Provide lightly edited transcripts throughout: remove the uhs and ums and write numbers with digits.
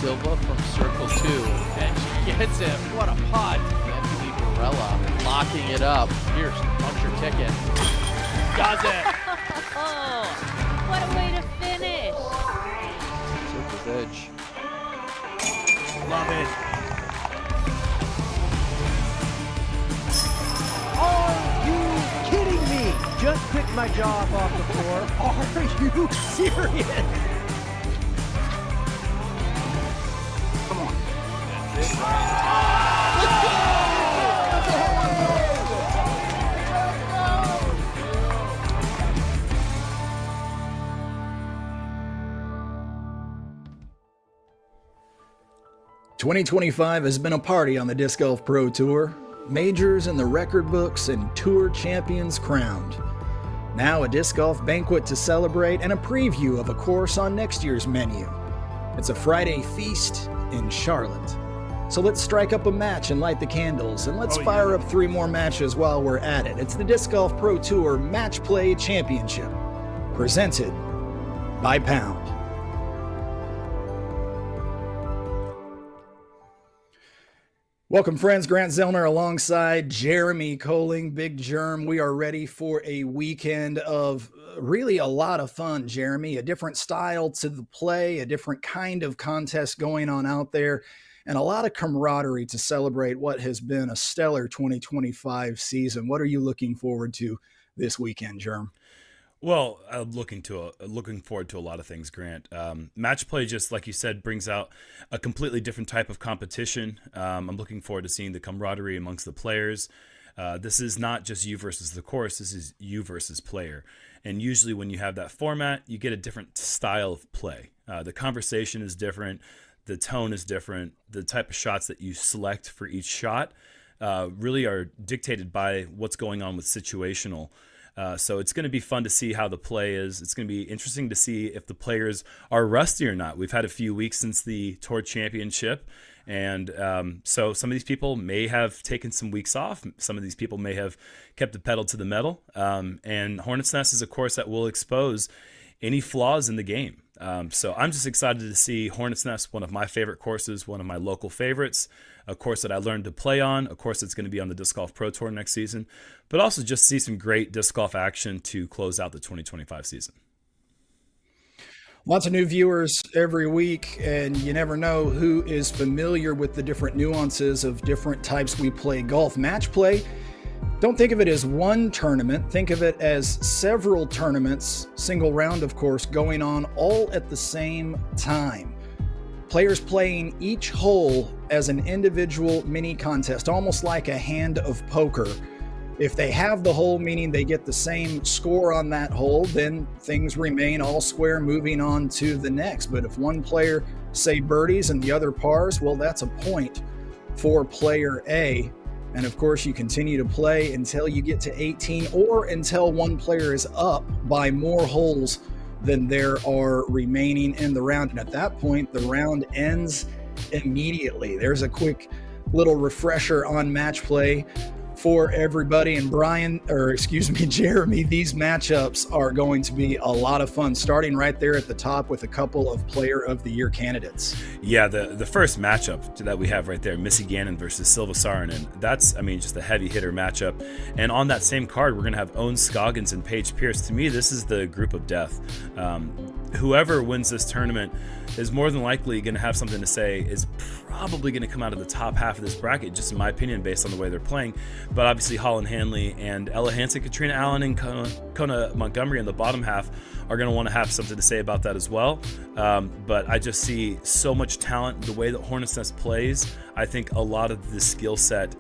Silva from circle 2, and she gets him. What a putt. Anthony Varela locking it up. Here's the puncture ticket. Does it. What a way to finish. Circle's edge. Love it. Are you kidding me? Just picked my jaw up off the floor. Are you serious? Come on. That's it, right? Let's go! 2025 has been a party on the Disc Golf Pro Tour. Majors in the record books and tour champions crowned. Now a disc golf banquet to celebrate and a preview of a course on next year's menu. It's a Friday feast in Charlotte. So let's strike up a match and light the candles, and let's fire up 3 more matches while we're at it. It's the Disc Golf Pro Tour Match Play Championship, presented by Pound. Welcome, friends. Grant Zellner alongside Jeremy Koling, Big Germ. We are ready for a weekend of really a lot of fun, Jeremy. A different style to the play, a different kind of contest going on out there, and a lot of camaraderie to celebrate what has been a stellar 2025 season. What are you looking forward to this weekend, Germ? Well, I'm looking forward to a lot of things, Grant. Match play, just like you said, brings out a completely different type of competition. I'm looking forward to seeing the camaraderie amongst the players. This is not just you versus the course. This is you versus player. And usually when you have that format, you get a different style of play. The conversation is different. The tone is different. The type of shots that you select for each shot really are dictated by what's going on with situational. So it's going to be fun to see how the play is. It's going to be interesting to see if the players are rusty or not. We've had a few weeks since the Tour Championship, and so some of these people may have taken some weeks off. Some of these people may have kept the pedal to the metal. And Hornets Nest is a course that will expose any flaws in the game. So I'm just excited to see Hornets Nest, one of my favorite courses, one of my local favorites, a course that I learned to play on, a course that's going to be on the Disc Golf Pro Tour next season, but also just see some great disc golf action to close out the 2025 season. Lots of new viewers every week, and you never know who is familiar with the different nuances of different types we play golf. Match play, don't think of it as one tournament. Think of it as several tournaments, single round, of course, going on all at the same time. Players playing each hole as an individual mini contest, almost like a hand of poker. If they have the hole, meaning they get the same score on that hole, then things remain all square, moving on to the next. But if one player, say, birdies and the other pars, well, that's a point for player A. And of course, you continue to play until you get to 18 or until one player is up by more holes than there are remaining in the round. And at that point, the round ends immediately. There's a quick little refresher on match play for everybody. And Jeremy, these matchups are going to be a lot of fun, starting right there at the top with a couple of Player of the Year candidates. Yeah, the first matchup that we have right there, Missy Gannon versus Silva Saarinen, that's, just a heavy hitter matchup. And on that same card, we're going to have Owen Scoggins and Paige Pierce. To me, this is the group of death. Whoever wins this tournament is more than likely going to have something to say, is probably going to come out of the top half of this bracket, just in my opinion, based on the way they're playing. But obviously Holland Hanley and Ella Hansen, Katrina Allen, and Kona Montgomery in the bottom half are going to want to have something to say about that as well. But I just see so much talent, the way that Hornets Nest plays. I think a lot of the skill set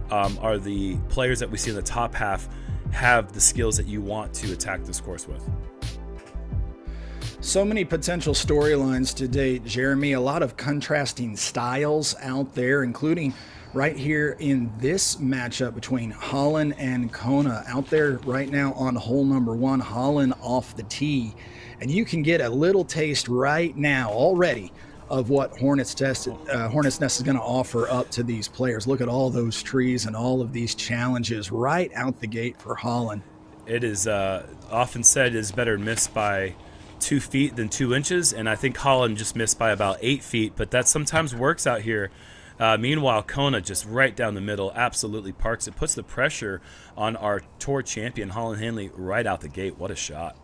are the players that we see in the top half have the skills that you want to attack this course with. So many potential storylines to date, Jeremy. A lot of contrasting styles out there, including right here in this matchup between Holland and Kona. Out there right now on hole number 1, Holland off the tee. And you can get a little taste right now already of what Hornets Nest is going to offer up to these players. Look at all those trees and all of these challenges right out the gate for Holland. It is often said is better missed by 2 feet than 2 inches, and I think Holland just missed by about 8 feet, but that sometimes works out here. Meanwhile, Kona just right down the middle absolutely parks it, puts the pressure on our tour champion, Holland Hanley, right out the gate. What a shot.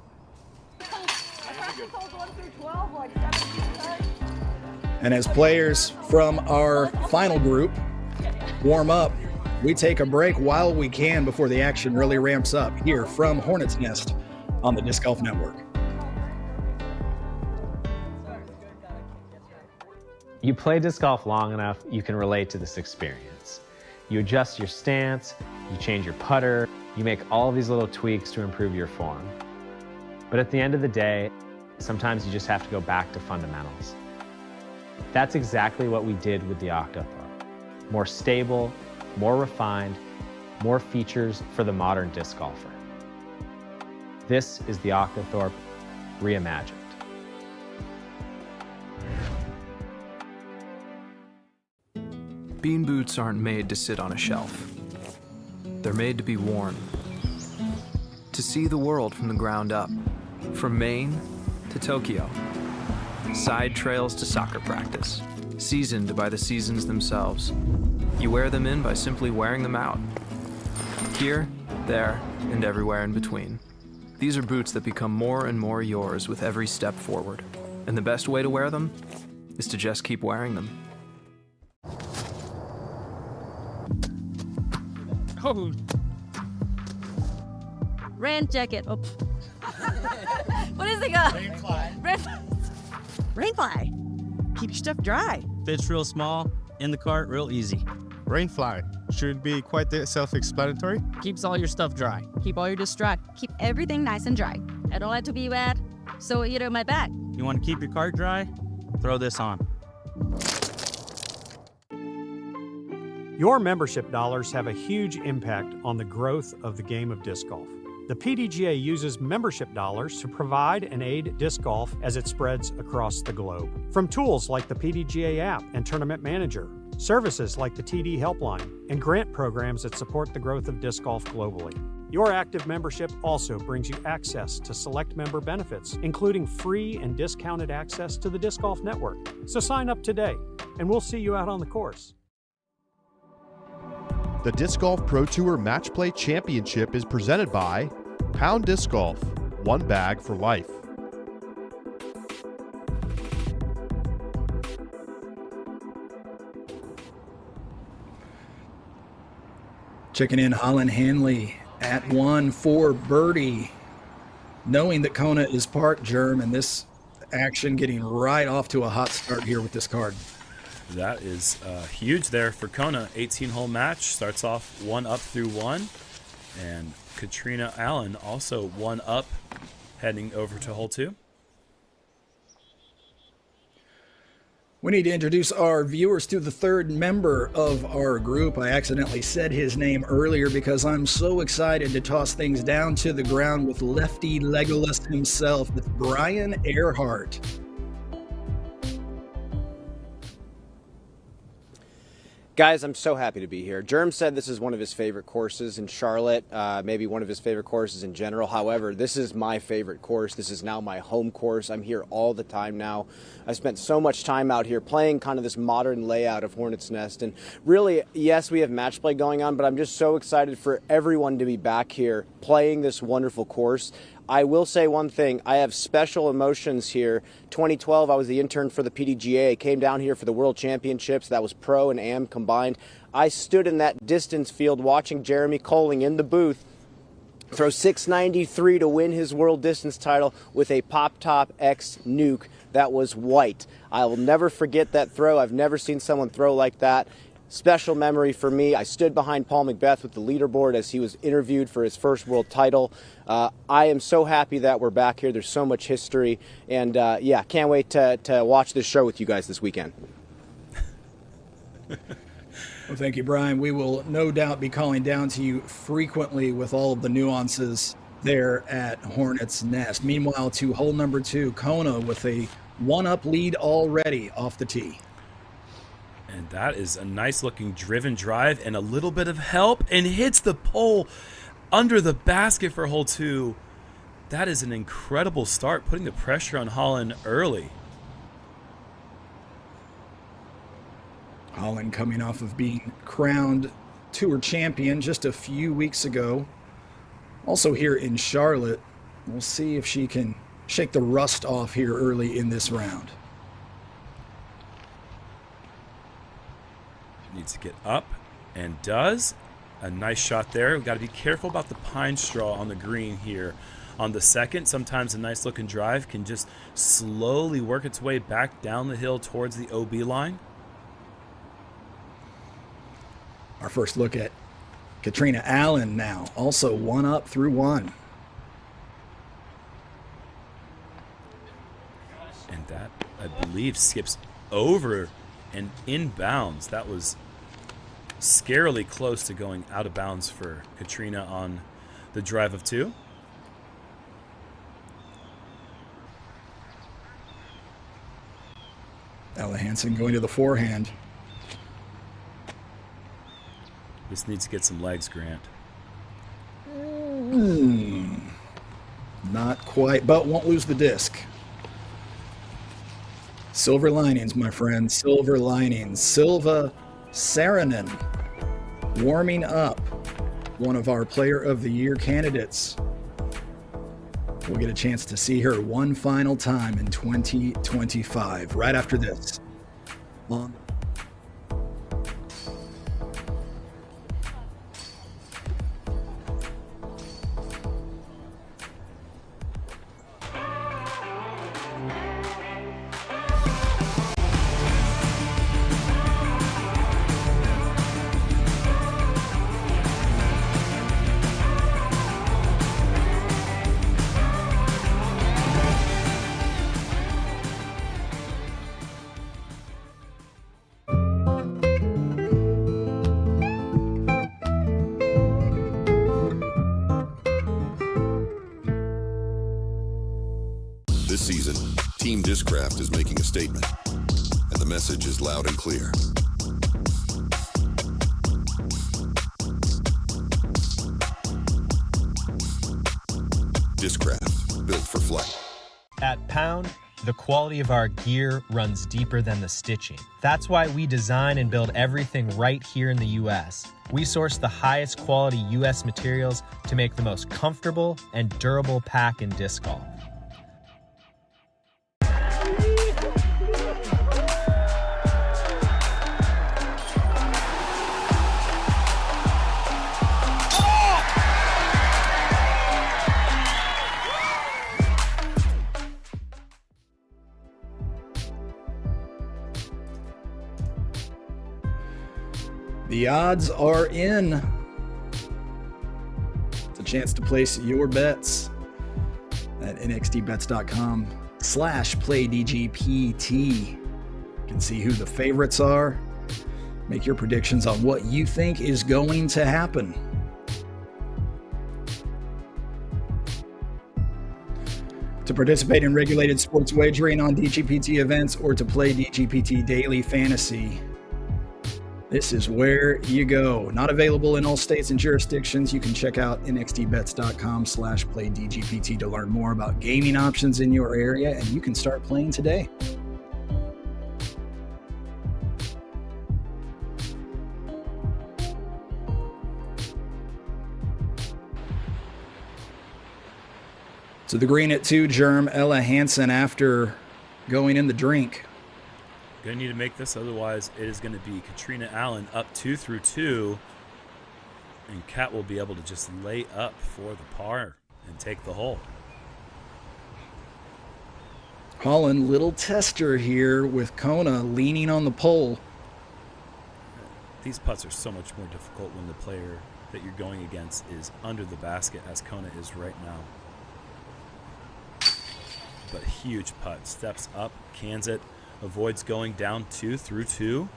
And as players from our final group warm up, we take a break while we can before the action really ramps up here from Hornets Nest on the Disc Golf Network. You play disc golf long enough, you can relate to this experience. You adjust your stance, you change your putter, you make all these little tweaks to improve your form. But at the end of the day, sometimes you just have to go back to fundamentals. That's exactly what we did with the Octothorpe. More stable, more refined, more features for the modern disc golfer. This is the Octothorpe reimagined. Bean boots aren't made to sit on a shelf. They're made to be worn. To see the world from the ground up. From Maine to Tokyo. Side trails to soccer practice. Seasoned by the seasons themselves. You wear them in by simply wearing them out. Here, there, and everywhere in between. These are boots that become more and more yours with every step forward. And the best way to wear them is to just keep wearing them. Oh. Rain jacket. Oh. What is it called? Rainfly. Keep your stuff dry. Fits real small, in the cart, real easy. Rainfly should be quite self-explanatory. Keeps all your stuff dry. Keep all your dust dry. Keep everything nice and dry. I don't like to be wet, so you know my bag. You want to keep your cart dry? Throw this on. Your membership dollars have a huge impact on the growth of the game of disc golf. The PDGA uses membership dollars to provide and aid disc golf as it spreads across the globe. From tools like the PDGA app and Tournament Manager, services like the TD Helpline, and grant programs that support the growth of disc golf globally. Your active membership also brings you access to select member benefits, including free and discounted access to the Disc Golf Network. So sign up today, and we'll see you out on the course. The Disc Golf Pro Tour Match Play Championship is presented by Pound Disc Golf, one bag for life. Checking in Holland Hanley at 1 for birdie, knowing that Kona is parked, Germ, and this action getting right off to a hot start here with this card. That is huge there for Kona. 18-hole match, starts off 1 up through 1, and Katrina Allen also 1 up, heading over to hole 2. We need to introduce our viewers to the third member of our group. I accidentally said his name earlier because I'm so excited to toss things down to the ground with Lefty Legolas himself. It's Brian Earhart. Guys, I'm so happy to be here. Germ said this is one of his favorite courses in Charlotte, maybe one of his favorite courses in general. However, this is my favorite course. This is now my home course. I'm here all the time now. I spent so much time out here playing kind of this modern layout of Hornets Nest. And really, yes, we have match play going on, but I'm just so excited for everyone to be back here playing this wonderful course. I will say one thing, I have special emotions here. 2012, I was the intern for the PDGA. I came down here for the World Championships. That was pro and am combined. I stood in that distance field watching Jeremy Koling in the booth throw 693 to win his world distance title with a Pop Top X nuke that was white. I will never forget that throw. I've never seen someone throw like that. Special memory for me. I stood behind Paul McBeth with the leaderboard as he was interviewed for his first world title. I am so happy that we're back here. There's so much history. And yeah, can't wait to watch this show with you guys this weekend. Well, thank you, Brian. We will no doubt be calling down to you frequently with all of the nuances there at Hornets Nest. Meanwhile, to hole number 2, Kona with a 1-up lead already off the tee. And that is a nice looking driven drive and a little bit of help, and hits the pole under the basket for hole 2. That is an incredible start, putting the pressure on Holland early. Holland coming off of being crowned Tour champion just a few weeks ago. Also here in Charlotte. We'll see if she can shake the rust off here early in this round. Needs to get up, and does. A nice shot there. We've got to be careful about the pine straw on the green here. On the second, sometimes a nice looking drive can just slowly work its way back down the hill towards the OB line. Our first look at Katrina Allen now, also 1 up through 1. And that, I believe, skips over and inbounds. That was scarily close to going out of bounds for Katrina on the drive of 2. Ella Hansen going to the forehand. This needs to get some legs, Grant. Not quite, but won't lose the disc. Silver linings, my friend. Silver linings. Silva Saarinen warming up. One of our Player of the Year candidates. We'll get a chance to see her one final time in 2025, right after this. This season, Team Discraft is making a statement, and the message is loud and clear. Discraft, built for flight. At Pound, the quality of our gear runs deeper than the stitching. That's why we design and build everything right here in the U.S. We source the highest quality U.S. materials to make the most comfortable and durable pack in disc golf. The odds are in. It's a chance to place your bets at nxtbets.com/playdgpt. You can see who the favorites are. Make your predictions on what you think is going to happen. To participate in regulated sports wagering on DGPT events or to play DGPT Daily Fantasy, this is where you go. Not available in all states and jurisdictions. You can check out nxtbets.com/playdgpt to learn more about gaming options in your area, and you can start playing today. To the green at 2, Germ, Ella Hansen after going in the drink. Gonna need to make this, otherwise it is gonna be Katrina Allen up 2 through 2, and Kat will be able to just lay up for the par and take the hole. Holland, little tester here with Kona leaning on the pole. These putts are so much more difficult when the player that you're going against is under the basket, as Kona is right now. But huge putt, steps up, cans it, avoids going down 2 through 2.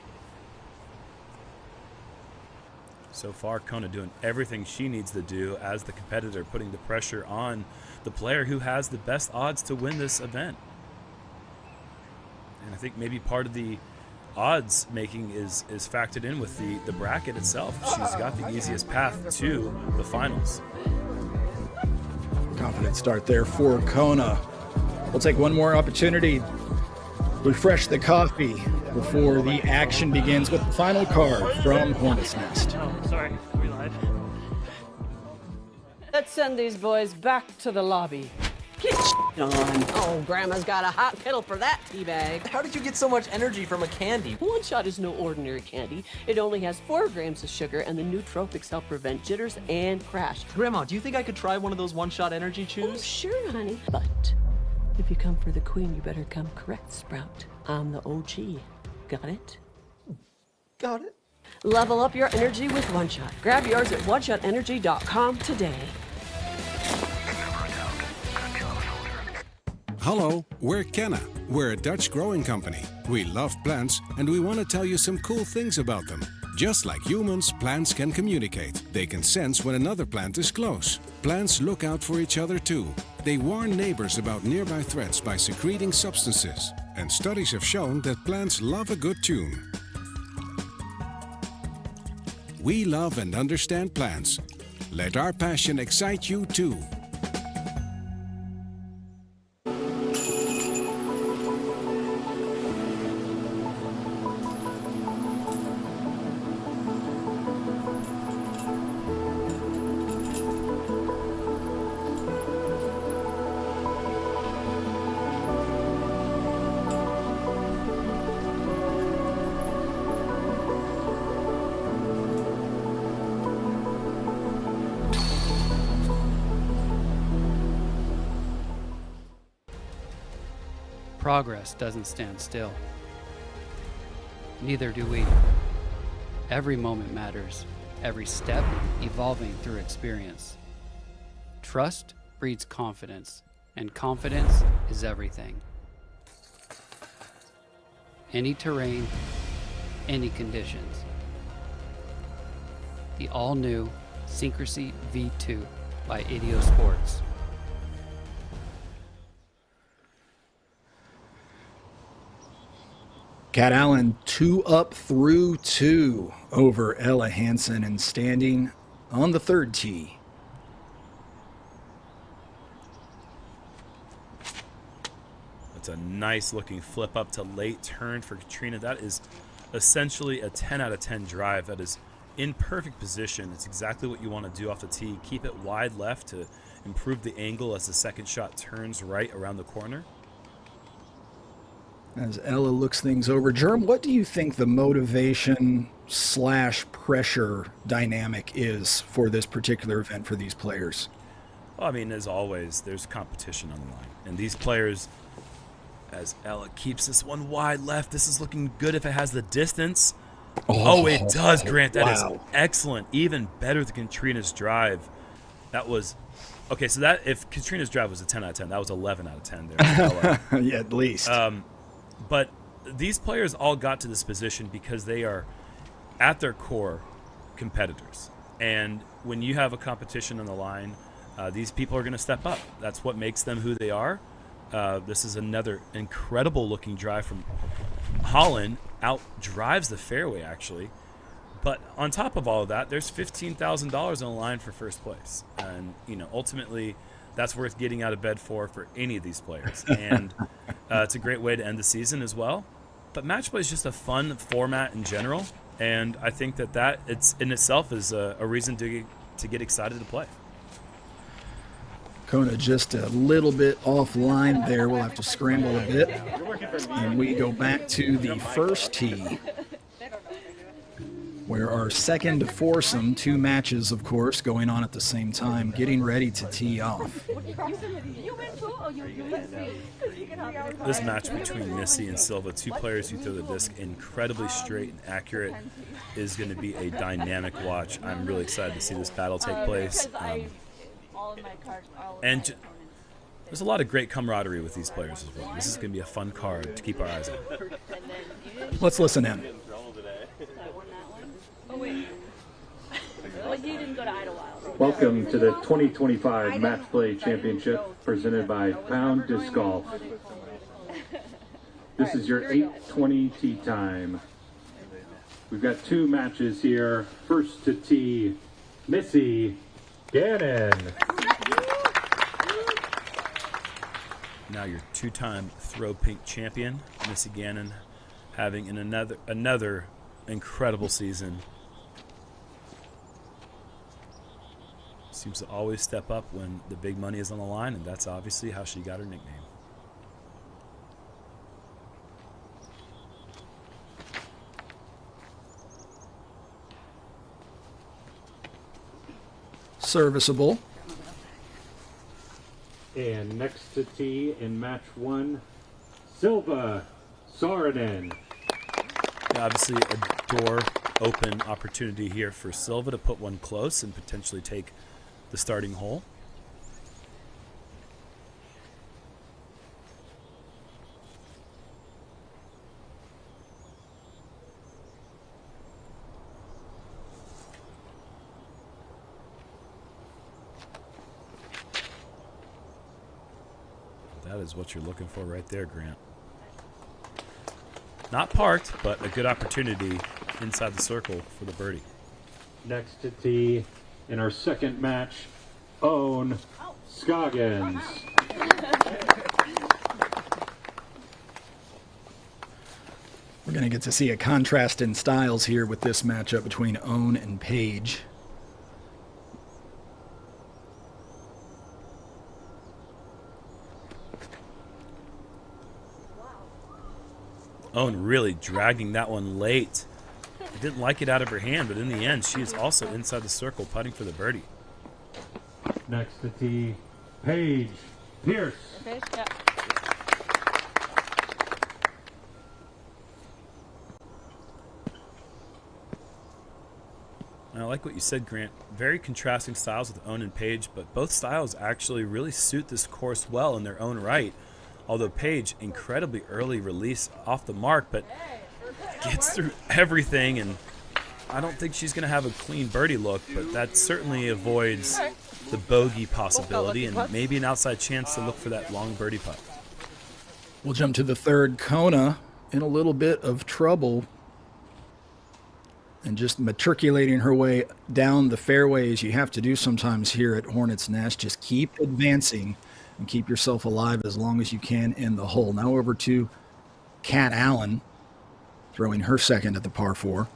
So far, Kona doing everything she needs to do as the competitor, putting the pressure on the player who has the best odds to win this event. And I think maybe part of the odds making is factored in with the bracket itself. She's got the easiest path to the finals. Confident start there for Kona. We'll take one more opportunity. Refresh the coffee before the action begins with the final card from Hornet's Nest. Oh, sorry. Are we live? Let's send these boys back to the lobby. Get on. Oh, Grandma's got a hot kettle for that tea bag. How did you get so much energy from a candy? One Shot is no ordinary candy. It only has 4 grams of sugar, and the nootropics help prevent jitters and crash. Grandma, do you think I could try one of those One Shot energy chews? Oh, sure, honey. But if you come for the queen, you better come correct, Sprout. I'm the OG. Got it? Got it. Level up your energy with One Shot. Grab yours at oneshotenergy.com today. Hello, we're Kenna. We're a Dutch growing company. We love plants and we want to tell you some cool things about them. Just like humans, plants can communicate. They can sense when another plant is close. Plants look out for each other too. They warn neighbors about nearby threats by secreting substances. And studies have shown that plants love a good tune. We love and understand plants. Let our passion excite you too. Progress doesn't stand still. Neither do we. Every moment matters, every step evolving through experience. Trust breeds confidence, and confidence is everything. Any terrain, any conditions. The all-new Syncrasy V2 by Ideo Sports. Kat Allen 2 up through 2 over Ella Hansen and standing on the third tee. That's a nice looking flip up to late turn for Katrina. That is essentially a 10 out of 10 drive. That is in perfect position. It's exactly what you want to do off the tee. Keep it wide left to improve the angle as the second shot turns right around the corner. As Ella looks things over, Germ, what do you think the motivation/pressure dynamic is for this particular event for these players? Well, I mean, as always, there's competition on the line. And these players, as Ella keeps this one wide left, this is looking good if it has the distance. Oh, it does, Grant. That is excellent. Even better than Katrina's drive. That was... Okay, so that if Katrina's drive was a 10 out of 10, that was 11 out of 10 there. Yeah, at least. But these players all got to this position because they are, at their core, competitors. And when you have a competition on the line, these people are going to step up. That's what makes them who they are. This is another incredible-looking drive from Holland. Out drives the fairway, actually. But on top of all of that, there's $15,000 on the line for first place. And, you know, ultimately, that's worth getting out of bed for any of these players. And it's a great way to end the season as well. But match play is just a fun format in general. And I think that it's in itself is a reason to get excited to play. Kona just a little bit offline there. We'll have to scramble a bit. And we go back to the first tee, where our second foursome, 2 matches, of course, going on at the same time, getting ready to tee off. This match between Missy and Silva, 2 players who throw the disc incredibly straight and accurate, is going to be a dynamic watch. I'm really excited to see this battle take place. And there's a lot of great camaraderie with these players as well. This is going to be a fun card to keep our eyes on. Let's listen in. Welcome to the 2025 Match Play Championship presented by Pound Disc Golf. This is your 8:20 tee time. We've got 2 matches here. First to tee, Missy Gannon. Now your two-time throw pink champion, Missy Gannon, having another incredible season. Seems to always step up when the big money is on the line, and that's obviously how she got her nickname. Serviceable. And next to tee in match 1, Silva Saarinen. Obviously a door open opportunity here for Silva to put one close and potentially take the starting hole. That is what you're looking for right there, Grant. Not parked, but a good opportunity inside the circle for the birdie. Next to tee in our second match, Owen Scoggins. We're going to get to see a contrast in styles here with this matchup between Owen and Paige. Owen really dragging that one late. Didn't like it out of her hand, but in the end, she is also inside the circle putting for the birdie. Next to tee, Paige Pierce. And I like what you said, Grant. Very contrasting styles with Owen and Paige, but both styles actually really suit this course well in their own right. Although Paige, incredibly early release off the mark, but gets through everything, and I don't think she's going to have a clean birdie look, but that certainly avoids the bogey possibility and maybe an outside chance to look for that long birdie putt. We'll jump to the third. Kona in a little bit of trouble and just matriculating her way down the fairways. You have to do sometimes here at Hornets Nest. Just keep advancing and keep yourself alive as long as you can in the hole. Now over to Kat Allen, throwing her second at the par 4.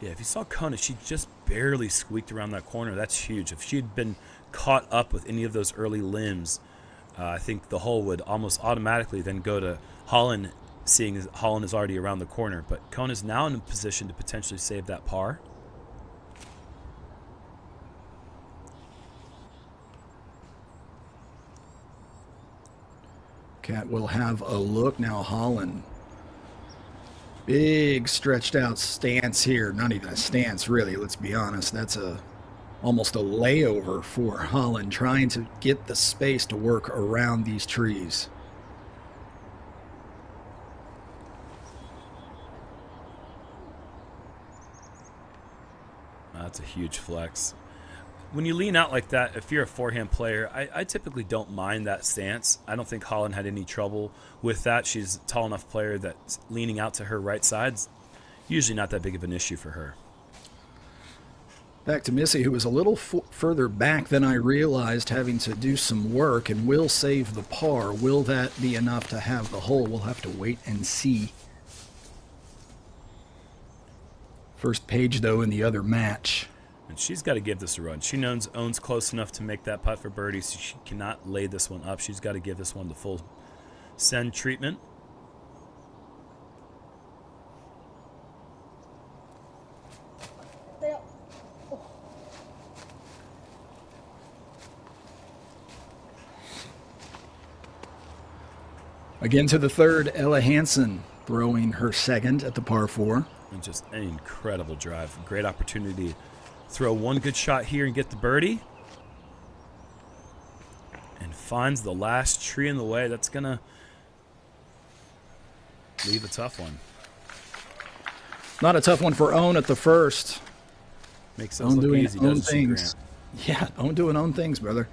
Yeah, if you saw Kona, she just barely squeaked around that corner. That's huge. If she had been caught up with any of those early limbs, I think the hole would almost automatically then go to Holland, seeing as Holland is already around the corner. But Kona's now in a position to potentially save that par. Kat will have a look now. Holland, big stretched out stance here. Not even a stance, really. Let's be honest. That's almost a layover for Holland, trying to get the space to work around these trees. That's a huge flex. When you lean out like that, if you're a forehand player, I typically don't mind that stance. I don't think Holland had any trouble with that. She's a tall enough player that leaning out to her right side's usually not that big of an issue for her. Back to Missy, who was a little further back than I realized, having to do some work, and will save the par. Will that be enough to have the hole? We'll have to wait and see. First Paige, though, in the other match. And she's got to give this a run. She knows Owen's close enough to make that putt for birdie, so she cannot lay this one up. She's got to give this one the full send treatment. Again to the third, Ella Hansen throwing her second at the par 4. And just an incredible drive. Great opportunity to throw one good shot here and get the birdie. And finds the last tree in the way. That's going to leave a tough one. Not a tough one for Owen at the first. Makes us look easy, own doesn't it, things. Yeah, Owen doing own things, brother.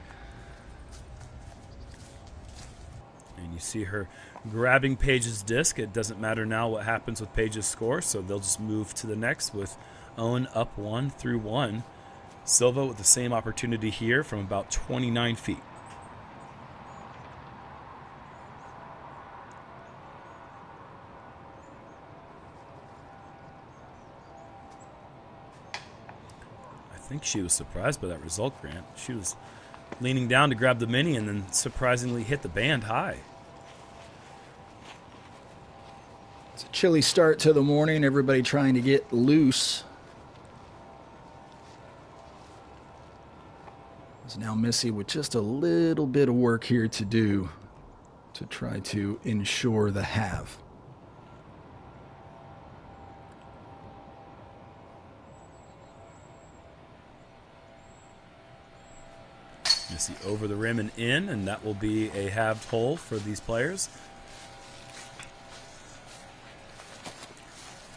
And you see her grabbing Paige's disc. It doesn't matter now what happens with Paige's score, so they'll just move to the next with Owen up 1 through 1. Silva with the same opportunity here from about 29 feet. think she was surprised by that result, Grant. She was leaning down to grab the mini and then surprisingly hit the band high. It's a chilly start to the morning. Everybody trying to get loose. It's now Missy with just a little bit of work here to do to try to ensure the halve. Missy over the rim and in, and that will be a halved hole for these players.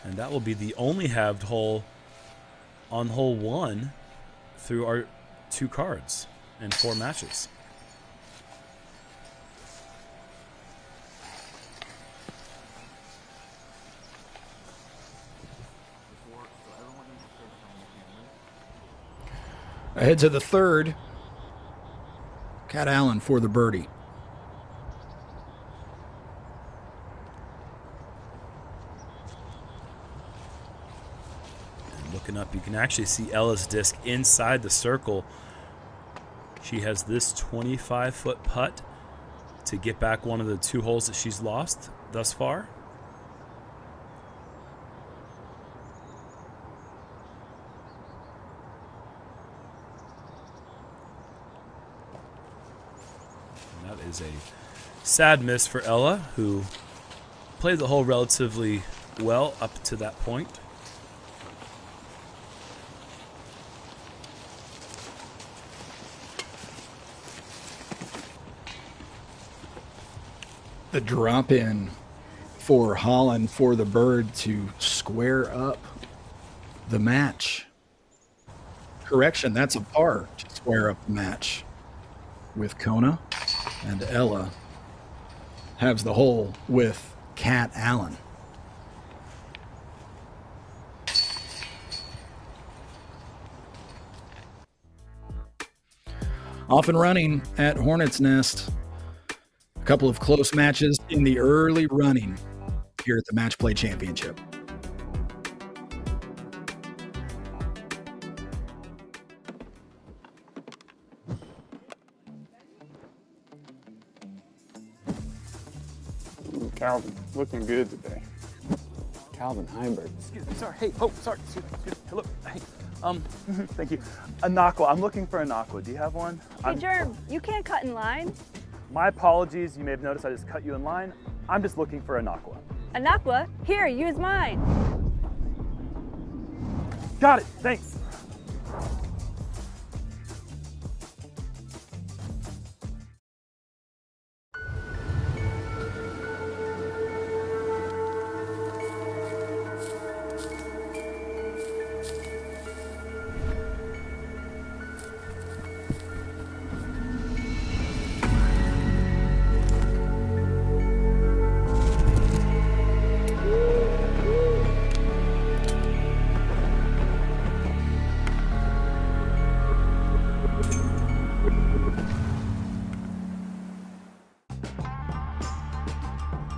And that will be the only halved hole on hole 1 through our 2 cards and 4 matches. Ahead to the third. Cat Allen for the birdie. And looking up, you can actually see Ella's disc inside the circle. She has this 25-foot putt to get back one of the 2 holes that she's lost thus far. And that is a sad miss for Ella, who played the hole relatively well up to that point. The drop in for Holland for the bird to square up the match. Correction, that's a par to square up the match with Kona, and Ella has the hole with Cat Allen. Off and running at Hornets Nest. A couple of close matches in the early running here at the Match Play Championship. Calvin, looking good today. Calvin Heinberg. Excuse me, sorry. Hey, oh, sorry. Excuse me. Hello. Hey, thank you. A Nakwa. I'm looking for a Nakwa. Do you have one? Hey, Germ, you can't cut in line. My apologies. You may have noticed I just cut you in line. I'm just looking for a Nakwa. A Nakwa? Here, use mine. Got it. Thanks.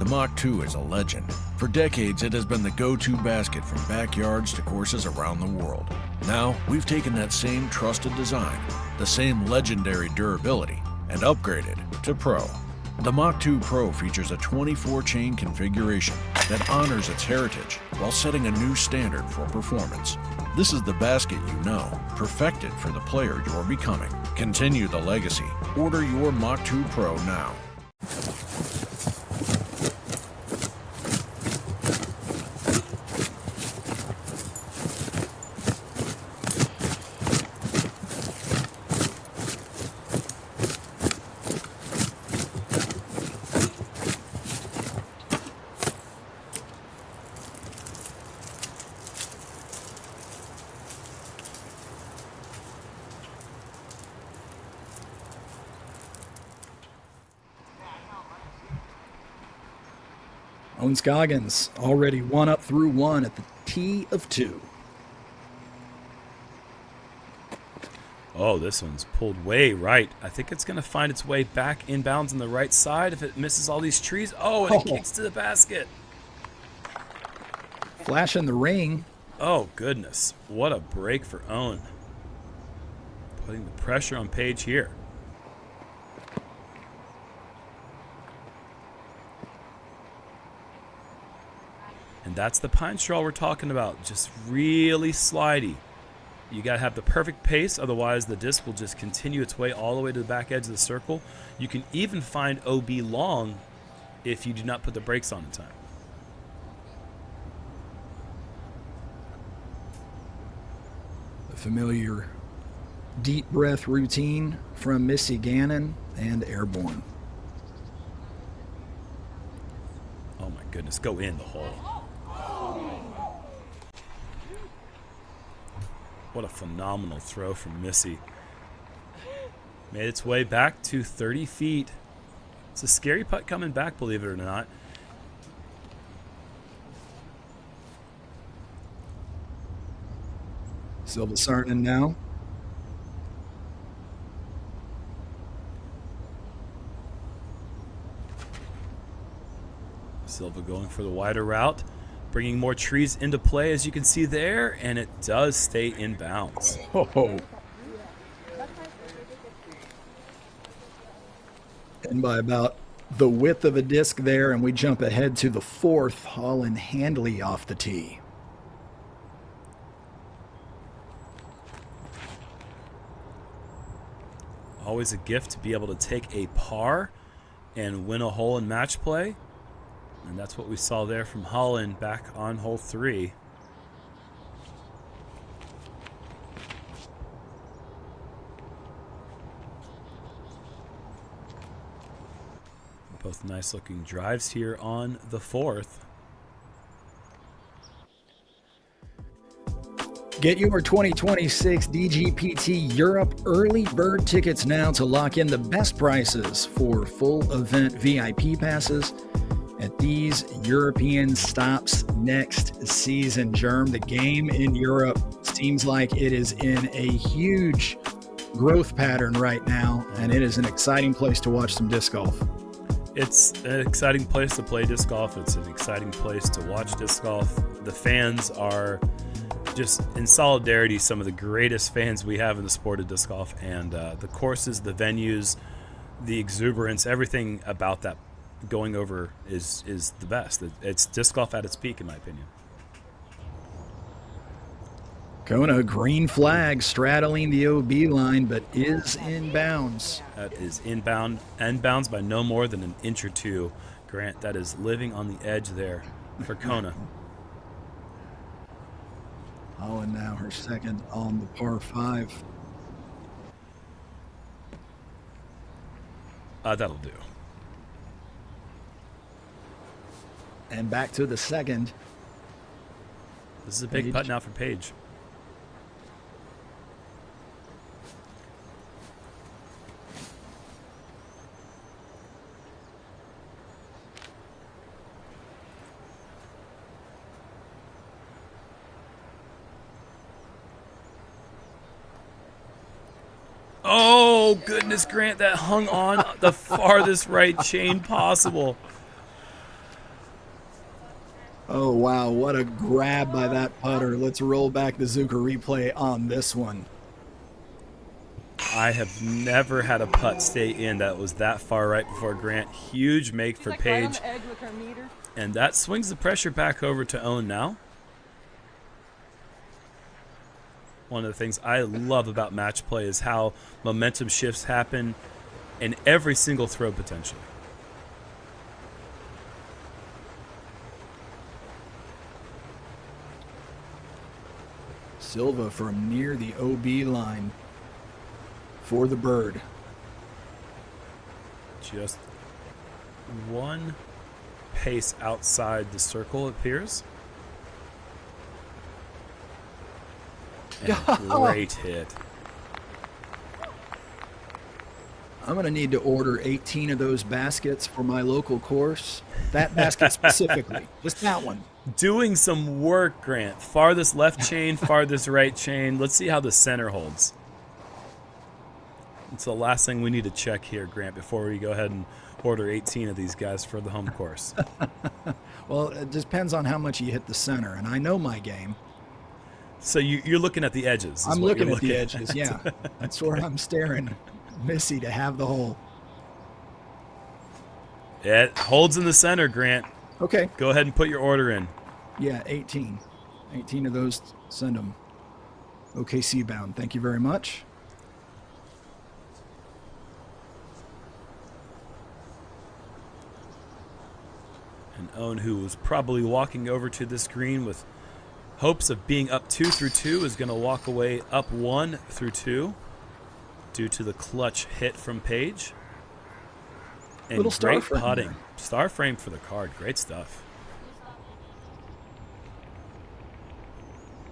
Mach 2 is a legend. For decades, it has been the go-to basket from backyards to courses around the world. Now, we've taken that same trusted design, the same legendary durability, and upgraded to Pro. The Mach 2 Pro features a 24-chain configuration that honors its heritage while setting a new standard for performance. This is the basket you know, perfected for the player you're becoming. Continue the legacy. Order your Mach 2 Pro now. Owen Scoggins already 1 up through 1 at the tee of 2. Oh, this one's pulled way right. I think it's going to find its way back inbounds on the right side if it misses all these trees. Oh, and it kicks to the basket. Flash in the ring. Oh, goodness. What a break for Owen. putting the pressure on Paige here. And that's the pine straw we're talking about, just really slidey. You got to have the perfect pace, otherwise the disc will just continue its way all the way to the back edge of the circle. You can even find OB long if you do not put the brakes on in time. The familiar deep breath routine from Missy Gannon and Airborne. Oh my goodness, go in the hole. What a phenomenal throw from Missy. Made its way back to 30 feet. It's a scary putt coming back, believe it or not. Silva Sarnen now. Silva going for the wider route, bringing more trees into play, as you can see there, and it does stay in bounds. Oh. And by about the width of a disc there, and we jump ahead to the fourth, Holland Handley off the tee. Always a gift to be able to take a par and win a hole in match play. And that's what we saw there from Holland back on hole 3. Both nice looking drives here on the 4th. Get your 2026 DGPT Europe early bird tickets now to lock in the best prices for full event VIP passes at these European stops next season. Germ, the game in Europe seems like it is in a huge growth pattern right now, and it is an exciting place to watch some disc golf. It's an exciting place to play disc golf. It's an exciting place to watch disc golf. The fans are just in solidarity, some of the greatest fans we have in the sport of disc golf, and the courses, the venues, the exuberance, everything about that going over is the best. It's disc golf at its peak, in my opinion. Kona, green flag straddling the OB line, but is in bounds. That is inbound and bounds by no more than an inch or two. Grant, that is living on the edge there for Kona. Holland now her second on the par 5. That'll do. And back to the second. This is a big putt now for Paige. Oh, goodness, Grant, that hung on the farthest right chain possible. Oh, wow, what a grab by that putter. Let's roll back the Zucker replay on this one. I have never had a putt stay in that was that far right before Grant. Huge make for Paige. And that swings the pressure back over to Owen now. One of the things I love about match play is how momentum shifts happen in every single throw potentially. Silva from near the OB line for the bird. Just one pace outside the circle, it appears. And a great hit. I'm going to need to order 18 of those baskets for my local course. That basket specifically. Just that one. Doing some work, Grant. Farthest left chain, farthest right chain. Let's see how the center holds. It's the last thing we need to check here, Grant, before we go ahead and order 18 of these guys for the home course. Well, it depends on how much you hit the center, and I know my game. So you're looking at the edges. I'm looking at the edges, yeah. That's where I'm staring. Missy to have the hole. It holds in the center, Grant. Okay. Go ahead and put your order in. Yeah, 18. 18 of those, send them. OKC bound. Thank you very much. And Owen, who was probably walking over to this green with hopes of being up 2 through 2, is going to walk away up 1 through 2 due to the clutch hit from Paige. And Little star great frame putting. there. Star frame for the card. Great stuff.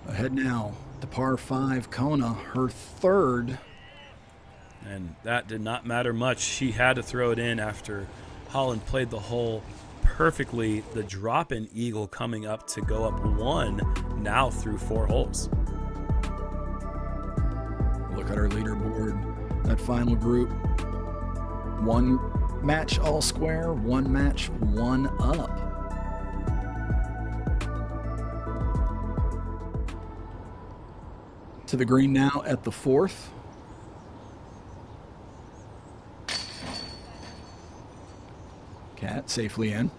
Ahead now to par 5, Kona, her third. And that did not matter much. She had to throw it in after Holland played the hole perfectly. The drop-in eagle coming up to go up 1 now through 4 holes. Look at our leaderboard. That final group. 1 match all square, 1 match, 1 up. To the green now at the 4th. Cat safely in.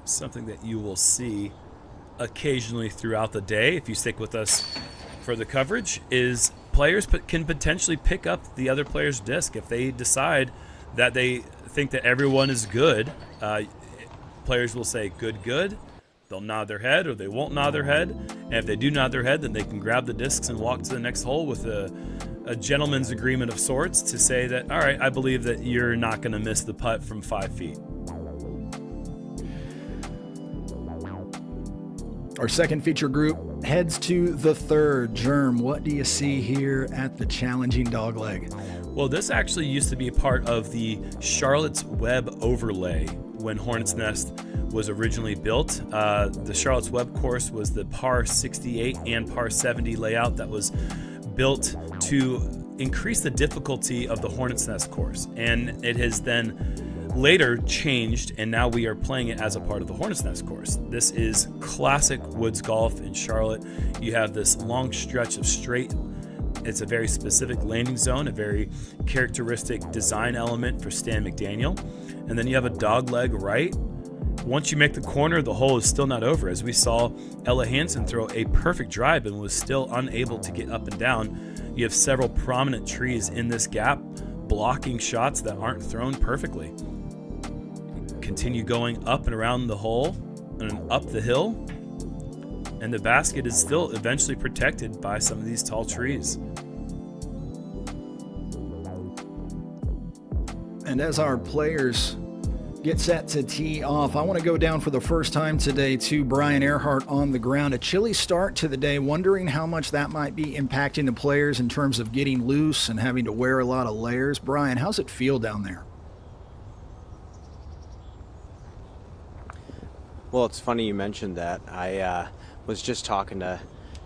Something that you will see occasionally throughout the day, if you stick with us for the coverage, is players can potentially pick up the other player's disc if they decide that they think that everyone is good. Players will say good, good. They'll nod their head, or they won't nod their head. And if they do nod their head, then they can grab the discs and walk to the next hole with a gentleman's agreement of sorts to say that, all right, I believe that you're not going to miss the putt from 5 feet. Our second feature group heads to the 3rd. Germ, what do you see here at the challenging dogleg? Well, this actually used to be part of the Charlotte's Web overlay when Hornets Nest was originally built. The Charlotte's Web course was the par 68 and par 70 layout that was built to increase the difficulty of the Hornets Nest course. And it has then later changed, and now we are playing it as a part of the Hornets Nest course. This is classic woods golf in Charlotte. You have this long stretch of straight. It's a very specific landing zone, a very characteristic design element for Stan McDaniel. And then you have a dog leg right. Once you make the corner, the hole is still not over. As we saw Ella Hansen throw a perfect drive and was still unable to get up and down. You have several prominent trees in this gap blocking shots that aren't thrown perfectly. Continue going up and around the hole and up the hill, and the basket is still eventually protected by some of these tall trees. And as our players get set to tee off, I want to go down for the first time today to Brian Earhart on the ground. A chilly start to the day, wondering how much that might be impacting the players in terms of getting loose and having to wear a lot of layers. Brian, how's it feel down there? Well, it's funny you mentioned that. I was just talking to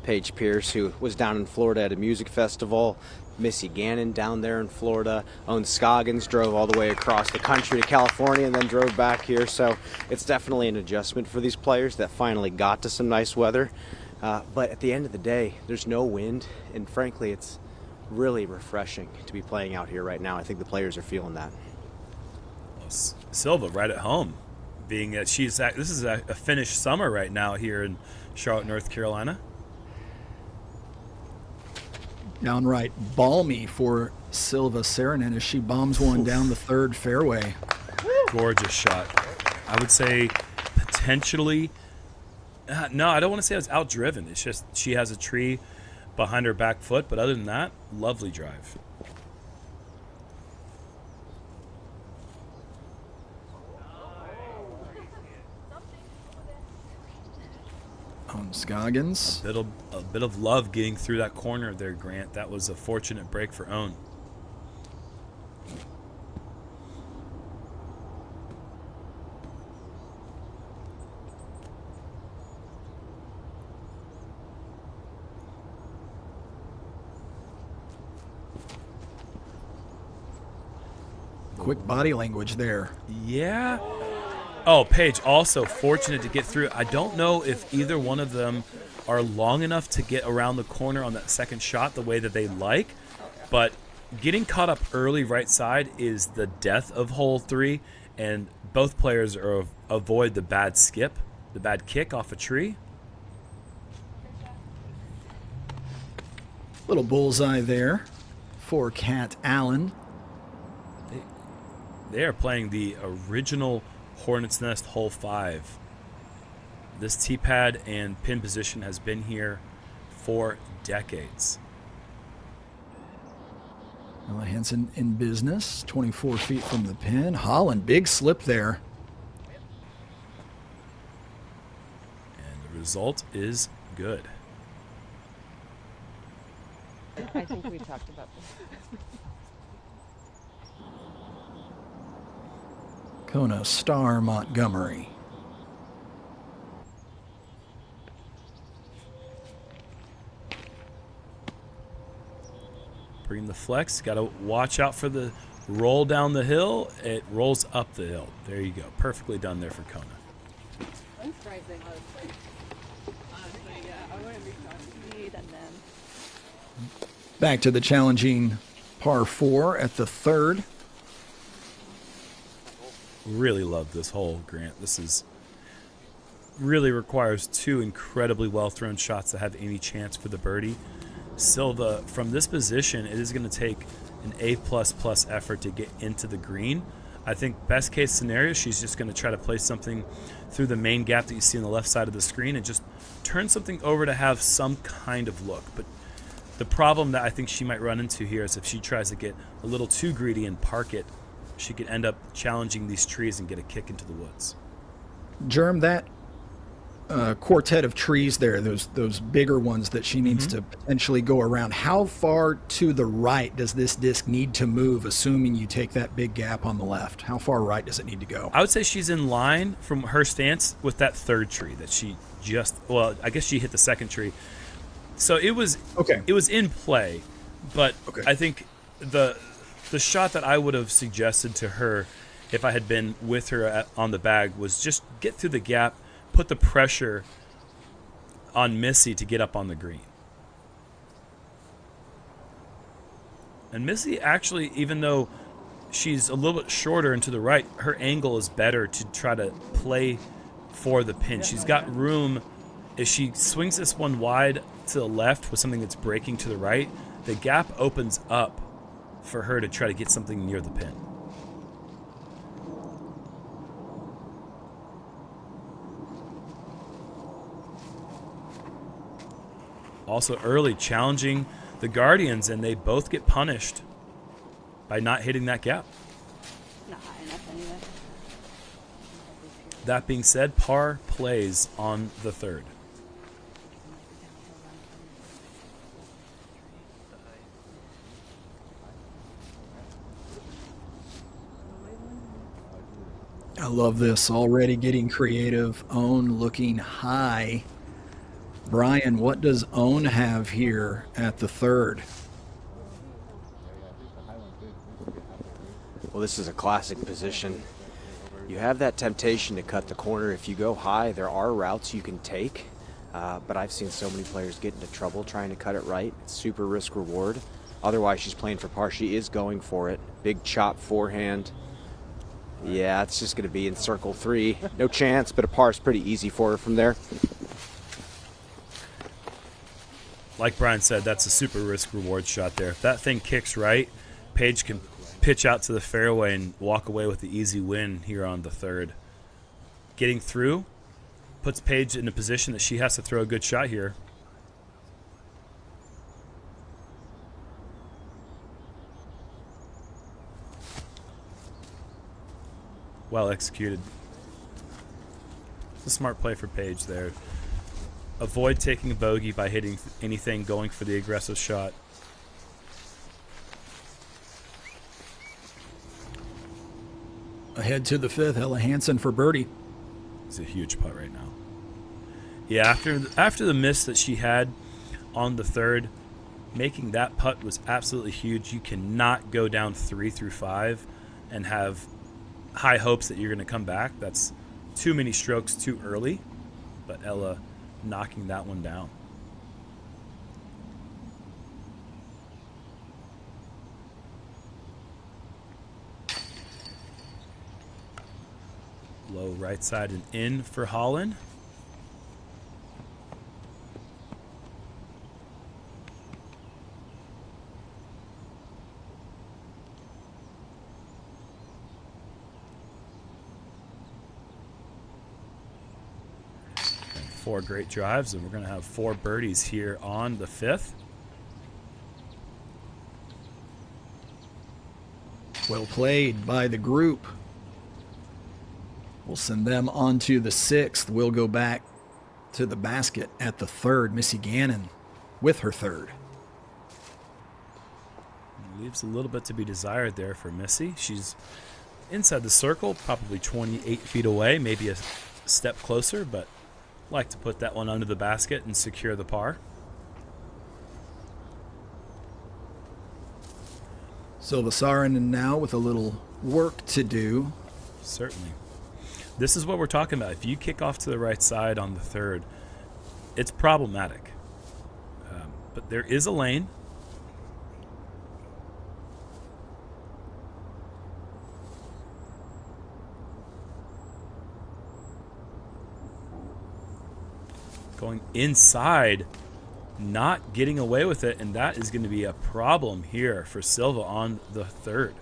Paige Pierce, who was down in Florida at a music festival. Missy Gannon down there in Florida. Owen Scoggins drove all the way across the country to California and then drove back here. So it's definitely an adjustment for these players that finally got to some nice weather. But at the end of the day, there's no wind. And frankly, it's really refreshing to be playing out here right now. I think the players are feeling that. Well, Silva right at home. Being that this is a finished summer right now here in Charlotte, North Carolina. Downright balmy for Silva Saranen as she bombs one down the 3rd fairway. Gorgeous shot. I would say potentially, no, I don't want to say it was outdriven. It's just she has a tree behind her back foot, but other than that, lovely drive. Scoggins. A bit of love getting through that corner there, Grant. That was a fortunate break for Owen. quick body language there. Yeah. Oh, Paige also fortunate to get through. I don't know if either one of them are long enough to get around the corner on that second shot the way that they like, but getting caught up early right side is the death of hole 3, and both players are avoid the bad skip, the bad kick off a tree. Little bullseye there for Cat Allen. They are playing the original Hornet's Nest hole 5. This tee pad and pin position has been here for decades. Ella Hansen in business, 24 feet from the pin. Holland, big slip there. And the result is good. I think we talked about this. Kona Star Montgomery. Bring the flex. Got to watch out for the roll down the hill. It rolls up the hill. There you go. Perfectly done there for Kona. I'm surprised they have honestly, yeah, I wouldn't be shocked either then. Back to the challenging par 4 at the third. Really love this hole, Grant. This is really requires 2 incredibly well thrown shots to have any chance for the birdie. Silva, from this position, it is going to take an A++ effort to get into the green. I think best case scenario, she's just going to try to play something through the main gap that you see on the left side of the screen and just turn something over to have some kind of look. But the problem that I think she might run into here is if she tries to get a little too greedy and park it, she could end up challenging these trees and get a kick into the woods. Germ, that quartet of trees there, those bigger ones that she needs to potentially go around, how far to the right does this disc need to move, assuming you take that big gap on the left? How far right does it need to go? I would say she's in line from her stance with that third tree that she just, well, I guess she hit the second tree. So it was in play, but I think the shot that I would have suggested to her if I had been with her on the bag was just get through the gap, put the pressure on Missy to get up on the green. And Missy actually, even though she's a little bit shorter and to the right, her angle is better to try to play for the pin. She's got room. If she swings this one wide to the left with something that's breaking to the right, the gap opens up for her to try to get something near the pin. Also early challenging the Guardians, and they both get punished by not hitting that gap. Not high enough anyway. That being said, par plays on the third. I love this. Already getting creative. Own looking high. Brian, what does Own have here at the third? Well, this is a classic position. You have that temptation to cut the corner. If you go high, there are routes you can take, but I've seen so many players get into trouble trying to cut it right. It's super risk reward. Otherwise, she's playing for par. She is going for it. Big chop forehand. Yeah, it's just going to be in circle 3. No chance, but a par is pretty easy for her from there. Like Brian said, that's a super risk reward shot there. If that thing kicks right, Paige can pitch out to the fairway and walk away with the easy win here on the third. Getting through puts Paige in a position that she has to throw a good shot here. Well executed. It's a smart play for Paige there. Avoid taking a bogey by hitting anything, going for the aggressive shot. Ahead to the fifth, Ella Hansen for birdie. It's a huge putt right now. Yeah, after the miss that she had on the third, making that putt was absolutely huge. You cannot go down 3 through 5 and have high hopes that you're going to come back. That's too many strokes too early, but Ella knocking that one down. Low right side and in for Holland. And 4 great drives, and we're going to have 4 birdies here on the 5th. Well played by the group. We'll send them on to the 6th. We'll go back to the basket at the 3rd. Missy Gannon with her 3rd. Leaves a little bit to be desired there for Missy. She's inside the circle, probably 28 feet away, maybe a step closer, but like to put that one under the basket and secure the par. Silva Saarinen now with a little work to do. Certainly. This is what we're talking about. If you kick off to the right side on the 3rd, it's problematic. But there is a lane. Going inside, not getting away with it, and that is going to be a problem here for Silva on the 3rd.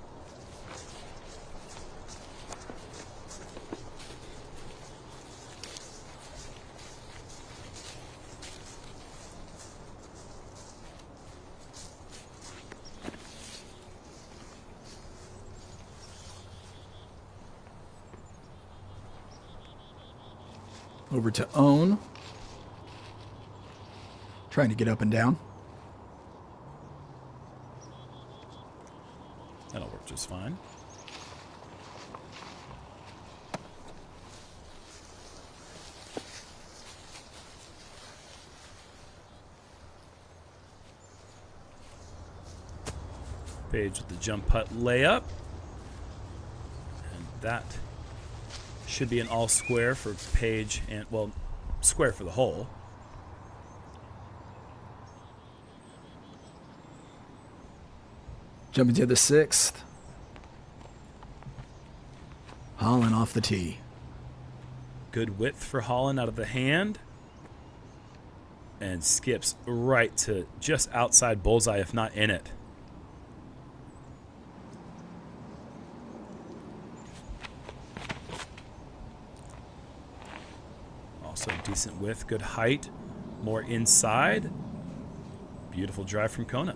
Over to Own. Trying to get up and down. That'll work just fine. Page with the jump putt layup. And that should be an all square for Page, and well, square for the hole. Jumping to the 6th. Holland off the tee. Good width for Holland out of the hand. And skips right to just outside bullseye, if not in it. Also decent width, good height, more inside. Beautiful drive from Kona.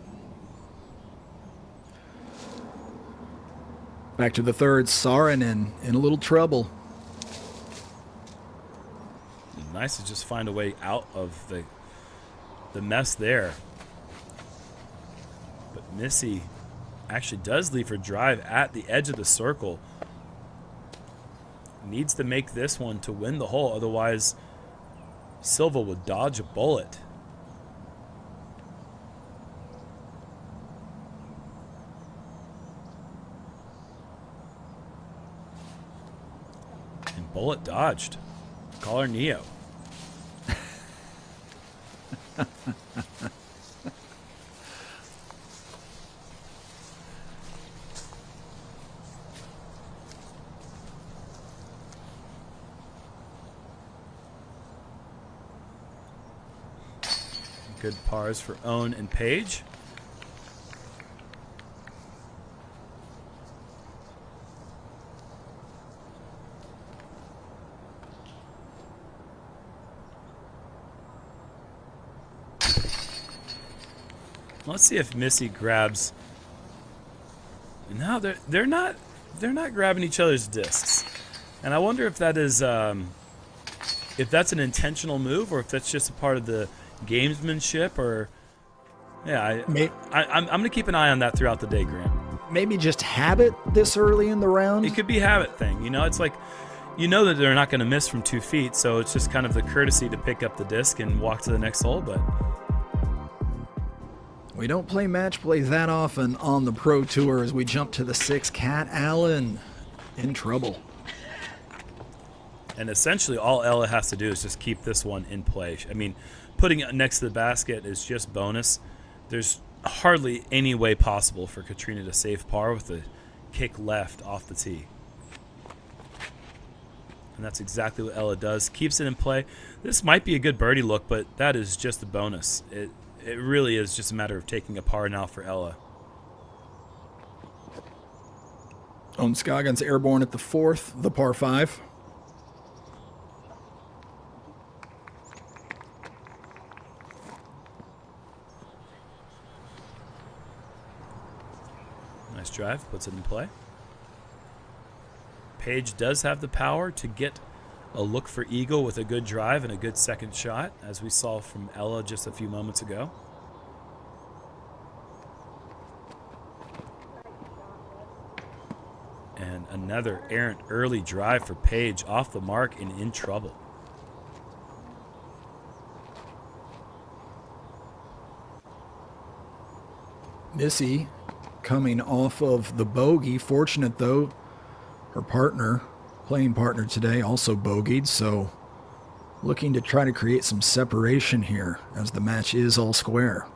Back to the 3rd, Saarinen in a little trouble. Nice to just find a way out of the mess there. But Missy actually does leave her drive at the edge of the circle. Needs to make this one to win the hole, otherwise Silva would dodge a bullet. And bullet dodged. Call her Neo. Good pars for Own and Page. Let's see if Missy grabs. No, they're not grabbing each other's discs, and I wonder if that is if that's an intentional move or if that's just a part of the gamesmanship. Or yeah, I'm gonna keep an eye on that throughout the day, Grant. Maybe just habit this early in the round. It could be a habit thing, you know. It's like, you know that they're not going to miss from 2 feet, so it's just kind of the courtesy to pick up the disc and walk to the next hole. But We don't play match play that often on the Pro Tour as we jump to the 6. Cat Allen in trouble. And essentially all Ella has to do is just keep this one in play. I mean, putting it next to the basket is just bonus. There's hardly any way possible for Katrina to save par with a kick left off the tee. And that's exactly what Ella does. Keeps it in play. This might be a good birdie look, but that is just a bonus. It really is just a matter of taking a par now for Ella. Scoggins airborne at the 4th, the par 5. Nice drive, puts it in play. Paige does have the power to get a look for eagle with a good drive and a good second shot, as we saw from Ella just a few moments ago. And another errant early drive for Paige, off the mark and in trouble. Missy coming off of the bogey. Fortunate though, her partner, playing partner today, also bogeyed, so looking to try to create some separation here as the match is all square.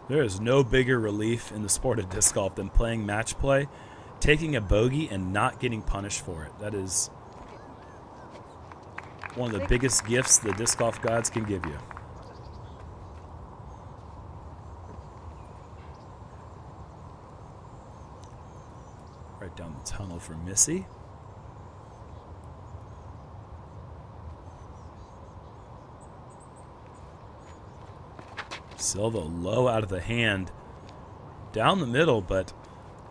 There is no bigger relief in the sport of disc golf than playing match play, taking a bogey and not getting punished for it. That is one of the biggest gifts the disc golf gods can give you. Right down the tunnel for Missy. Silva low out of the hand, down the middle, but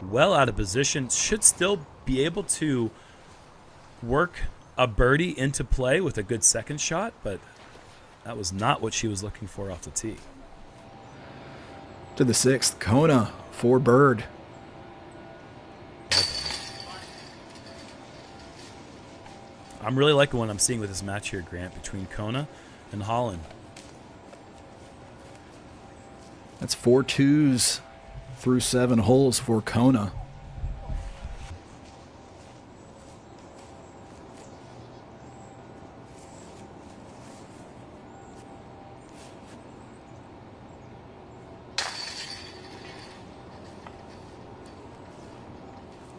well out of position. Should still be able to work a birdie into play with a good second shot, but that was not what she was looking for off the tee. To the 6th, Kona for bird. I'm really liking what I'm seeing with this match here, Grant, between Kona and Holland. That's 4 twos through 7 holes for Kona.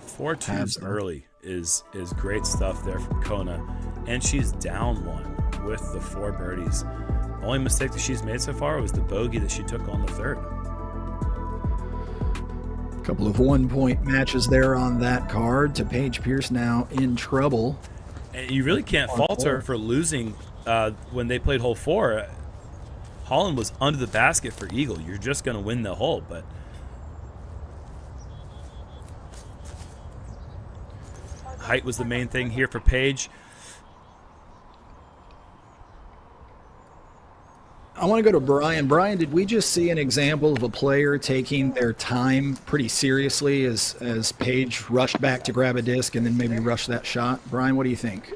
Four twos early is great stuff there from Kona, and she's down one with the 4 birdies. The only mistake that she's made so far was the bogey that she took on the 3rd. A couple of 1-point matches there on that card. To Paige Pierce now in trouble. And you really can't fault her for losing when they played hole 4. Holland was under the basket for eagle. You're just going to win the hole, but height was the main thing here for Paige. I want to go to Brian. Brian, did we just see an example of a player taking their time pretty seriously as Paige rushed back to grab a disc and then maybe rushed that shot? Brian, what do you think?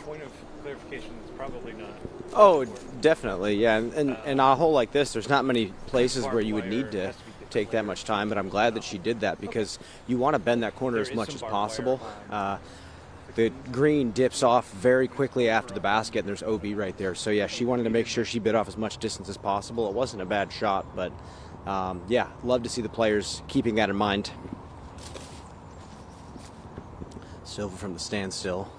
Point of clarification, it's probably not. Oh, definitely, yeah. And a hole like this, there's not many places where you would need to take that much time, but I'm glad that she did that because you want to bend that corner as much as possible. The green dips off very quickly after the basket, and there's OB right there. So, yeah, she wanted to make sure she bit off as much distance as possible. It wasn't a bad shot, but, yeah, love to see the players keeping that in mind. Silva from the standstill.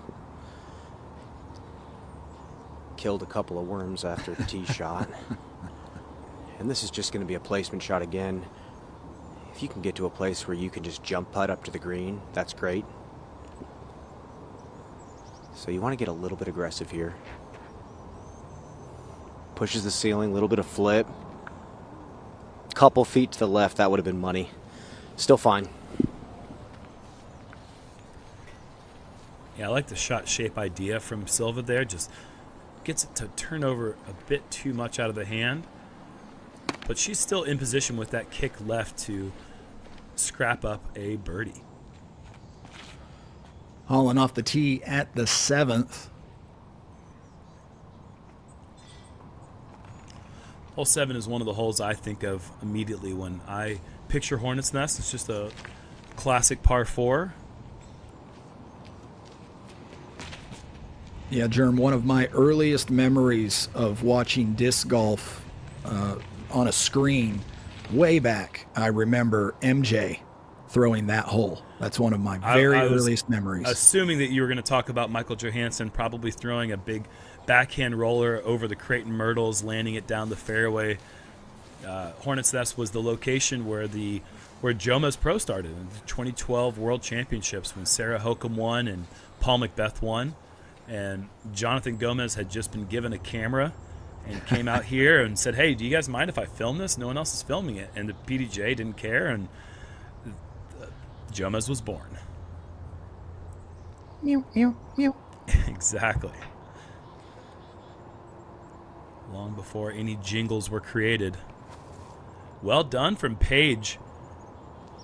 Killed a couple of worms after the tee shot. And this is just going to be a placement shot again. If you can get to a place where you can just jump putt up to the green, that's great. So you want to get a little bit aggressive here. Pushes the ceiling, a little bit of flip. Couple feet to the left, that would have been money. Still fine. Yeah, I like the shot shape idea from Silva there. Just gets it to turn over a bit too much out of the hand. But she's still in position with that kick left to scrap up a birdie. Holland off the tee at the 7th. Hole 7 is one of the holes I think of immediately when I picture Hornet's Nest. It's just a classic par 4. Yeah, Germ, one of my earliest memories of watching disc golf on a screen way back, I remember MJ throwing that hole. That's one of my very earliest memories. Assuming that you were going to talk about Michael Johansson probably throwing a big backhand roller over the Creighton Myrtles, landing it down the fairway. Hornet's Nest was the location where Jomez Pro started in the 2012 World Championships when Sarah Hokum won and Paul Macbeth won. And Jonathan Gomez had just been given a camera and came out here and said, "Hey, do you guys mind if I film this? No one else is filming it." And the PDGA didn't care, and Jomez was born. Meow, meow, meow. Exactly. Long before any jingles were created. Well done from Paige.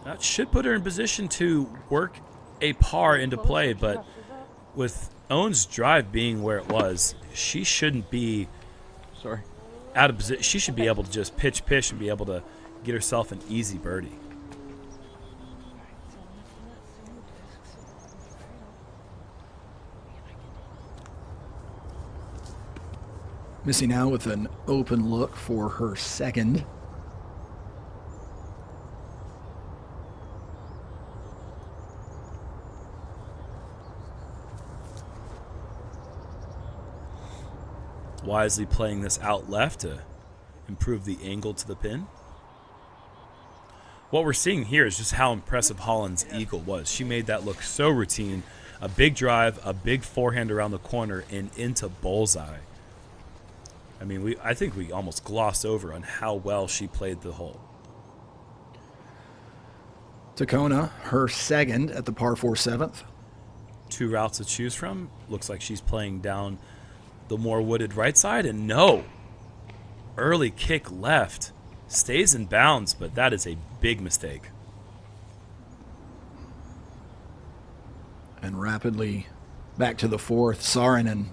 That should put her in position to work a par into play, but with Owen's drive being where it was, she shouldn't be out of position. She should be able to just pitch and be able to get herself an easy birdie. Missy now with an open look for her second. Wisely playing this out left to improve the angle to the pin. What we're seeing here is just how impressive Holland's eagle was. She made that look so routine. A big drive, a big forehand around the corner, and into bullseye. I mean, I think we almost glossed over on how well she played the hole. Takona, her second at the par 4 7th. 2 routes to choose from. Looks like she's playing down the more wooded right side, and no. Early kick left. Stays in bounds, but that is a big mistake. And rapidly back to the 4th, Saarinen.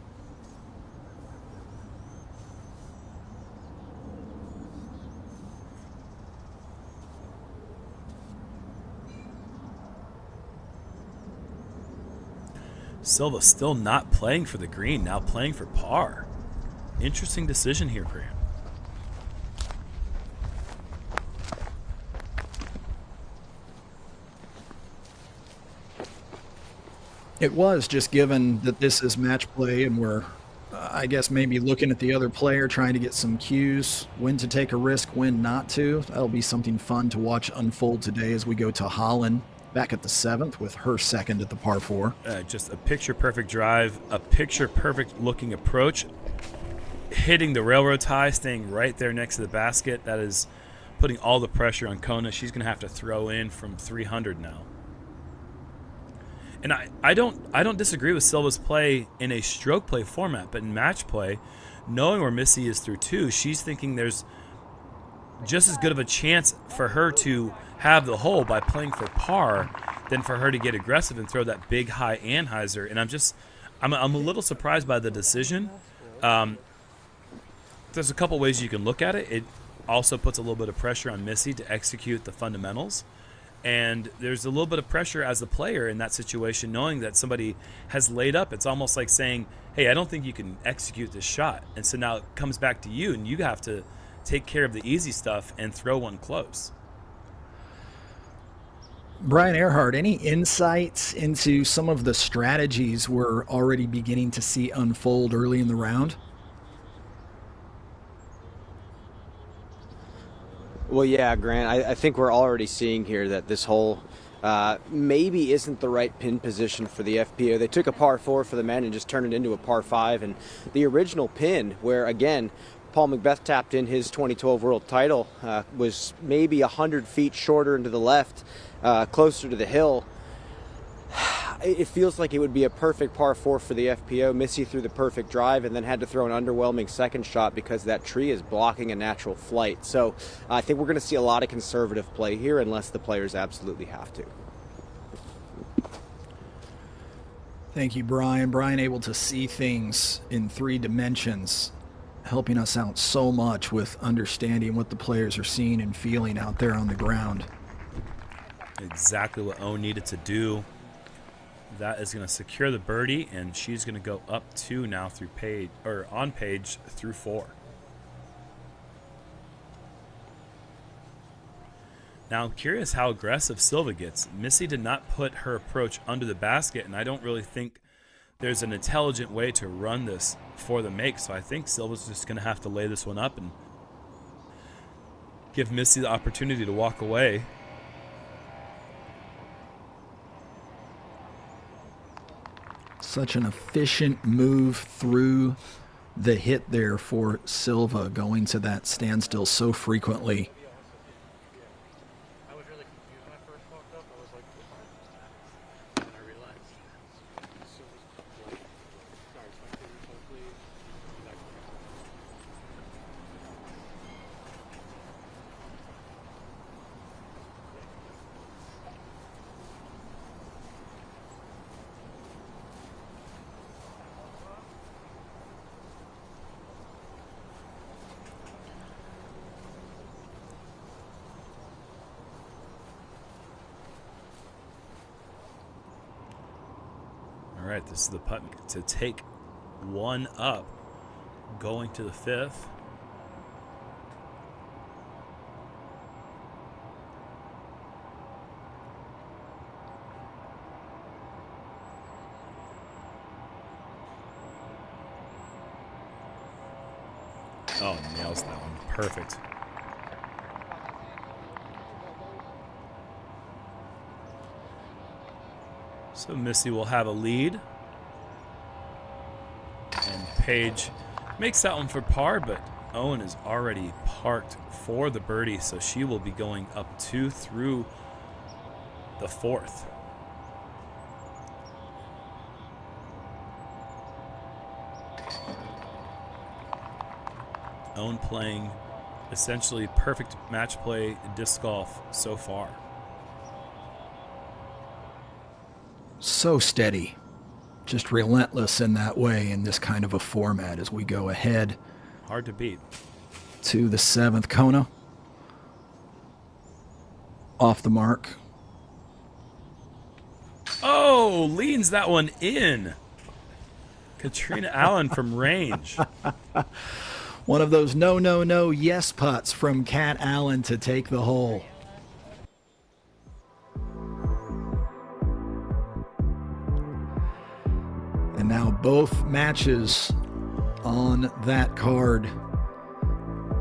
Silva still not playing for the green, now playing for par. Interesting decision here, Grant. It was, just given that this is match play and we're, I guess, maybe looking at the other player, trying to get some cues, when to take a risk, when not to. That'll be something fun to watch unfold today as we go to Holland, back at the 7th with her second at the par 4. Just a picture-perfect drive, a picture-perfect looking approach, hitting the railroad tie, staying right there next to the basket. That is putting all the pressure on Kona. She's going to have to throw in from 300 now. And I don't disagree with Silva's play in a stroke play format, but in match play, knowing where Missy is through 2, she's thinking there's just as good of a chance for her to have the hole by playing for par than for her to get aggressive and throw that big high anhyzer. And I'm a little surprised by the decision. There's a couple ways you can look at it. It also puts a little bit of pressure on Missy to execute the fundamentals. And there's a little bit of pressure as the player in that situation, knowing that somebody has laid up. It's almost like saying, hey, I don't think you can execute this shot. And so now it comes back to you, and you have to take care of the easy stuff and throw one close. Brian Earhart, any insights into some of the strategies we're already beginning to see unfold early in the round? Well, yeah, Grant, I think we're already seeing here that this hole maybe isn't the right pin position for the FPO. They took a par 4 for the men and just turned it into a par 5. And the original pin, where, again, Paul Macbeth tapped in his 2012 world title, was maybe 100 feet shorter into the left, closer to the hill. It feels like it would be a perfect par 4 for the FPO. Missy threw the perfect drive and then had to throw an underwhelming second shot because that tree is blocking a natural flight. So I think we're going to see a lot of conservative play here unless the players absolutely have to. Thank you, Brian. Brian able to see things in 3 dimensions. helping us out so much with understanding what the players are seeing and feeling out there on the ground. Exactly what Owen needed to do. That is going to secure the birdie, and she's going to go up 2 now through page, or on page through 4. Now I'm curious how aggressive Silva gets. Missy did not put her approach under the basket, and I don't really think there's an intelligent way to run this for the make, so I think Silva's just going to have to lay this one up and give Missy the opportunity to walk away. Such an efficient move through the hit there for Silva, going to that standstill so frequently. All right, this is the putt to take 1 up, going to the 5th. Oh, nails that one. Perfect. So Missy will have a lead. And Paige makes that one for par, but Owen is already parked for the birdie, so she will be going up 2 through the 4th. Owen playing essentially perfect match play disc golf so far. So steady, just relentless in that way in this kind of a format as we go ahead. Hard to beat. To the 7th, Kona. Off the mark. Oh, leans that one in. Katrina Allen from range. One of those no yes putts from Kat Allen to take the hole. And now both matches on that card.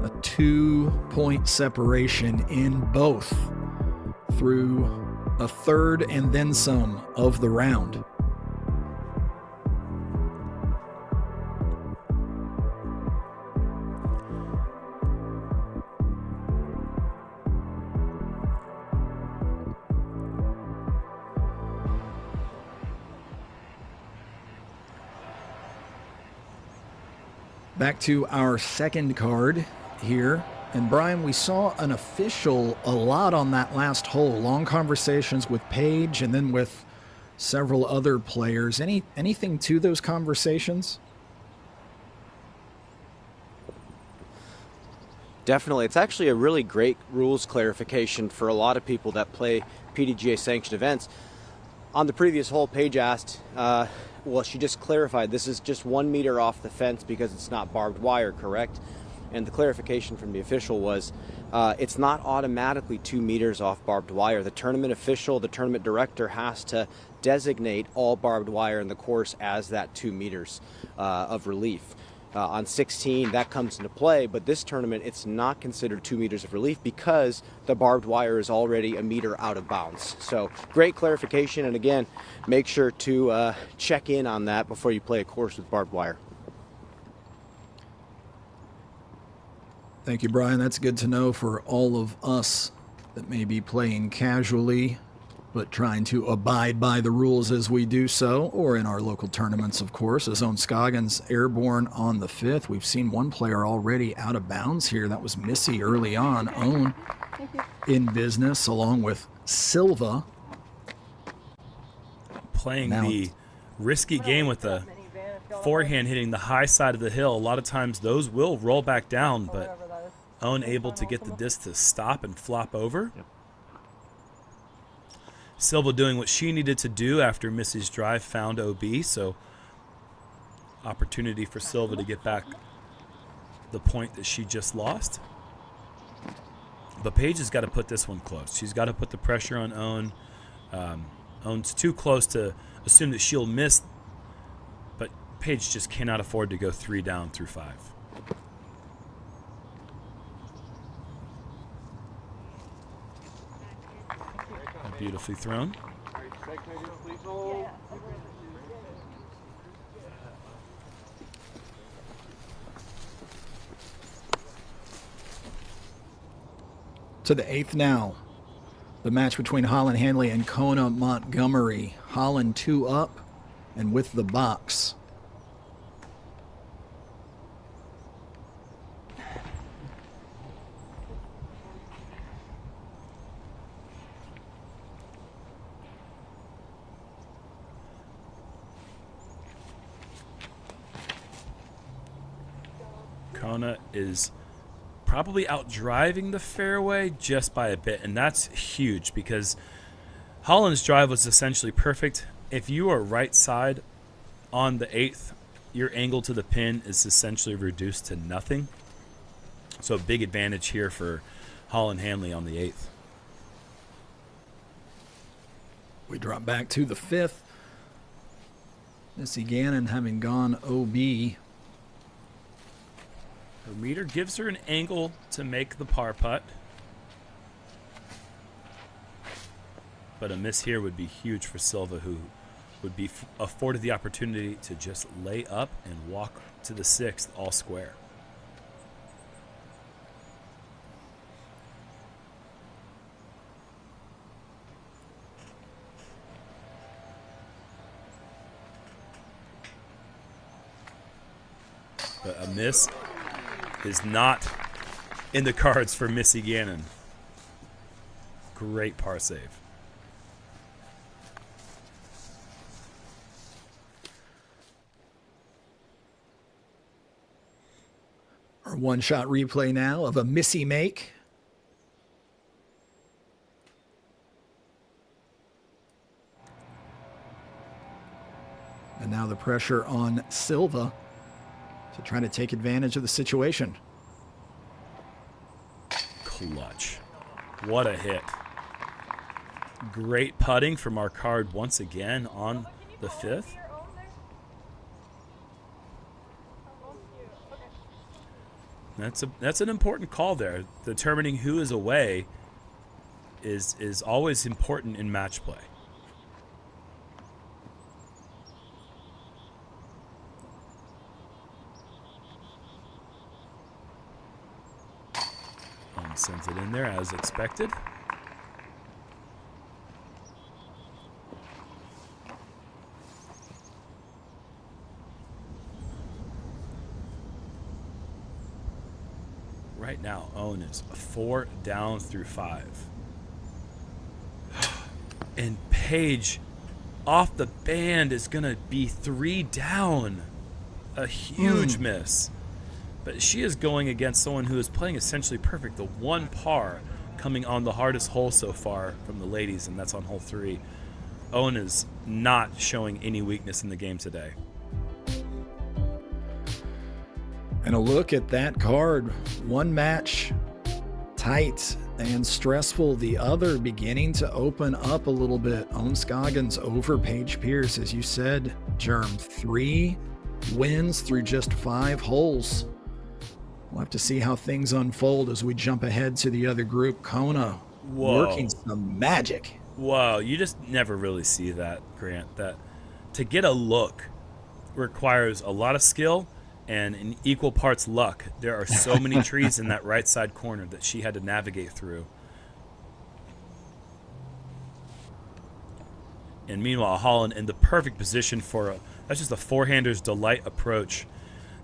A 2-point separation in both through a third and then some of the round. Back to our second card here. And Brian, we saw an official a lot on that last hole. Long conversations with Paige and then with several other players. Anything to those conversations? Definitely. It's actually a really great rules clarification for a lot of people that play PDGA sanctioned events. On the previous hole, Paige asked, well, she just clarified this is just 1 meter off the fence because it's not barbed wire, correct? And the clarification from the official was it's not automatically 2 meters off barbed wire. The tournament official, the tournament director has to designate all barbed wire in the course as that 2 meters of relief. On 16, that comes into play, but this tournament, it's not considered 2 meters of relief because the barbed wire is already a meter out of bounds. So great clarification, and again, make sure to check in on that before you play a course with barbed wire. Thank you, Brian. That's good to know for all of us that may be playing casually, but trying to abide by the rules as we do so, or in our local tournaments, of course. As Owen Scoggins airborne on the 5th. We've seen one player already out of bounds here. That was Missy early on. Owen in business, along with Silva. Playing the risky game with a forehand hitting the high side of the hill, a lot of times those will roll back down, but Owen able to get the disc to stop and flop over. Yep. Silva doing what she needed to do after Missy's drive found OB, so opportunity for Silva to get back the point that she just lost. But Paige has got to put this one close. She's got to put the pressure on Owen. Owen's too close to assume that she'll miss, but Paige just cannot afford to go 3 down through 5. Beautifully thrown. To the 8th now. The match between Holland Hanley and Kona Montgomery. Holland 2 up and with the box. Kona is probably out driving the fairway just by a bit, and that's huge because Holland's drive was essentially perfect. If you are right side on the 8th, your angle to the pin is essentially reduced to nothing. So a big advantage here for Holland Hanley on the 8th. We drop back to the 5th. Missy Gannon having gone OB. Her meter gives her an angle to make the par putt. But a miss here would be huge for Silva, who would be afforded the opportunity to just lay up and walk to the 6th all square. But a miss is not in the cards for Missy Gannon. Great par save. Our one-shot replay now of a Missy make. And now the pressure on Silva to try to take advantage of the situation. Clutch. What a hit. Great putting from our card once again on the 5th. That's an important call there. Determining who is away is always important in match play. And sends it in there as expected. Right now, Owen is 4 down through 5. And Paige, off the band, is going to be 3 down. A huge miss. But she is going against someone who is playing essentially perfect. The 1 par coming on the hardest hole so far from the ladies, and that's on hole 3. Owen is not showing any weakness in the game today. And a look at that card. One match tight and stressful. The other beginning to open up a little bit. Ohn Scoggins over Paige Pierce, as you said, Germ. 3 wins through just 5 holes. We'll have to see how things unfold as we jump ahead to the other group. Kona working some magic. Whoa, you just never really see that, Grant. That to get a look requires a lot of skill and in equal parts luck. There are so many trees in that right side corner that she had to navigate through. And meanwhile, Holland in the perfect position for that's just a forehander's delight approach.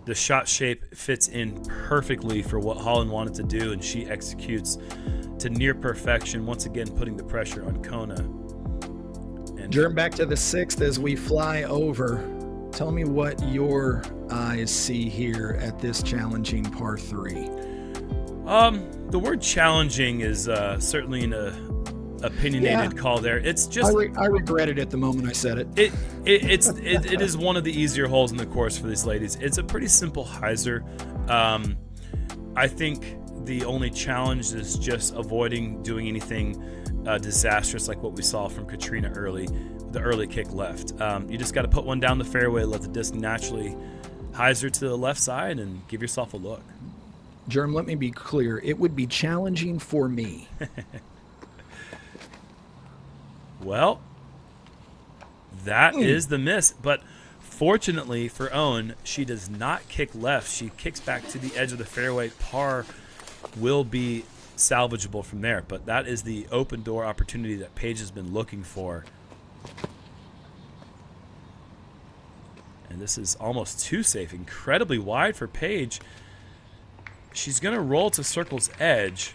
The shot shape fits in perfectly for what Holland wanted to do, and she executes to near perfection, once again putting the pressure on Kona. And Germ back to the 6th as we fly over. Tell me what your eyes see here at this challenging par 3. The word challenging is certainly an opinionated call there. It's just I regretted it the moment I said it. It is one of the easier holes in the course for these ladies. It's a pretty simple hyzer. I think the only challenge is just avoiding doing anything disastrous like what we saw from Katrina early, the early kick left. You just got to put one down the fairway, let the disc naturally hyzer to the left side, and give yourself a look. Germ, let me be clear. It would be challenging for me. Well, that is the miss. But fortunately for Owen, she does not kick left. She kicks back to the edge of the fairway. Par will be salvageable from there. But that is the open door opportunity that Paige has been looking for. And this is almost too safe. Incredibly wide for Paige. She's going to roll to circle's edge.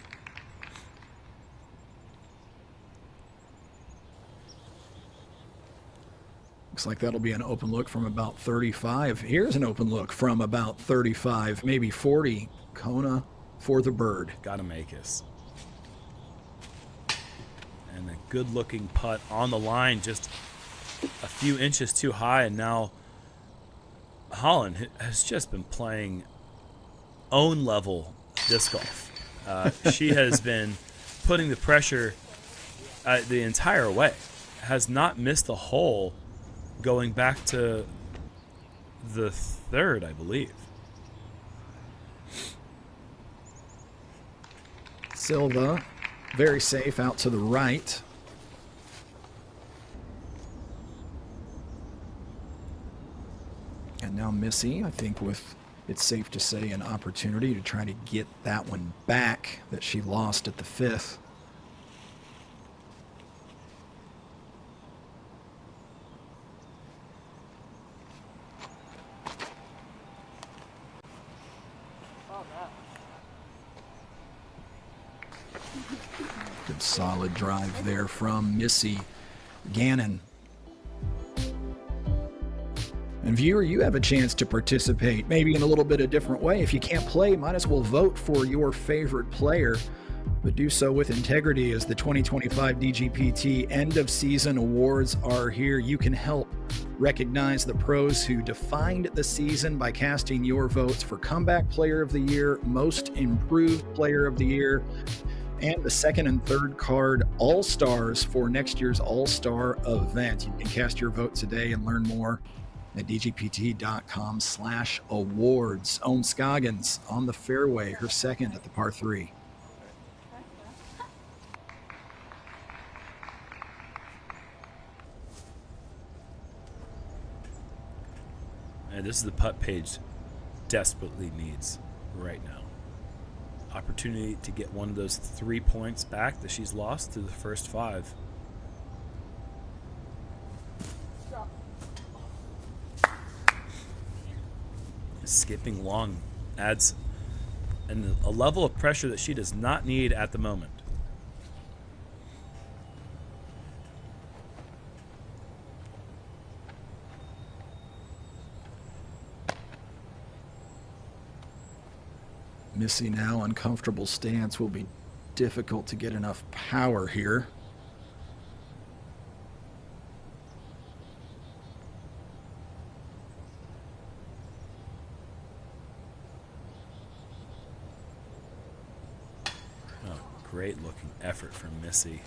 Looks like that'll be an open look from about 35. Here's an open look from about 35, maybe 40. Kona for the bird. Gotta make us. And a good-looking putt on the line, just a few inches too high, and now Holland has just been playing own-level disc golf. She has been putting the pressure the entire way. Has not missed a hole going back to the third, I believe. Silva, very safe out to the right. And now Missy, I think with, it's safe to say, an opportunity to try to get that one back that she lost at the 5th. Good solid drive there from Missy Gannon. And viewer, you have a chance to participate, maybe in a little bit of a different way. If you can't play, might as well vote for your favorite player, but do so with integrity, as the 2025 DGPT end of season awards are here. You can help recognize the pros who defined the season by casting your votes for Comeback Player of the Year, Most Improved Player of the Year, and the second and third card All-Stars for next year's All-Star event. You can cast your vote today and learn more at dgpt.com/awards. Owen Scoggins on the fairway, her second at the par 3. And this is the putt Paige desperately needs right now. Opportunity to get one of those 3 points back that she's lost to the first 5. Skipping long adds a level of pressure that she does not need at the moment. Missy now, uncomfortable stance, will be difficult to get enough power here. Great looking effort from Missy.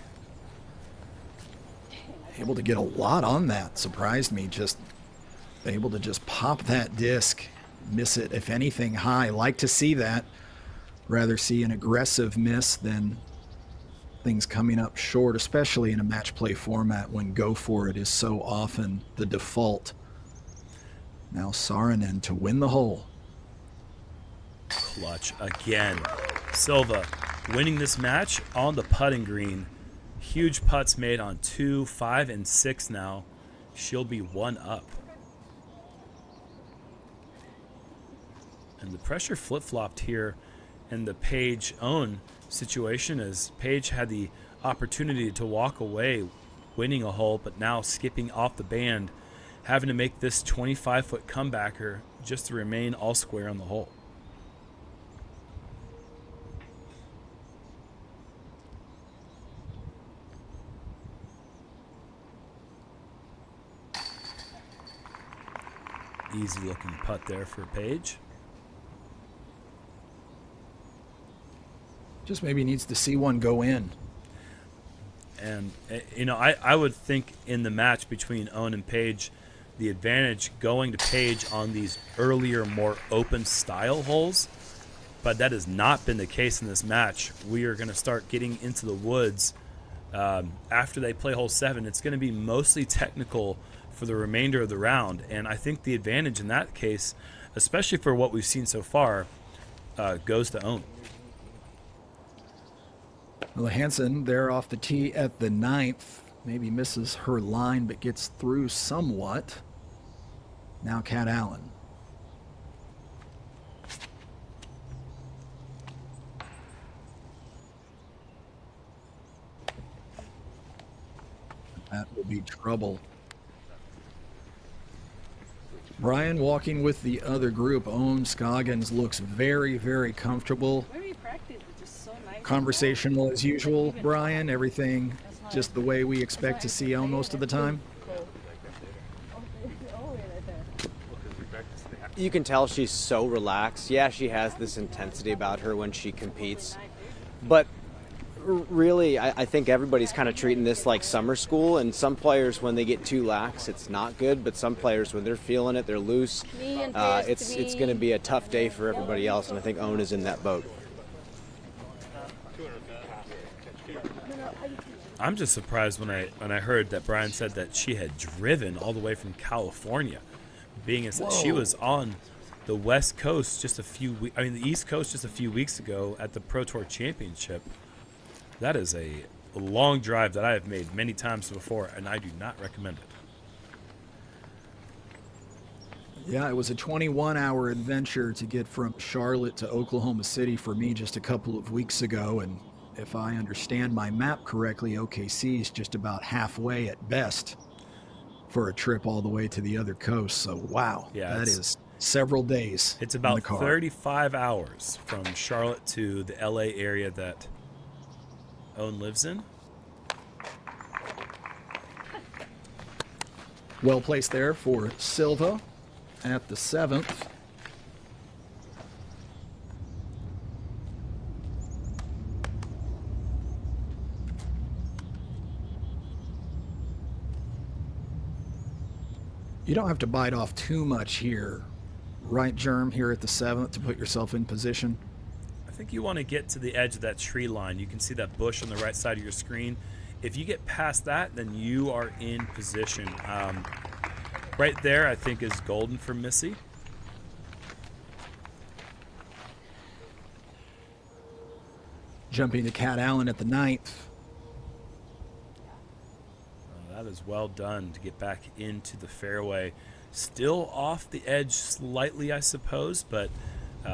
Able to get a lot on that. Surprised me. Just able to just pop that disc, miss it, if anything, high. Like to see that. Rather see an aggressive miss than things coming up short, especially in a match play format when go for it is so often the default. Now Saarinen to win the hole. Clutch again. Silva winning this match on the putting green. Huge putts made on 2, 5, and 6 now. She'll be 1 up. And the pressure flip-flopped here in the Paige own situation, as Paige had the opportunity to walk away winning a hole, but now skipping off the band having to make this 25-foot comebacker just to remain all square on the hole. Easy looking putt there for Paige. Just maybe needs to see one go in. And, you know, I would think in the match between Owen and Paige, the advantage going to Paige on these earlier, more open style holes. But that has not been the case in this match. We are going to start getting into the woods after they play hole 7. It's going to be mostly technical for the remainder of the round. And I think the advantage in that case, especially for what we've seen so far, goes to Owen. Well, Hansen there off the tee at the 9th. Maybe misses her line, but gets through somewhat. Now Kat Allen. That will be trouble. Brian walking with the other group. Owen Scoggins looks very, very comfortable. Conversational as usual, Brian. Everything just the way we expect to see Owen most of the time. You can tell she's so relaxed. Yeah, she has this intensity about her when she competes. But really, I think everybody's kind of treating this like summer school, and some players, when they get too lax, it's not good, but some players, when they're feeling it, they're loose. It's going to be a tough day for everybody else, and I think Owen is in that boat. I'm just surprised when I heard that Brian said that she had driven all the way from California, being as that she was on the West Coast the East Coast just a few weeks ago at the Pro Tour Championship. That is a long drive that I have made many times before, and I do not recommend it. Yeah, it was a 21-hour adventure to get from Charlotte to Oklahoma City for me just a couple of weeks ago, and if I understand my map correctly, OKC is just about halfway at best for a trip all the way to the other coast. So, wow, yeah, that is several days. It's about 35 hours from Charlotte to the LA area that Owen lives in. Well placed there for Silva at the 7th. You don't have to bite off too much here, right, Germ, here at the 7th to put yourself in position? I think you want to get to the edge of that tree line. You can see that bush on the right side of your screen. If you get past that, then you are in position. Right there, I think, is golden for Missy. Jumping to Kat Allen at the 9th. That is well done to get back into the fairway. Still off the edge slightly, I suppose, but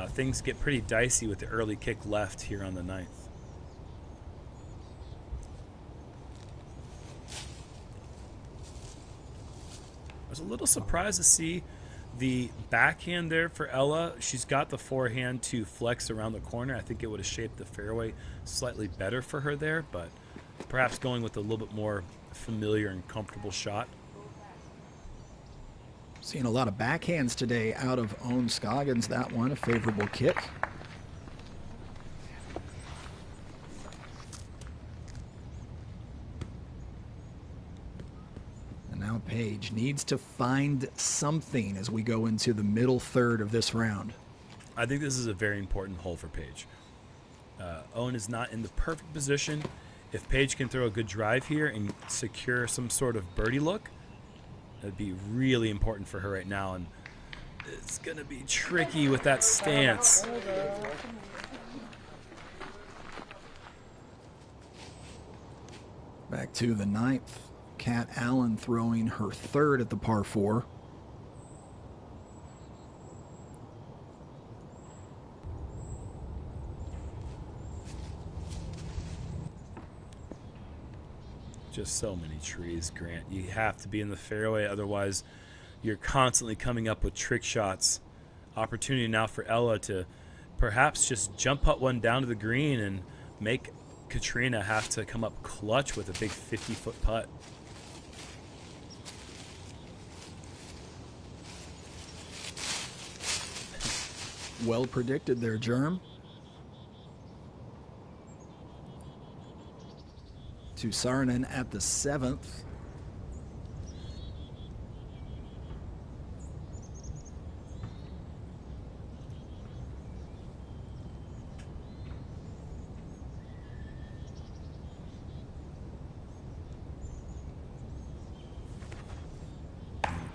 things get pretty dicey with the early kick left here on the 9th. I was a little surprised to see the backhand there for Ella. She's got the forehand to flex around the corner. I think it would have shaped the fairway slightly better for her there, but perhaps going with a little bit more familiar and comfortable shot. Seeing a lot of backhands today out of Owen Scoggins. That one, a favorable kick. And now Paige needs to find something as we go into the middle third of this round. I think this is a very important hole for Paige. Owen is not in the perfect position. If Paige can throw a good drive here and secure some sort of birdie look, that'd be really important for her right now. And it's going to be tricky with that stance. Back to the 9th. Kat Allen throwing her 3rd at the par 4. Just so many trees, Grant. You have to be in the fairway, otherwise you're constantly coming up with trick shots. Opportunity now for Ella to perhaps just jump putt one down to the green and make Katrina have to come up clutch with a big 50-foot putt. Well predicted there, Germ. To Saarinen at the 7th.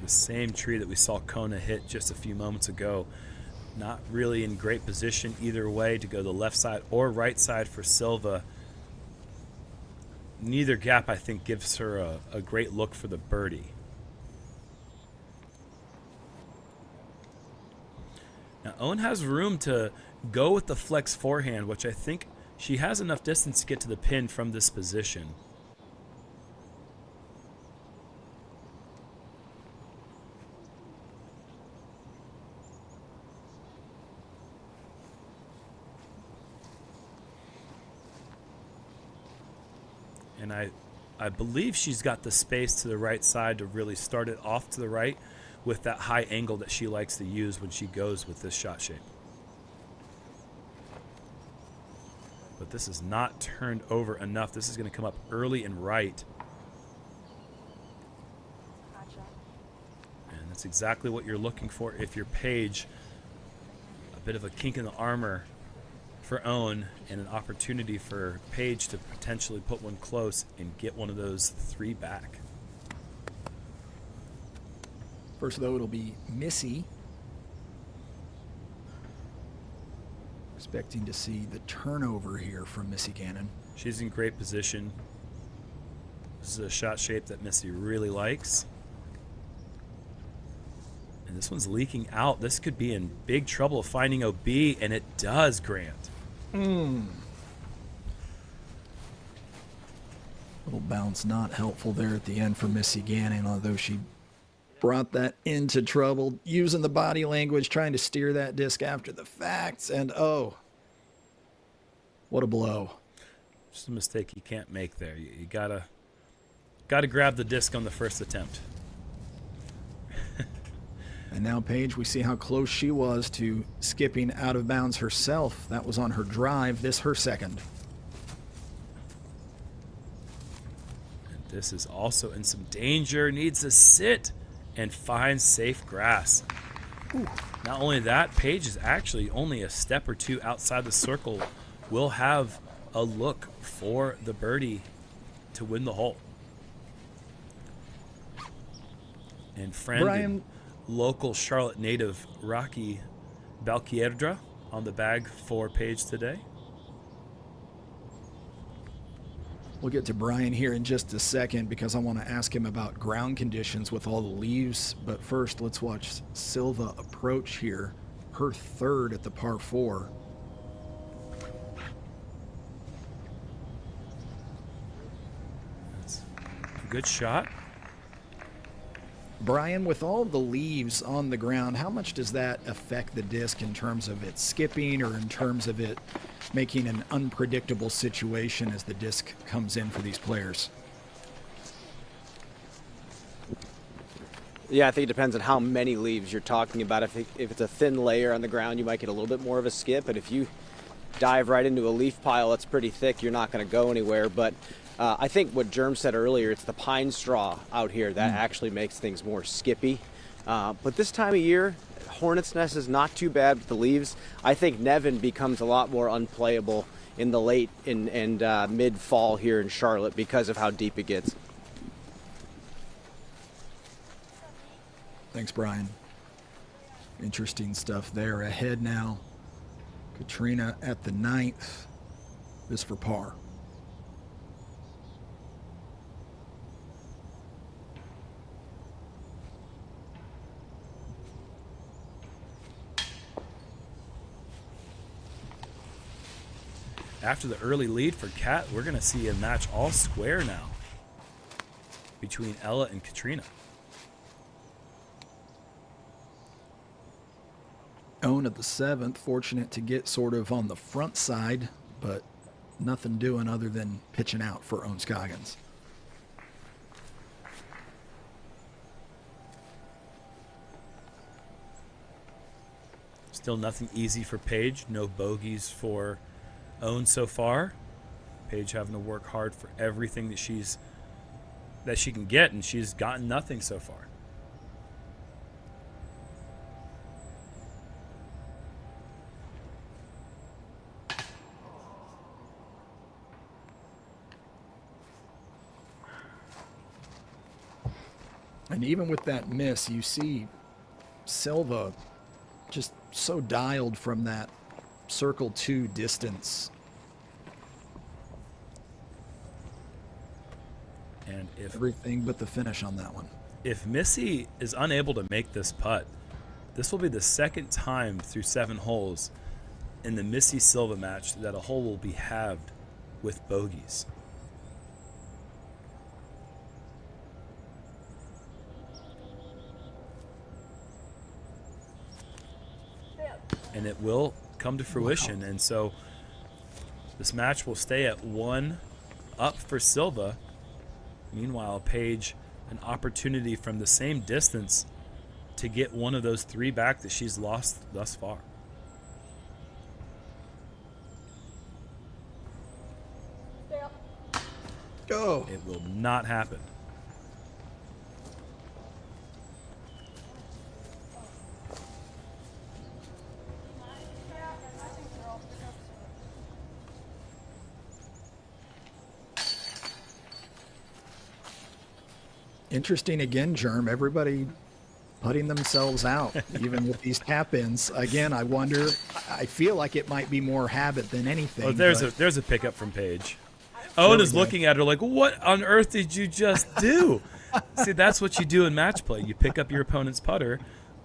The same tree that we saw Kona hit just a few moments ago. Not really in great position either way to go the left side or right side for Silva. Neither gap, I think, gives her a great look for the birdie. Now, Owen has room to go with the flex forehand, which I think she has enough distance to get to the pin from this position. And I believe she's got the space to the right side to really start it off to the right with that high angle that she likes to use when she goes with this shot shape. But this is not turned over enough. This is going to come up early and right. And that's exactly what you're looking for if you're Paige. A bit of a kink in the armor for Owen and an opportunity for Paige to potentially put one close and get one of those 3 back. First, though, it'll be Missy. Expecting to see the turnover here from Missy Gannon. She's in great position. This is a shot shape that Missy really likes. And this one's leaking out. This could be in big trouble finding OB, and it does, Grant. Little bounce not helpful there at the end for Missy Gannon, although she brought that into trouble, using the body language, trying to steer that disc after the facts, and oh, what a blow. Just a mistake you can't make there. You gotta grab the disc on the first attempt. And now, Paige, we see how close she was to skipping out of bounds herself. That was on her drive. This her second. And this is also in some danger. Needs to sit and find safe grass. Ooh. Not only that, Paige is actually only a step or two outside the circle. Will have a look for the birdie to win the hole. And friend, Brian, local Charlotte native Rocky Balquierdra on the bag for Paige today. we'll get to Brian here in just a second because I want to ask him about ground conditions with all the leaves. But first, let's watch Silva approach here, her third at the par 4. That's a good shot. Brian, with all the leaves on the ground, how much does that affect the disc in terms of it skipping or in terms of it making an unpredictable situation as the disc comes in for these players? Yeah, I think it depends on how many leaves you're talking about. If it's a thin layer on the ground, you might get a little bit more of a skip. But if you dive right into a leaf pile that's pretty thick, you're not going to go anywhere. But I think what Germ said earlier, it's the pine straw out here that actually makes things more skippy. But this time of year, Hornet's Nest is not too bad with the leaves. I think Nevin becomes a lot more unplayable in the late and mid-fall here in Charlotte because of how deep it gets. Thanks, Brian. Interesting stuff there. Ahead now, Katrina at the 9th. This for par. After the early lead for Kat, we're going to see a match all square now between Ella and Katrina. Owen at the 7th, fortunate to get sort of on the front side, but nothing doing other than pitching out for Owen Scoggins. Still nothing easy for Paige. No bogeys for Owen so far. Paige having to work hard for everything that she can get, and she's gotten nothing so far. And even with that miss, you see Silva just so dialed from that circle 2 distance. And if everything but the finish on that one. If Missy is unable to make this putt, this will be the second time through 7 holes in the Missy Silva match that a hole will be halved with bogeys. And it will come to fruition. Wow. And so this match will stay at 1 up for Silva. Meanwhile, Paige, an opportunity from the same distance to get one of those 3 back that she's lost thus far. Go. It will not happen. Interesting again, Germ. Everybody putting themselves out, even with these tap-ins. Again, I wonder. I feel like it might be more habit than anything. Oh, there's a pickup from Paige. Owen is looking at her like, "What on earth did you just do?" See, that's what you do in match play. You pick up your opponent's putter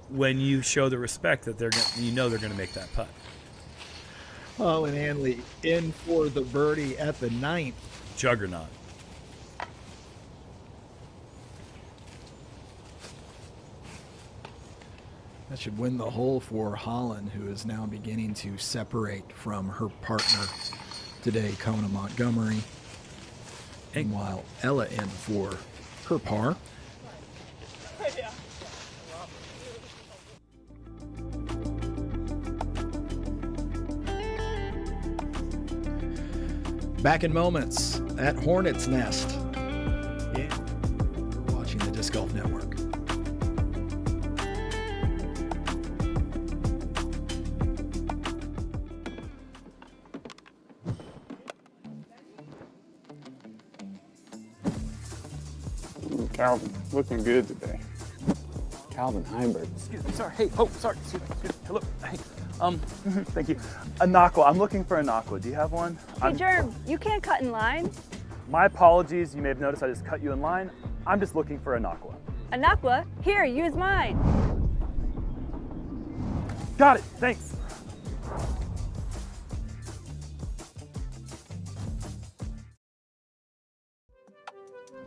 when you show the respect that they're gonna make that putt. Oh, and Hanley in for the birdie at the 9th. Juggernaut. That should win the hole for Holland, who is now beginning to separate from her partner today, Kona Montgomery. Meanwhile, Ella in for her par. Back in moments at Hornets Nest. Yeah, you're watching the Disc Golf Network. Calvin, looking good today. Calvin Heimberg. Excuse me, sorry. Hey, oh, sorry. Excuse me. Hello. Hey, thank you. Anaqua. I'm looking for Anaqua. Do you have one? Hey, Germ, you can't cut in line. My apologies. You may have noticed I just cut you in line. I'm just looking for Anaqua. Anaqua? Here, use mine. Got it. Thanks.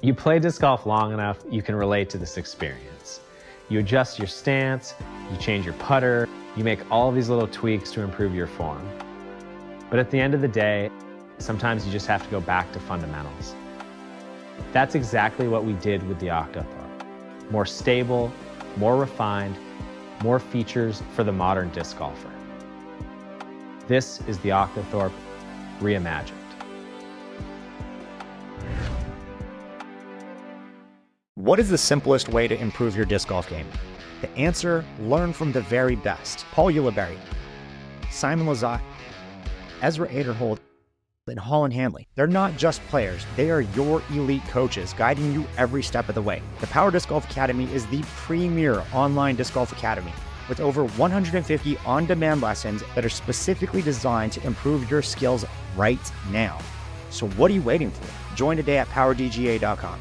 You play disc golf long enough, you can relate to this experience. You adjust your stance, you change your putter, you make all of these little tweaks to improve your form. But at the end of the day, sometimes you just have to go back to fundamentals. That's exactly what we did with the Octothorpe. More stable, more refined, more features for the modern disc golfer. This is the Octothorpe reimagined. What is the simplest way to improve your disc golf game? The answer, learn from the very best. Paul Ulibarri, Simon Lizotte, Ezra Aderhold, and Holland Hanley. They're not just players, they are your elite coaches guiding you every step of the way. The Power Disc Golf Academy is the premier online disc golf academy with over 150 on-demand lessons that are specifically designed to improve your skills right now. So what are you waiting for? Join today at powerdga.com.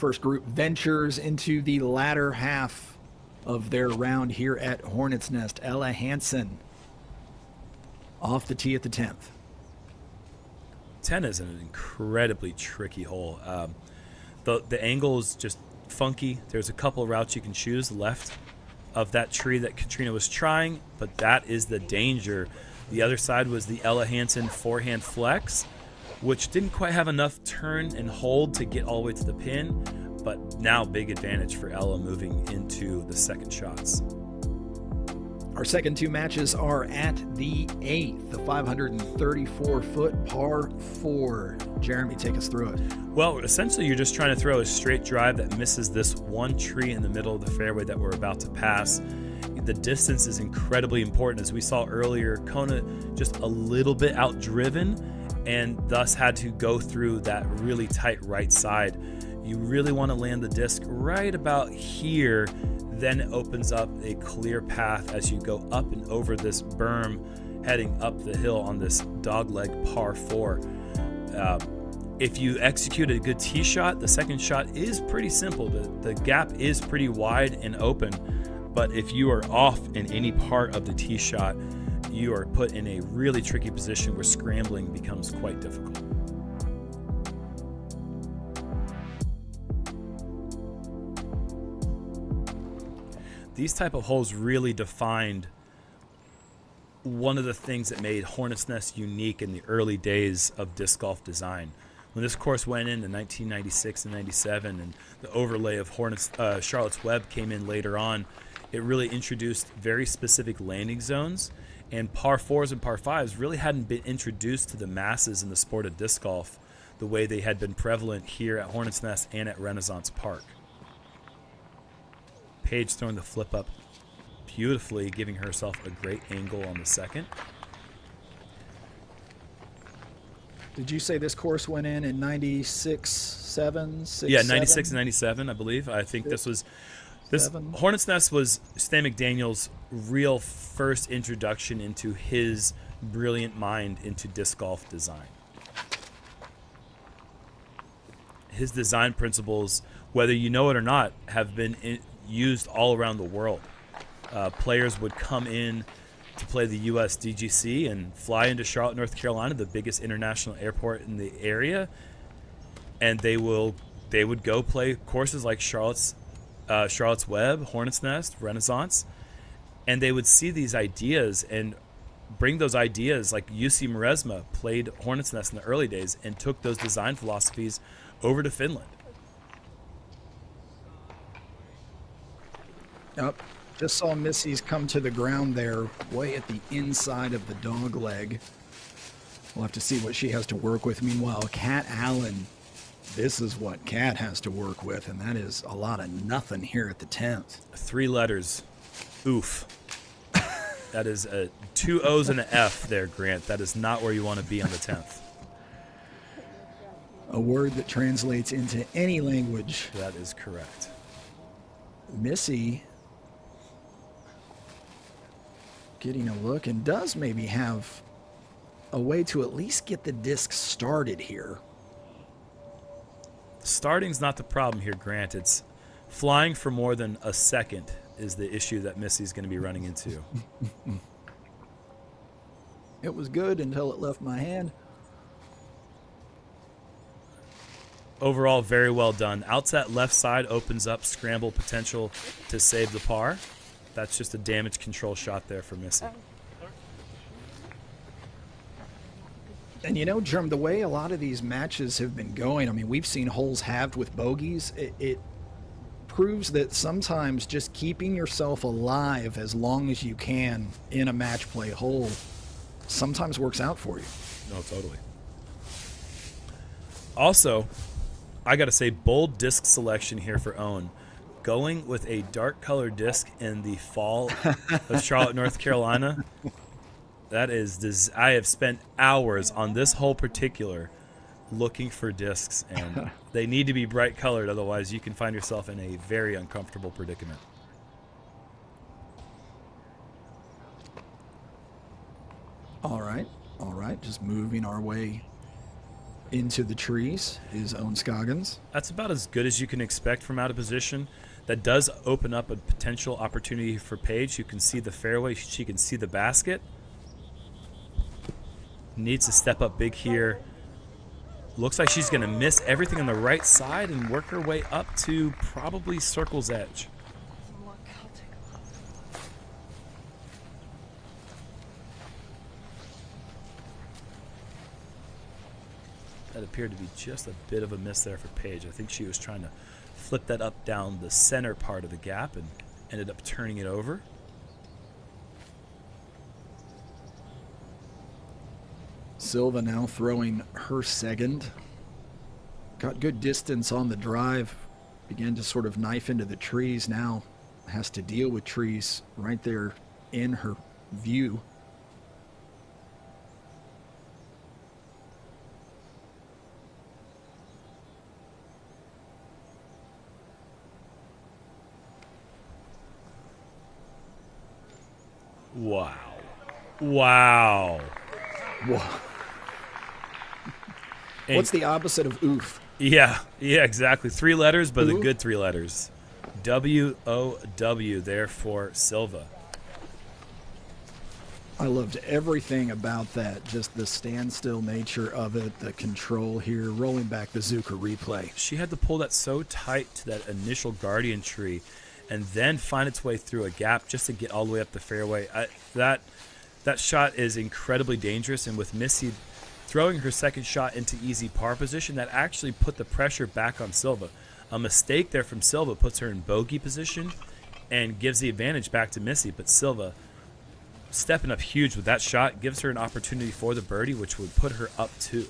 first group ventures into the latter half of their round here at Hornets Nest. Ella Hansen off the tee at the 10th. 10 is an incredibly tricky hole. The angle is just funky. There's a couple of routes you can choose left of that tree that Katrina was trying, but that is the danger. The other side was the Ella Hansen forehand flex, which didn't quite have enough turn and hold to get all the way to the pin, but now big advantage for Ella moving into the second shots. Our second two matches are at the 8th, the 534-foot par 4. Jeremy, take us through it. Well, essentially you're just trying to throw a straight drive that misses this one tree in the middle of the fairway that we're about to pass. The distance is incredibly important. As we saw earlier, Kona just a little bit outdriven and thus had to go through that really tight right side. You really want to land the disc right about here. Then it opens up a clear path as you go up and over this berm, heading up the hill on this dogleg par 4. If you execute a good tee shot, the second shot is pretty simple. The gap is pretty wide and open, but if you are off in any part of the tee shot, you are put in a really tricky position where scrambling becomes quite difficult. These type of holes really defined one of the things that made Hornets Nest unique in the early days of disc golf design. When this course went in 1996 and 97 and the overlay of Charlotte's Web came in later on, it really introduced very specific landing zones, and par 4s and par 5s really hadn't been introduced to the masses in the sport of disc golf the way they had been prevalent here at Hornets Nest and at Renaissance Park. Paige throwing the flip up beautifully, giving herself a great angle on the second. Did you say this course went in 96, 7, 6, Yeah, 96 7? and 97, I believe. I think this Hornets Nest was Stan McDaniel's real first introduction into his brilliant mind into disc golf design. His design principles, whether you know it or not, have been used all around the world. Players would come in to play the U.S. DGC and fly into Charlotte, North Carolina, the biggest international airport in the area, and they would go play courses like Charlotte's Web, Hornets Nest, Renaissance, and they would see these ideas and bring those ideas. Like Jussi Maresma played Hornets Nest in the early days and took those design philosophies over to Finland. Yep. Just saw Missy's come to the ground there, way at the inside of the dog leg. We'll have to see what she has to work with. Meanwhile, Kat Allen, this is what Kat has to work with, and that is a lot of nothing here at the 10th. 3 letters. Oof. That is 2 O's and an F there, Grant. That is not where you want to be on the 10th. A word that translates into any language. That is correct. Missy getting a look and does maybe have a way to at least get the disc started here. Starting's not the problem here, Grant. It's flying for more than a second is the issue that Missy's going to be running into. It was good until it left my hand. Overall, very well done. Outside left side opens up scramble potential to save the par. That's just a damage control shot there for Missy. And you know, Jerm, the way a lot of these matches have been going, I mean, we've seen holes halved with bogeys. It proves that sometimes just keeping yourself alive as long as you can in a match play hole sometimes works out for you. No, totally. Also, I got to say, bold disc selection here for Owen. Going with a dark colored disc in the fall of Charlotte, North Carolina, that is, I have spent hours on this hole particular looking for discs, and they need to be bright colored, otherwise you can find yourself in a very uncomfortable predicament. All right, just moving our way into the trees is Owen Scoggins. That's about as good as you can expect from out of position. That does open up a potential opportunity for Paige. You can see the fairway. She can see the basket. Needs to step up big here. Looks like she's going to miss everything on the right side and work her way up to probably circle's edge. That appeared to be just a bit of a miss there for Paige. I think she was trying to flip that up down the center part of the gap and ended up turning it over. Silva now throwing her second. Got good distance on the drive. Began to sort of knife into the trees. Now has to deal with trees right there in her view. Wow. Wow. Whoa. What's the opposite of oof? Yeah, exactly. 3 letters, but the good 3 letters. W-O-W there for Silva. I loved everything about that. Just the standstill nature of it, the control here, rolling back the Zucker replay. She had to pull that so tight to that initial guardian tree and then find its way through a gap just to get all the way up the fairway. That shot is incredibly dangerous, and with Missy throwing her second shot into easy par position, that actually put the pressure back on Silva. A mistake there from Silva puts her in bogey position and gives the advantage back to Missy, but Silva stepping up huge with that shot gives her an opportunity for the birdie, which would put her up 2.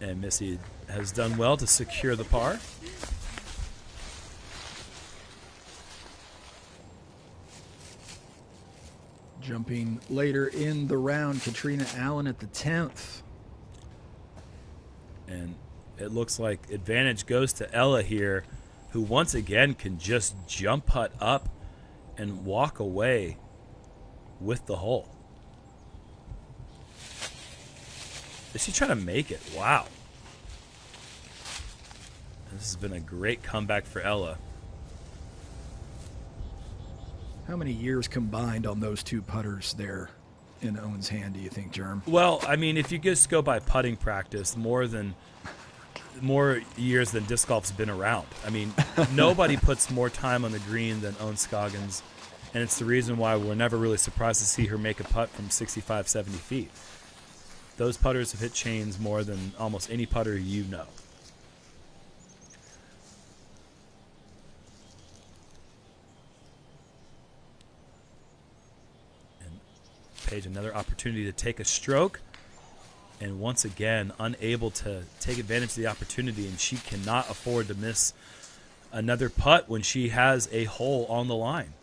And Missy has done well to secure the par. Jumping later in the round, Katrina Allen at the 10th. And it looks like advantage goes to Ella here, who once again can just jump putt up and walk away with the hole. Is she trying to make it? Wow. This has been a great comeback for Ella. How many years combined on those 2 putters there in Owen's hand, do you think, Jerm? Well, I mean, if you just go by putting practice, more years than disc golf's been around. I mean, nobody puts more time on the green than Owen Scoggins, and it's the reason why we're never really surprised to see her make a putt from 65, 70 feet. Those putters have hit chains more than almost any putter you know. And Paige, another opportunity to take a stroke. And once again, unable to take advantage of the opportunity. And she cannot afford to miss another putt when she has a hole on the line.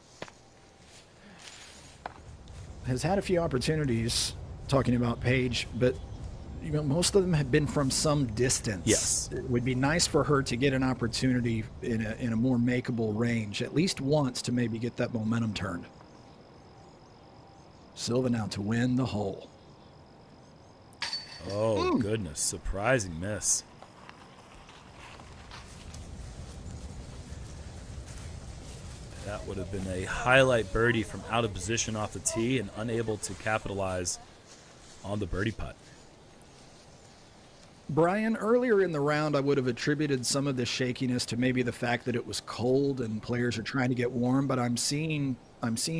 Has had a few opportunities, talking about Paige, but most of them have been from some distance. Yes. It would be nice for her to get an opportunity in a more makeable range, at least once, to maybe get that momentum turned. Silva now to win the hole. Oh, goodness. Surprising miss. That would have been a highlight birdie from out of position off the tee and unable to capitalize on the birdie putt. Brian, earlier in the round, I would have attributed some of the shakiness to maybe the fact that it was cold and players are trying to get warm, but I'm seeing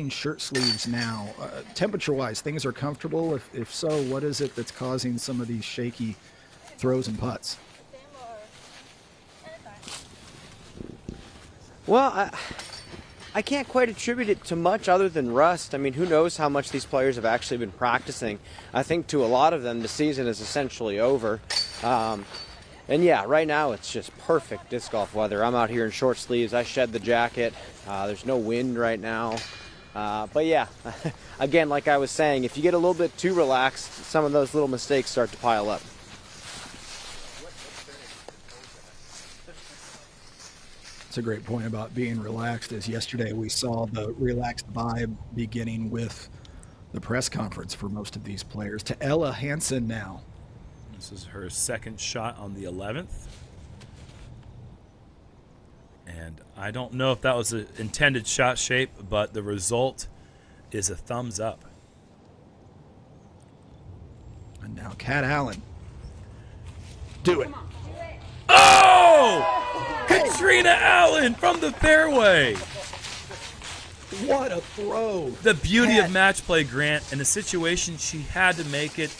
shirt sleeves now. Temperature-wise, things are comfortable. If so, what is it that's causing some of these shaky throws and putts? Well, I can't quite attribute it to much other than rust. I mean, who knows how much these players have actually been practicing. I think to a lot of them, the season is essentially over. And yeah, right now it's just perfect disc golf weather. I'm out here in short sleeves. I shed the jacket. There's no wind right now. But yeah, again, like I was saying, if you get a little bit too relaxed, some of those little mistakes start to pile up. That's a great point about being relaxed. As yesterday we saw the relaxed vibe beginning with the press conference for most of these players. To Ella Hansen now. This is her second shot on the 11th. And I don't know if that was an intended shot shape, but the result is a thumbs up. And now Kat Allen. Do it. Oh! Katrina Allen from the fairway. What a throw. The beauty of match play, Grant. In a situation she had to make it,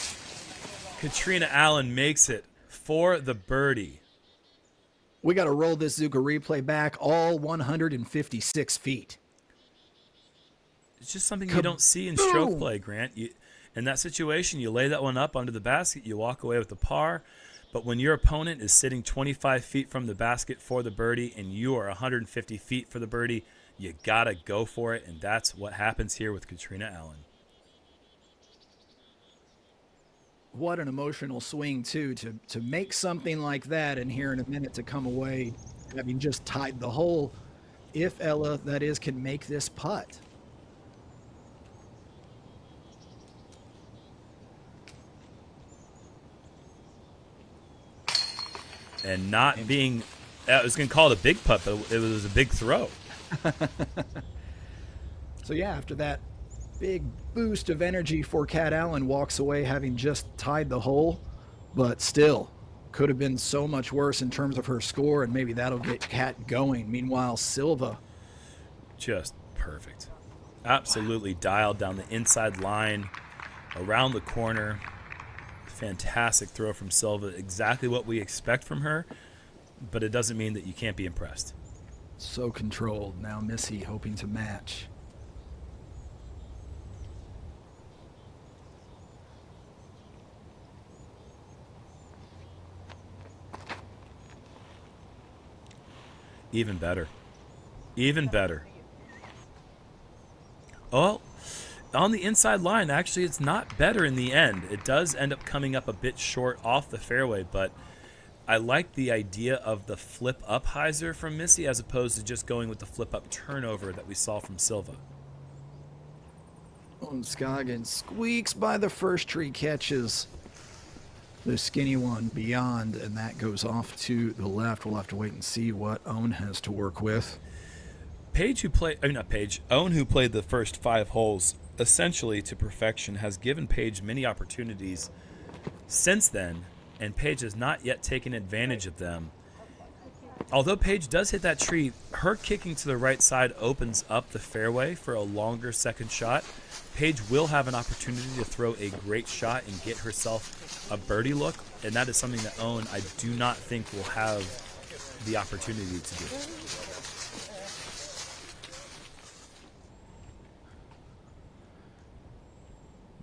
Katrina Allen makes it for the birdie. We got to roll this Zuka replay back all 156 feet. It's just something you don't see in stroke play, Grant. In that situation, you lay that one up under the basket, you walk away with the par. But when your opponent is sitting 25 feet from the basket for the birdie and you are 150 feet for the birdie, you got to go for it. And that's what happens here with Katrina Allen. What an emotional swing, too, to make something like that and here in a minute to come away having just tied the hole. If Ella, that is, can make this putt. And not being, I was going to call it a big putt, but it was a big throw. So, yeah, after that big boost of energy for Kat Allen, walks away having just tied the hole, but still could have been so much worse in terms of her score, and maybe that'll get Kat going. Meanwhile, Silva. Just perfect. Absolutely dialed down the inside line, around the corner. Fantastic throw from Silva. Exactly what we expect from her, but it doesn't mean that you can't be impressed. So controlled. Now Missy hoping to match. Even better. Even better. Oh, on the inside line, actually, it's not better in the end. It does end up coming up a bit short off the fairway, but I like the idea of the flip-up hyzer from Missy as opposed to just going with the flip-up turnover that we saw from Silva. Scoggins squeaks by the first tree, catches the skinny one beyond, and that goes off to the left. We'll have to wait and see what Owen has to work with. Owen, who played the first 5 holes essentially to perfection, has given Paige many opportunities since then, and Paige has not yet taken advantage of them. Although Paige does hit that tree, her kicking to the right side opens up the fairway for a longer second shot. Paige will have an opportunity to throw a great shot and get herself a birdie look, and that is something that Owen, I do not think, will have the opportunity to do.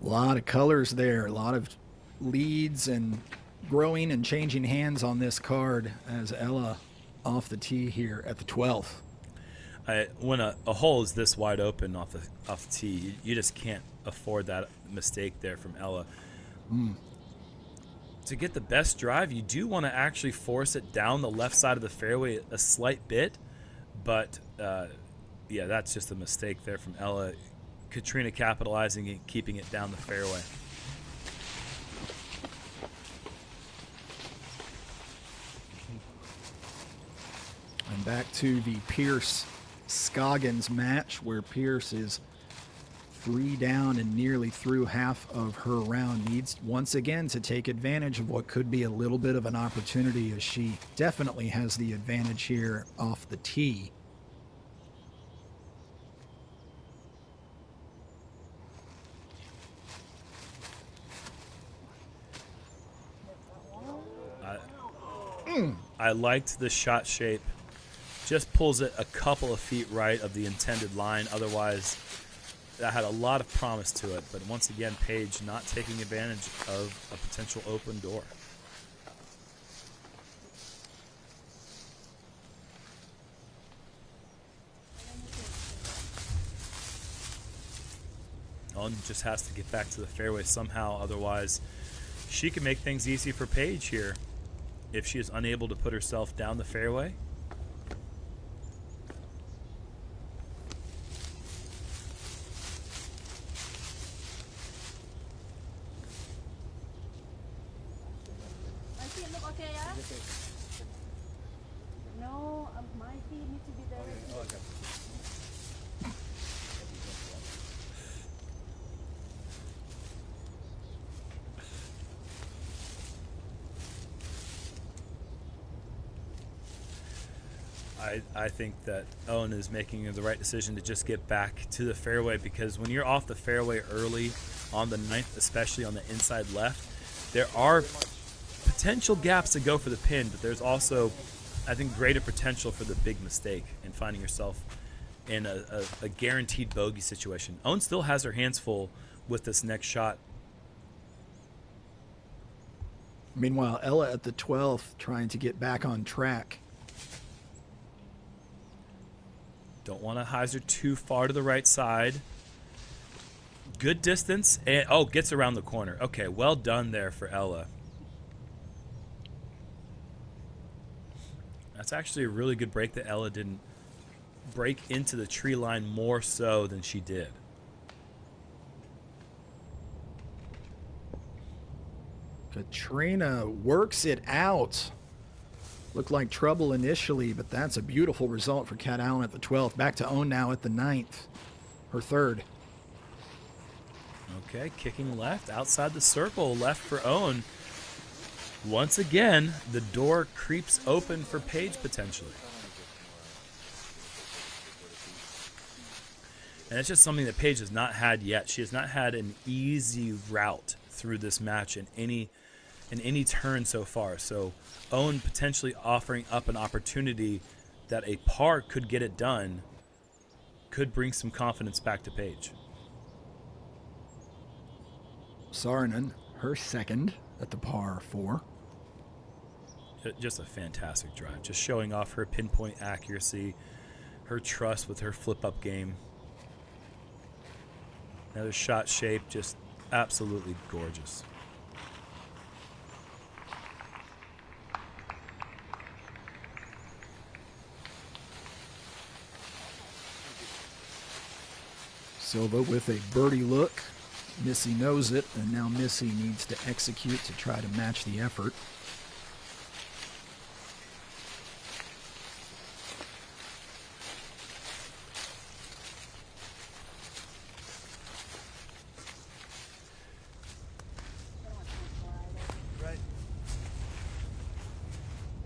A lot of colors there, a lot of leads and growing and changing hands on this card as Ella off the tee here at the 12th. When a hole is this wide open off the tee, you just can't afford that mistake there from Ella. To get the best drive, you do want to actually force it down the left side of the fairway a slight bit, but yeah, that's just a mistake there from Ella. Katrina capitalizing and keeping it down the fairway. And back to the Pierce-Scoggins match, where Pierce is 3 down and nearly through half of her round. Needs once again to take advantage of what could be a little bit of an opportunity, as she definitely has the advantage here off the tee. I liked the shot shape. Just pulls it a couple of feet right of the intended line. Otherwise, that had a lot of promise to it. But once again, Paige not taking advantage of a potential open door. Owen just has to get back to the fairway somehow. Otherwise, she can make things easy for Paige here if she is unable to put herself down the fairway. My feet look okay, yeah? No, my feet need to be there. Okay. I think that Owen is making the right decision to just get back to the fairway, because when you're off the fairway early on the 9th, especially on the inside left, there are potential gaps to go for the pin, but there's also, I think, greater potential for the big mistake and finding yourself in a guaranteed bogey situation. Owen still has her hands full with this next shot. Meanwhile, Ella at the 12th trying to get back on track. Don't want to hyzer too far to the right side. Good distance. And oh, gets around the corner. Okay, well done there for Ella. That's actually a really good break that Ella didn't break into the tree line more so than she did. Katrina works it out. Looked like trouble initially, but that's a beautiful result for Kat Allen at the 12th. Back to Owen now at the 9th, her third. Okay, kicking left outside the circle, left for Owen. Once again, the door creeps open for Paige potentially. And it's just something that Paige has not had yet. She has not had an easy route through this match in any turn so far. So Owen potentially offering up an opportunity that a par could get it done, could bring some confidence back to Paige. Saarinen, her second at the par 4. Just a fantastic drive. Just showing off her pinpoint accuracy, her trust with her flip-up game. Another shot shape, just absolutely gorgeous. Silva with a birdie look. Missy knows it, and now Missy needs to execute to try to match the effort.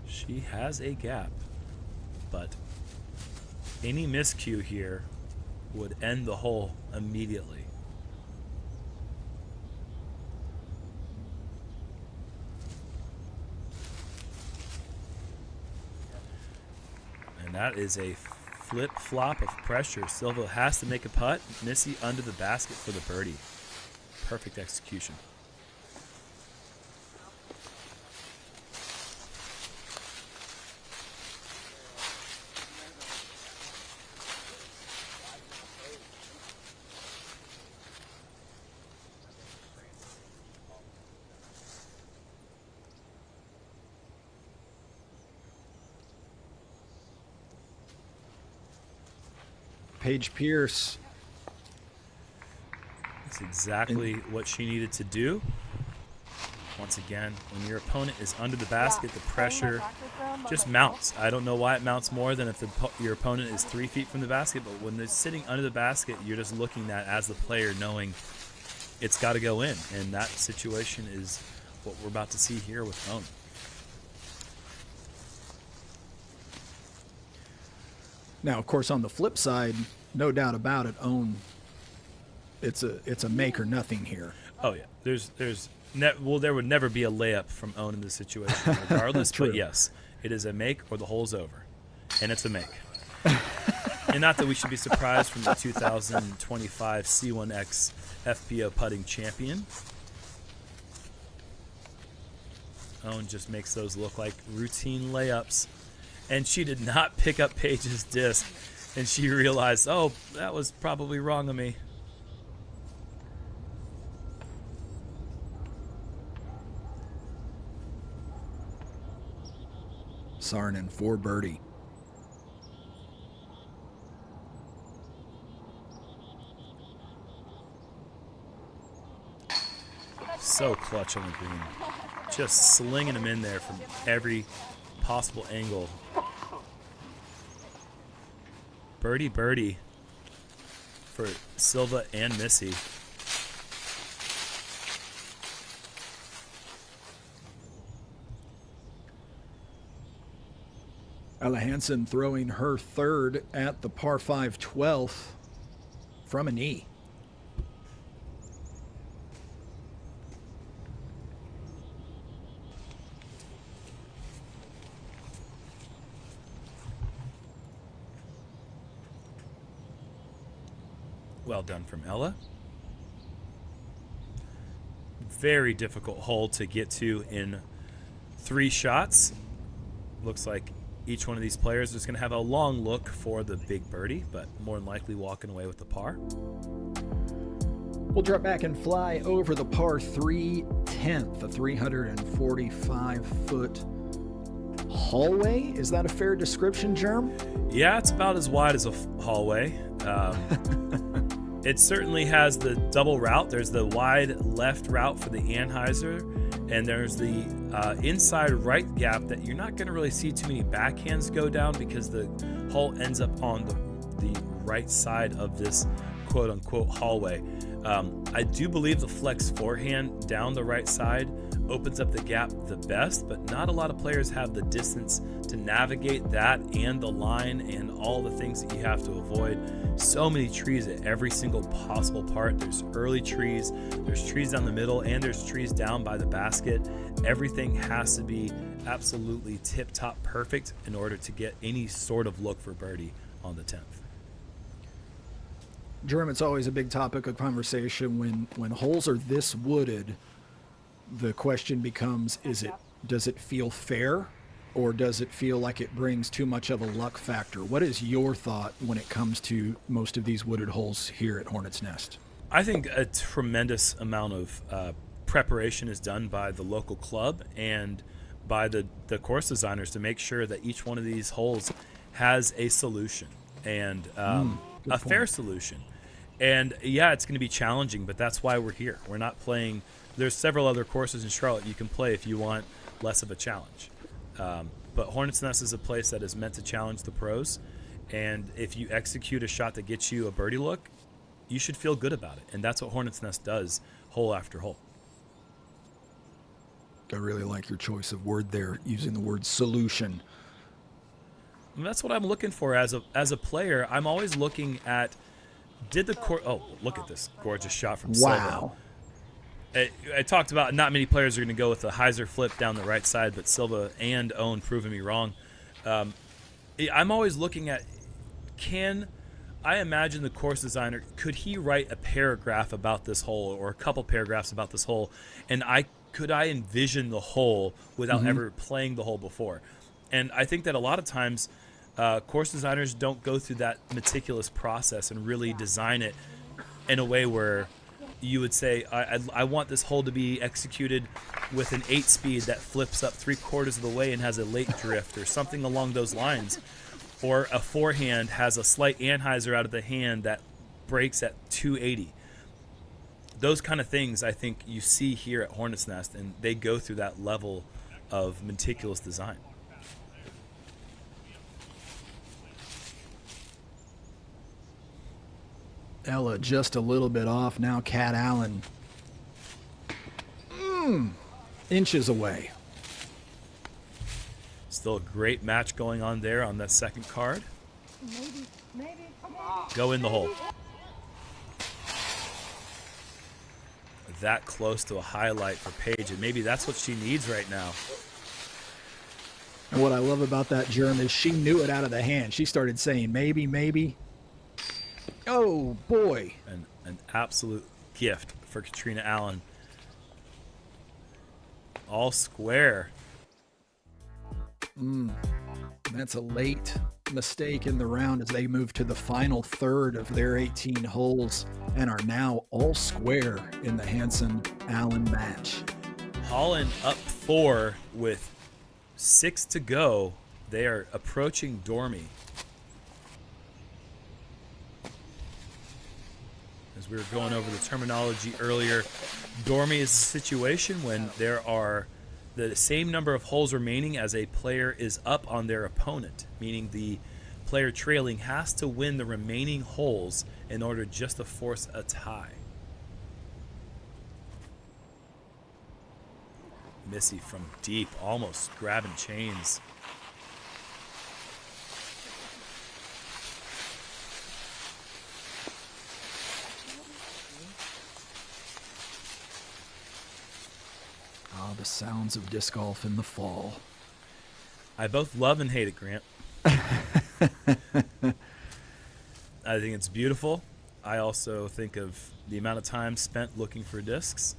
She has a gap, but any miscue here would end the hole immediately. And that is a flip-flop of pressure. Silva has to make a putt. Missy under the basket for the birdie. Perfect execution. Paige Pierce. That's exactly what she needed to do. Once again, when your opponent is under the basket, the pressure just mounts. I don't know why it mounts more than if your opponent is 3 feet from the basket, but when they're sitting under the basket, you're just looking at, as the player, knowing it's got to go in. And that situation is what we're about to see here with Owen. Now, of course, on the flip side, no doubt about it, Owen, it's a make or nothing here. Oh yeah, there would never be a layup from Owen in this situation, regardless. But yes, it is a make or the hole's over, and it's a make. And not that we should be surprised from the 2025 C1X FPO putting champion. Owen just makes those look like routine layups. And she did not pick up Paige's disc, and she realized, oh, that was probably wrong of me. Saarinen for birdie. So clutch on the green. Just slinging them in there from every possible angle. Birdie, birdie for Silva and Missy. Ella Hansen throwing her third at the par 5 12th from a knee. Well done from Ella. Very difficult hole to get to in 3 shots. Looks like each one of these players is going to have a long look for the big birdie, but more than likely walking away with the par. We'll drop back and fly over the par 3 10th, a 345-foot hallway. Is that a fair description, Germ? Yeah, it's about as wide as a hallway. It certainly has the double route. There's the wide left route for the Anheuser, and there's the inside right gap that you're not going to really see too many backhands go down because the hole ends up on the right side of this quote-unquote hallway. I do believe the flex forehand down the right side opens up the gap the best, but not a lot of players have the distance to navigate that and the line and all the things that you have to avoid. So many trees at every single possible part. There's early trees, there's trees down the middle, and there's trees down by the basket. Everything has to be absolutely tip-top perfect in order to get any sort of look for birdie on the 10th. Jerm, it's always a big topic of conversation when holes are this wooded. The question becomes, does it feel fair, or does it feel like it brings too much of a luck factor? What is your thought when it comes to most of these wooded holes here at Hornets Nest? I think a tremendous amount of preparation is done by the local club and by the course designers to make sure that each one of these holes has a solution and a fair solution. And yeah, it's going to be challenging, but that's why we're here. We're not playing. There's several other courses in Charlotte you can play if you want less of a challenge. But Hornets Nest is a place that is meant to challenge the pros. And if you execute a shot that gets you a birdie look, you should feel good about it. And that's what Hornets Nest does hole after hole. I really like your choice of word there, using the word solution. And that's what I'm looking for as a player. I'm always looking at, oh, look at this gorgeous shot from Silva. I talked about not many players are going to go with the hyzer flip down the right side, but Silva and Owen proving me wrong. I'm always looking at, I imagine the course designer, could he write a paragraph about this hole or a couple paragraphs about this hole, and could I envision the hole without ever playing the hole before? And I think that a lot of times course designers don't go through that meticulous process and really design it in a way where you would say, I want this hole to be executed with an 8-speed that flips up 3/4 of the way and has a late drift or something along those lines. Or a forehand has a slight anhyzer out of the hand that breaks at 280. Those kind of things I think you see here at Hornets Nest, and they go through that level of meticulous design. Ella just a little bit off now. Cat Allen inches away. Still a great match going on there on that second card. Go in the hole. That close to a highlight for Paige, and maybe that's what she needs right now. And what I love about that, Jerm, is she knew it out of the hand. She started saying maybe, maybe. Oh, boy. An absolute gift for Katrina Allen. All square. That's a late mistake in the round as they move to the final third of their 18 holes and are now all square in the Hansen-Allen match. Holland up 4 with 6 to go They are approaching Dormy. As we were going over the terminology earlier, Dormy is a situation when there are the same number of holes remaining as a player is up on their opponent, meaning the player trailing has to win the remaining holes in order just to force a tie. Missy from deep, almost grabbing chains. Ah, the sounds of disc golf in the fall. I both love and hate it, Grant. I think it's beautiful. I also think of the amount of time spent looking for discs.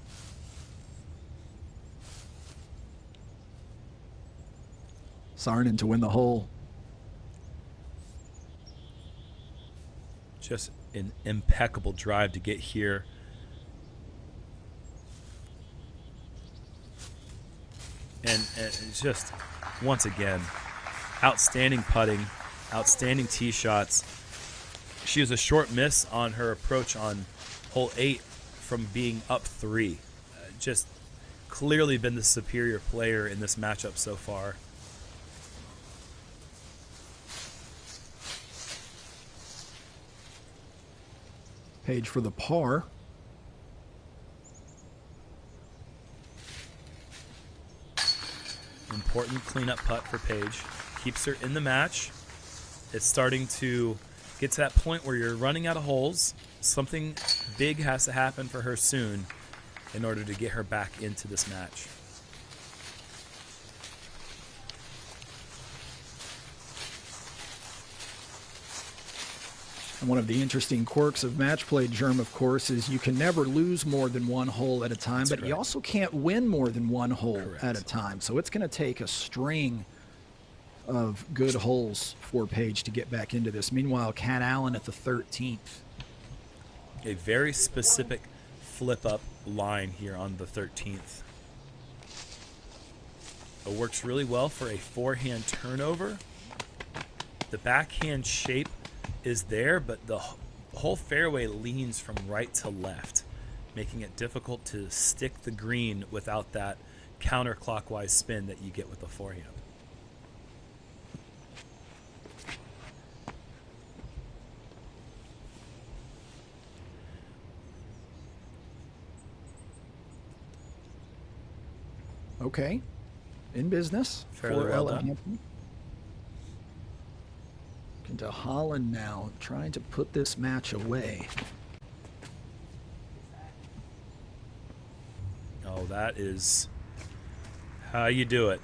Saarinen to win the hole. Just an impeccable drive to get here. And it's just, once again, outstanding putting, outstanding tee shots. She was a short miss on her approach on hole 8 from being up 3. Just clearly been the superior player in this matchup so far. Page for the par. Important cleanup putt for Paige. Keeps her in the match. It's starting to get to that point where you're running out of holes. Something big has to happen for her soon in order to get her back into this match. And one of the interesting quirks of match play, Germ, of course, is you can never lose more than one hole at a time, but you also can't win more than one hole at a time. So it's going to take a string of good holes for Paige to get back into this. Meanwhile, Cat Allen at the 13th. A very specific flip-up line here on the 13th. It works really well for a forehand turnover. The backhand shape is there, but the whole fairway leans from right to left, making it difficult to stick the green without that counterclockwise spin that you get with the forehand. Okay, in business Fairly for well Ella done. Hampton. Into Holland now, trying to put this match away. Oh, that is how you do it.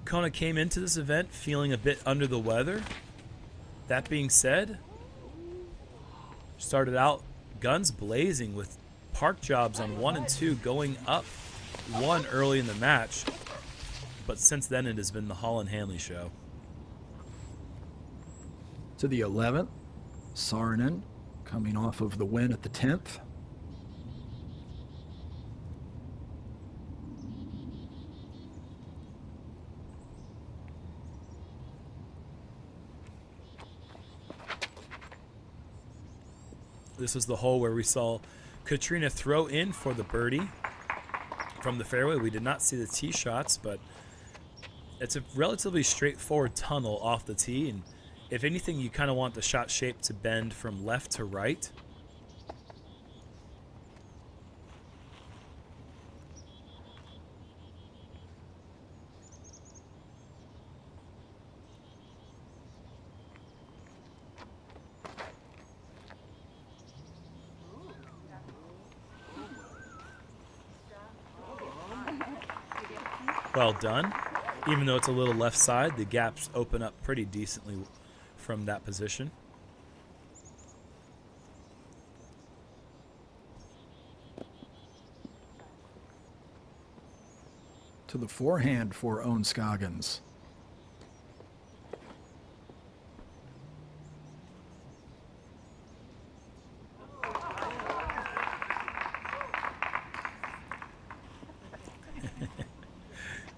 Kona came into this event feeling a bit under the weather. That being said, started out guns blazing with park jobs on 1 and 2, going up 1 early in the match. But since then, it has been the Holland Hanley show. To the 11th, Saarinen coming off of the win at the 10th. This is the hole where we saw Katrina throw in for the birdie from the fairway. We did not see the tee shots, but it's a relatively straightforward tunnel off the tee, and if anything, you kind of want the shot shape to bend from left to right. Well done. Even though it's a little left side, the gaps open up pretty decently from that position. To the forehand for Owen Scoggins.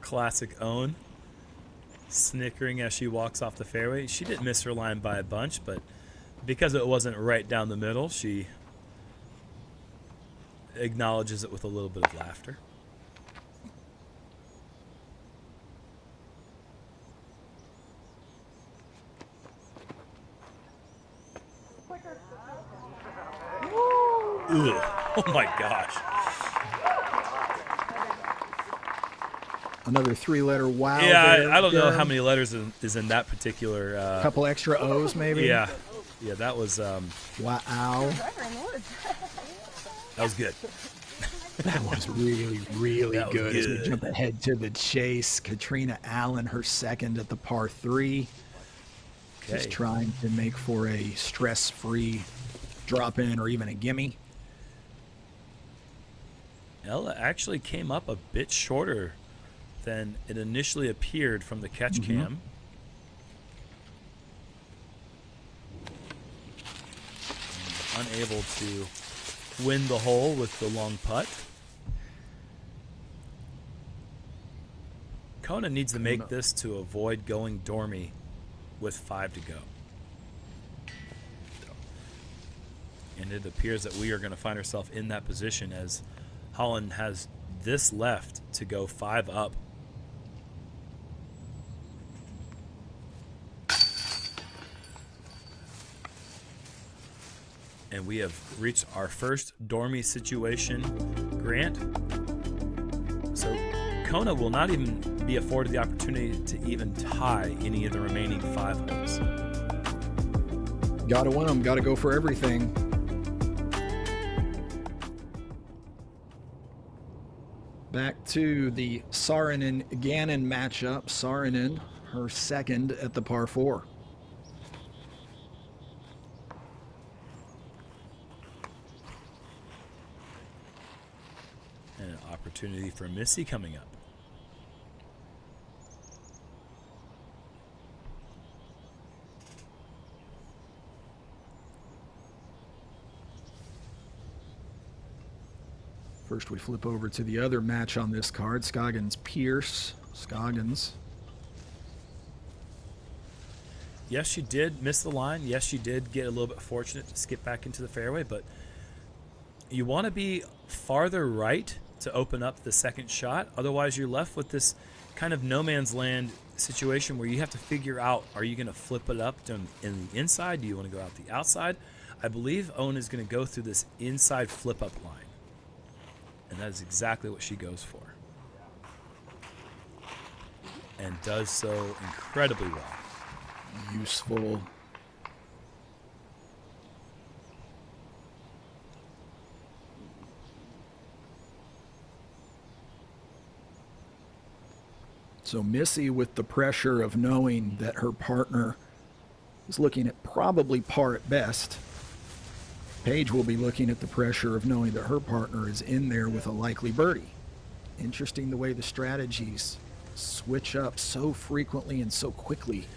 Classic Own. Snickering as she walks off the fairway. She didn't miss her line by a bunch, but because it wasn't right down the middle, she acknowledges it with a little bit of laughter. Ugh. Oh my gosh. Another 3-letter wow. Yeah, there, I don't know Jerm. how many letters is in that particular. Couple extra O's, maybe. Yeah, that was. Wow. That was good. That was really, really That was good. As we good. jump ahead to the chase, Katrina Allen, her second at the par 3. Just Okay. trying to make for a stress-free drop-in or even a gimme. Ella actually came up a bit shorter than it initially appeared from the catch cam. Unable to win the hole with the long putt. Kona needs to make this to avoid going dormy with 5 to go. And it appears that we are going to find ourselves in that position as Holland has this left to go 5 up. And we have reached our first dormy situation, Grant. So Kona will not even be afforded the opportunity to even tie any of the remaining 5 holes. Gotta win them. Gotta go for everything. Back to the Saarinen-Gannon matchup. Saarinen, her second at the par 4. And an opportunity for Missy coming up. First, we flip over to the other match on this card, Scoggins-Pierce. Scoggins. Yes, she did miss the line. Yes, she did get a little bit fortunate to skip back into the fairway, but you want to be farther right to open up the second shot. Otherwise, you're left with this kind of no man's land situation where you have to figure out, are you going to flip it up in the inside? Do you want to go out the outside? I believe Owen is going to go through this inside flip-up line. And that is exactly what she goes for. And does so incredibly well. Useful. So Missy, with the pressure of knowing that her partner is looking at probably par at best, Paige will be looking at the pressure of knowing that her partner is in there with a likely birdie. Interesting the way the strategies switch up so frequently and so quickly.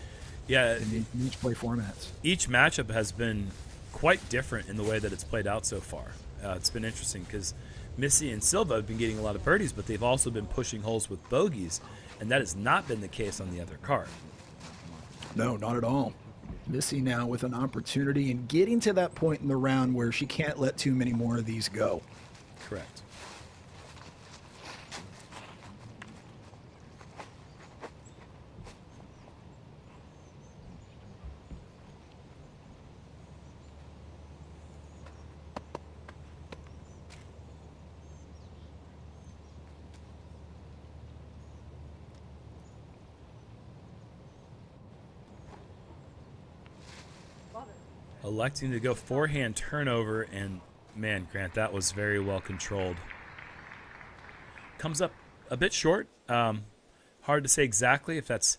Yeah, in each play formats. Each matchup has been quite different in the way that it's played out so far. It's been interesting because Missy and Silva have been getting a lot of birdies, but they've also been pushing holes with bogeys, and that has not been the case on the other card. No, not at all. Missy now with an opportunity and getting to that point in the round where she can't let too many more of these go. Correct. Electing to go forehand turnover, and man, Grant, that was very well controlled. Comes up a bit short. Hard to say exactly if that's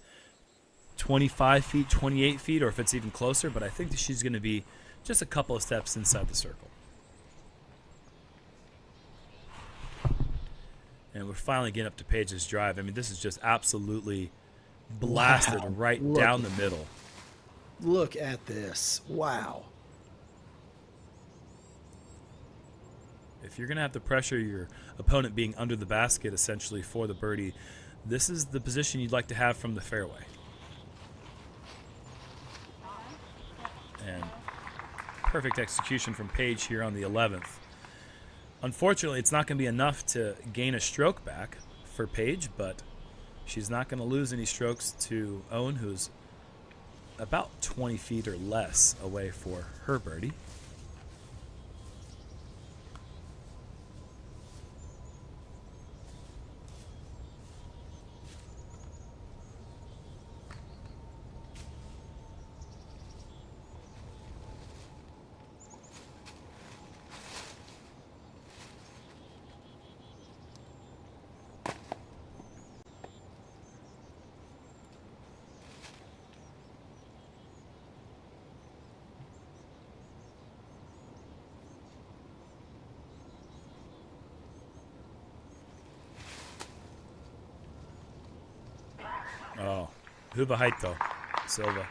25 feet, 28 feet, or if it's even closer, but I think that she's going to be just a couple of steps inside the circle. And we're finally getting up to Paige's drive. I mean, this is just absolutely blasted right down the middle. Look at this. Wow. If you're going to have to pressure your opponent being under the basket essentially for the birdie, this is the position you'd like to have from the fairway. And perfect execution from Paige here on the 11th. Unfortunately, it's not going to be enough to gain a stroke back for Paige, but she's not going to lose any strokes to Owen, who's about 20 feet or less away for her birdie. Oh, hyvä heitto, Silva.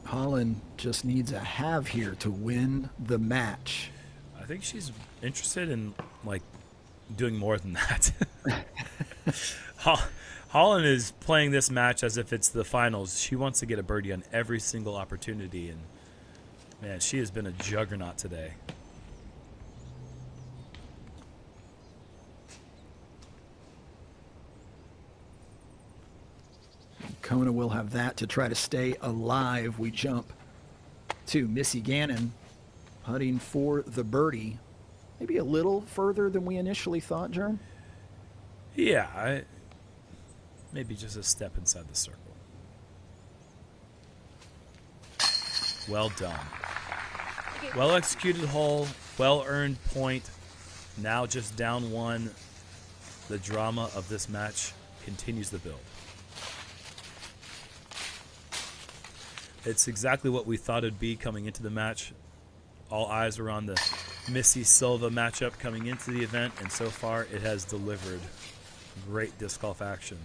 Holland just needs a have here to win the match. I think she's interested in like doing more than that. Holland is playing this match as if it's the finals. She wants to get a birdie on every single opportunity, and man, she has been a juggernaut today. Kona will have that to try to stay alive. We jump to Missy Gannon putting for the birdie. Maybe a little further than we initially thought, Jerm? Yeah, maybe just a step inside the circle. Well done. Well executed hole, well earned point. Now just down one. The drama of this match continues to build. It's exactly what we thought it'd be coming into the match. All eyes were on the Missy Silva matchup coming into the event, and so far it has delivered great disc golf action.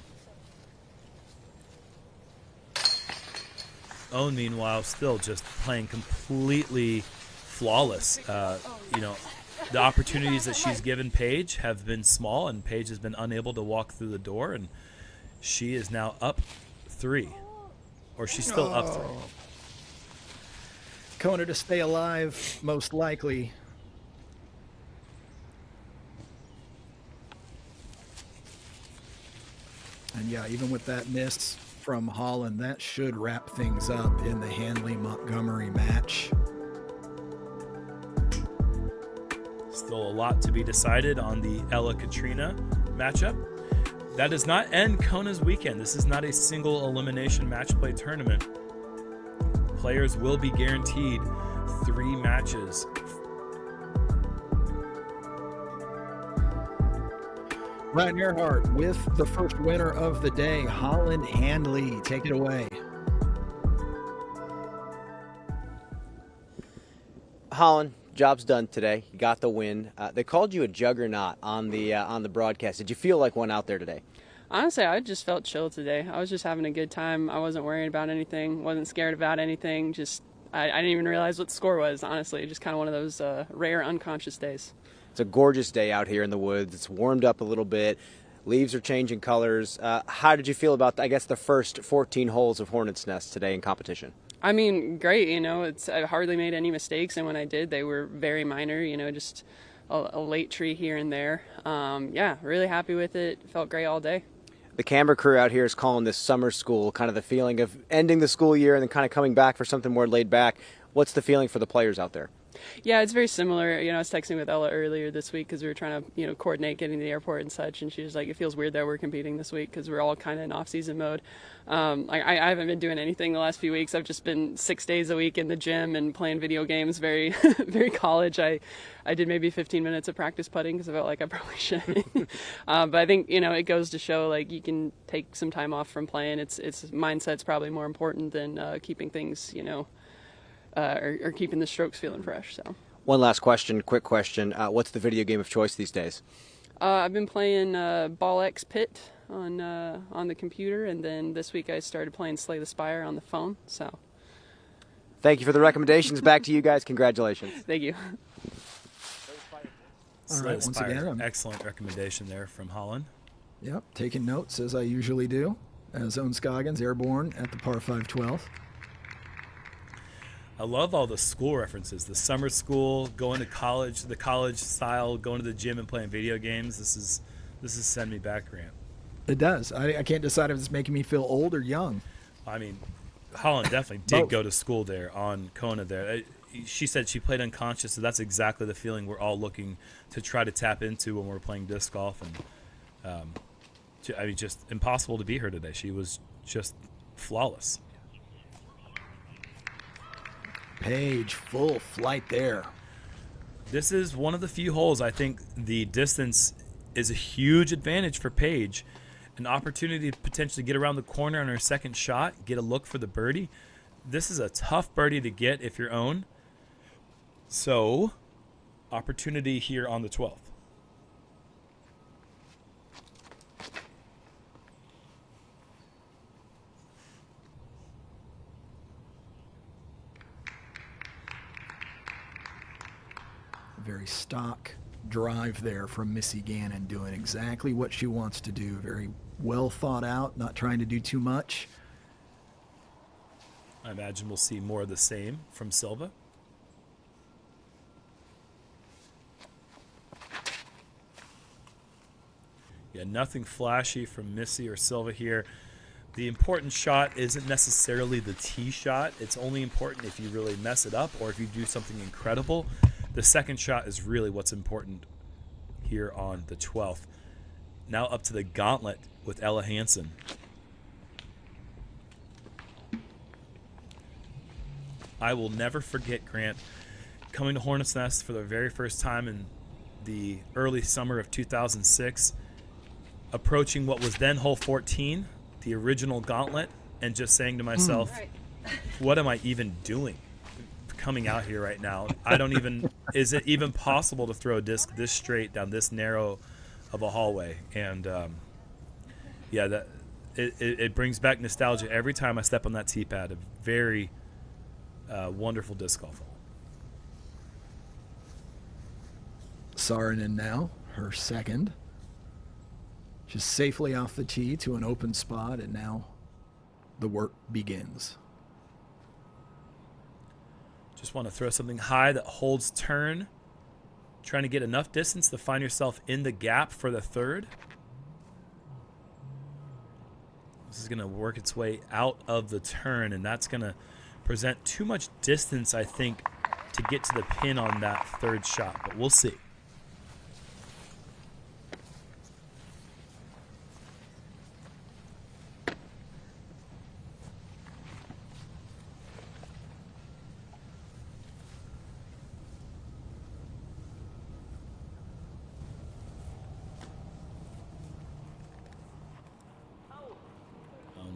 Owen, meanwhile, still just playing completely flawless. You know, the opportunities that she's given Paige have been small, and Paige has been unable to walk through the door, and she is now up 3. Or she's still up 3. Kona to stay alive, most likely. And yeah, even with that miss from Holland, that should wrap things up in the Handley-Montgomery match. Still a lot to be decided on the Ella Katrina matchup. That does not end Kona's weekend. This is not a single elimination match play tournament. Players will be guaranteed 3 matches. Ryan Earhart with the first winner of the day, Holland Handley. Take it away. Holland, job's done today. You got the win. They called you a juggernaut on the broadcast. Did you feel like one out there today? Honestly, I just felt chill today. I was just having a good time. I wasn't worrying about anything. Wasn't scared about anything. Just I didn't even realize what the score was. Honestly, just kind of one of those rare unconscious days. It's a gorgeous day out here in the woods. It's warmed up a little bit. Leaves are changing colors. How did you feel about, I guess, the first 14 holes of Hornets Nest today in competition? I mean, great. You know, I hardly made any mistakes, and when I did, they were very minor. You know, just a late tree here and there. Yeah, really happy with it. Felt great all day. The camera crew out here is calling this summer school, kind of the feeling of ending the school year and then kind of coming back for something more laid back. What's the feeling for the players out there? Yeah, it's very similar. You know, I was texting with Ella earlier this week because we were trying to, coordinate getting to the airport and such, and she was like, it feels weird that we're competing this week because we're all kind of in off-season mode. I haven't been doing anything the last few weeks. I've just been 6 days a week in the gym and playing video games, very very college. I did maybe 15 minutes of practice putting because I felt like I probably shouldn't. But I think, it goes to show, like, you can take some time off from playing. It's mindset's probably more important than keeping things, or keeping the strokes feeling fresh. So. One last question, quick question. What's the video game of choice these days? I've been playing Ball X Pit. on the computer, and then this week I started playing Slay the Spire on the phone. So Thank you for the recommendations. Back to you guys. Congratulations. thank you. All right, once again, excellent recommendation there from Holland. Yep, taking notes as I usually do. Zone Scoggins, airborne at the par 512. I love all the school references. The summer school, going to college, the college style, going to the gym and playing video games. This is send me back, Grant. It does. I can't decide if it's making me feel old or young. I mean, Holland definitely did go to school there on Kona there. She said she played unconscious, so that's exactly the feeling we're all looking to try to tap into when we're playing disc golf. And I mean, just impossible to beat her today. She was just flawless. Paige, full flight there. This is one of the few holes I think the distance is a huge advantage for Paige. An opportunity to potentially get around the corner on her second shot, get a look for the birdie. This is a tough birdie to get if you're own. So, opportunity here on the 12th. Very stock drive there from Missy Gannon, doing exactly what she wants to do. Very well thought out, not trying to do too much. I imagine we'll see more of the same from Silva. Yeah, nothing flashy from Missy or Silva here. The important shot isn't necessarily the tee shot. It's only important if you really mess it up or if you do something incredible. The second shot is really what's important here on the 12th. Now up to the gauntlet with Ella Hansen. I will never forget, Grant, coming to Hornets Nest for the very first time in the early summer of 2006, approaching what was then hole 14, the original gauntlet, and just saying to myself, what am I even doing coming out here right now? I don't even, is it even possible to throw a disc this straight down this narrow of a hallway? And yeah, that it brings back nostalgia every time I step on that tee pad. A very wonderful disc golf hole. Saarinen now, her second. Just safely off the tee to an open spot, and now the work begins. Just want to throw something high that holds turn. Trying to get enough distance to find yourself in the gap for the third. This is going to work its way out of the turn, and that's going to present too much distance, I think, to get to the pin on that third shot, but we'll see.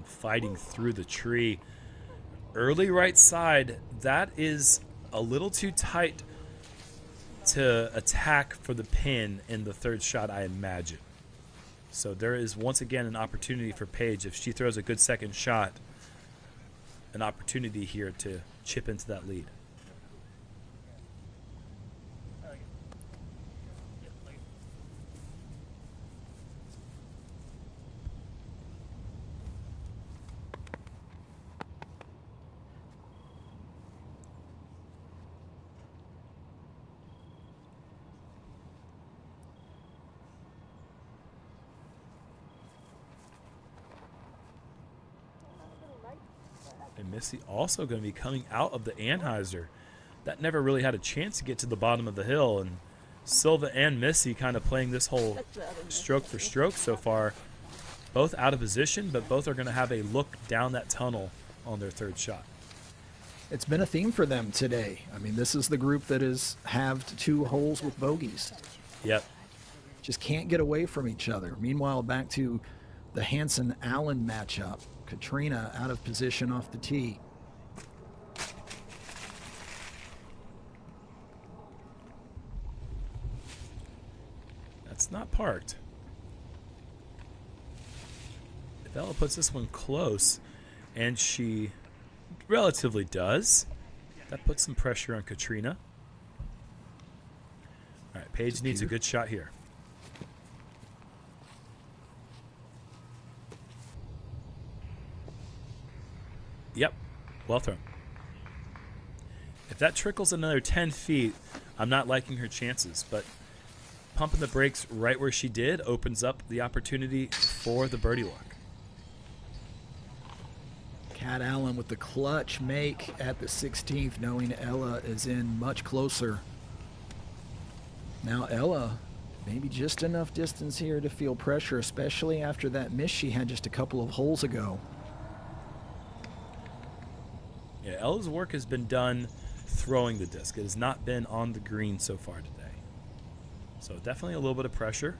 Fighting through the tree. Early right side, that is a little too tight to attack for the pin in the third shot, I imagine. So there is once again an opportunity for Paige. If she throws a good second shot, an opportunity here to chip into that lead. And Missy also going to be coming out of the Anheuser. That never really had a chance to get to the bottom of the hill. And Silva and Missy kind of playing this whole stroke for stroke so far. Both out of position, but both are going to have a look down that tunnel on their third shot. It's been a theme for them today. I mean, this is the group that has halved 2 holes with bogeys. Yep. Just can't get away from each other. Meanwhile, back to the Hansen-Allen matchup. Katrina out of position off the tee. That's not parked. Ella puts this one close, and she relatively does. That puts some pressure on Katrina. All right, Paige needs a good shot here. Yep, well thrown. If that trickles another 10 feet, I'm not liking her chances, but pumping the brakes right where she did opens up the opportunity for the birdie luck. Kat Allen with the clutch make at the 16th, knowing Ella is in much closer. Now Ella, maybe just enough distance here to feel pressure, especially after that miss she had just a couple of holes ago. Yeah, Ella's work has been done throwing the disc. It has not been on the green so far today. So definitely a little bit of pressure.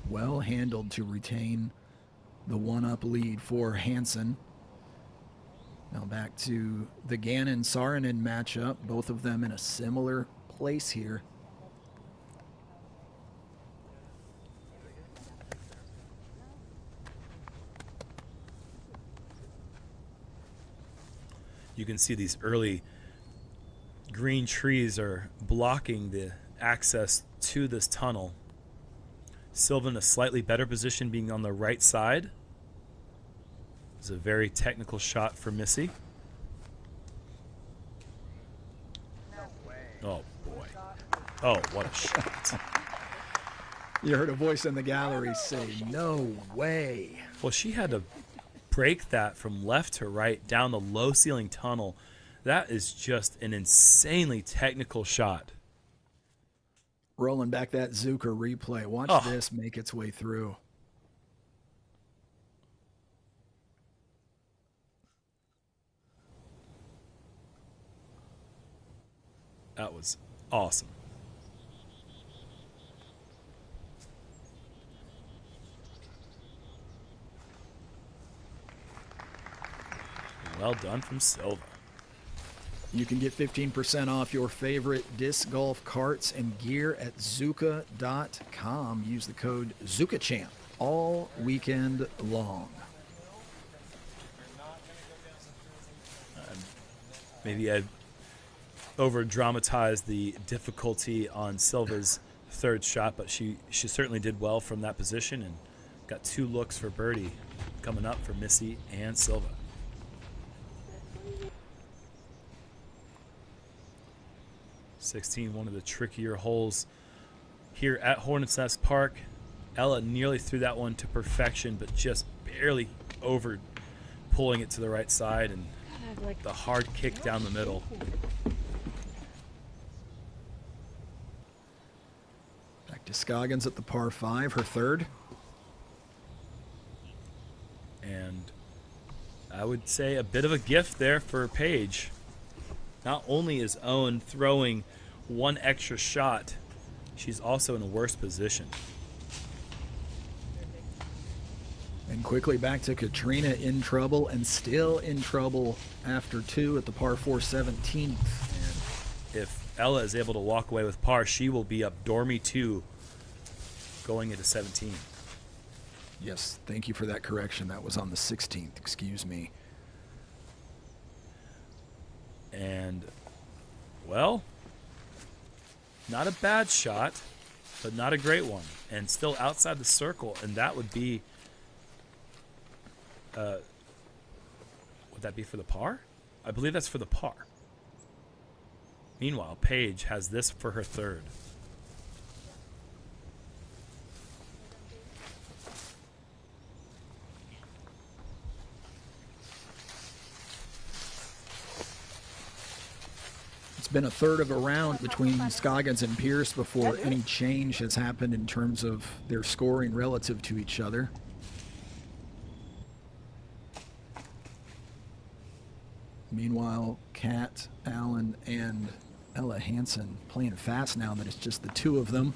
Well handled to retain the one-up lead for Hansen. Now back to the Gannon-Saarinen matchup. Both of them in a similar place here. You can see these early green trees are blocking the access to this tunnel. Silva in a slightly better position, being on the right side. It's a very technical shot for Missy. Oh boy. Oh, what a shot. You heard a voice in the gallery say, "No way." Well, she had to break that from left to right down the low ceiling tunnel. That is just an insanely technical shot. Rolling back that Zucker replay. Watch this make its way through. That was awesome. Well done from Silva. You can get 15% off your favorite disc golf carts and gear at Zuka.com. Use the code ZukaChamp all weekend long. Maybe I over-dramatized the difficulty on Silva's third shot, but she certainly did well from that position and got 2 looks for birdie coming up for Missy and Silva. One of the trickier holes here at Hornets Nest Park. Ella nearly threw that one to perfection, but just barely over pulling it to the right side, and the hard kick down the middle. Back to Scoggins at the par 5, her third. And I would say a bit of a gift there for Paige. Not only is Owen throwing 1 extra shot, she's also in a worse position. And quickly back to Katrina, in trouble and still in trouble after 2 at the par 4 17th. And if Ella is able to walk away with par, she will be up Dormy 2 going into 17. Yes, thank you for that correction. That was on the 16th, excuse me. And, well, not a bad shot, but not a great one. And still outside the circle, and that would be, would that be for the par? I believe that's for the par. Meanwhile, Paige has this for her third. Been a third of a round between Scoggins and Pierce before any change has happened in terms of their scoring relative to each other. Meanwhile, Kat Allen and Ella Hansen playing fast now that it's just the 2 of them.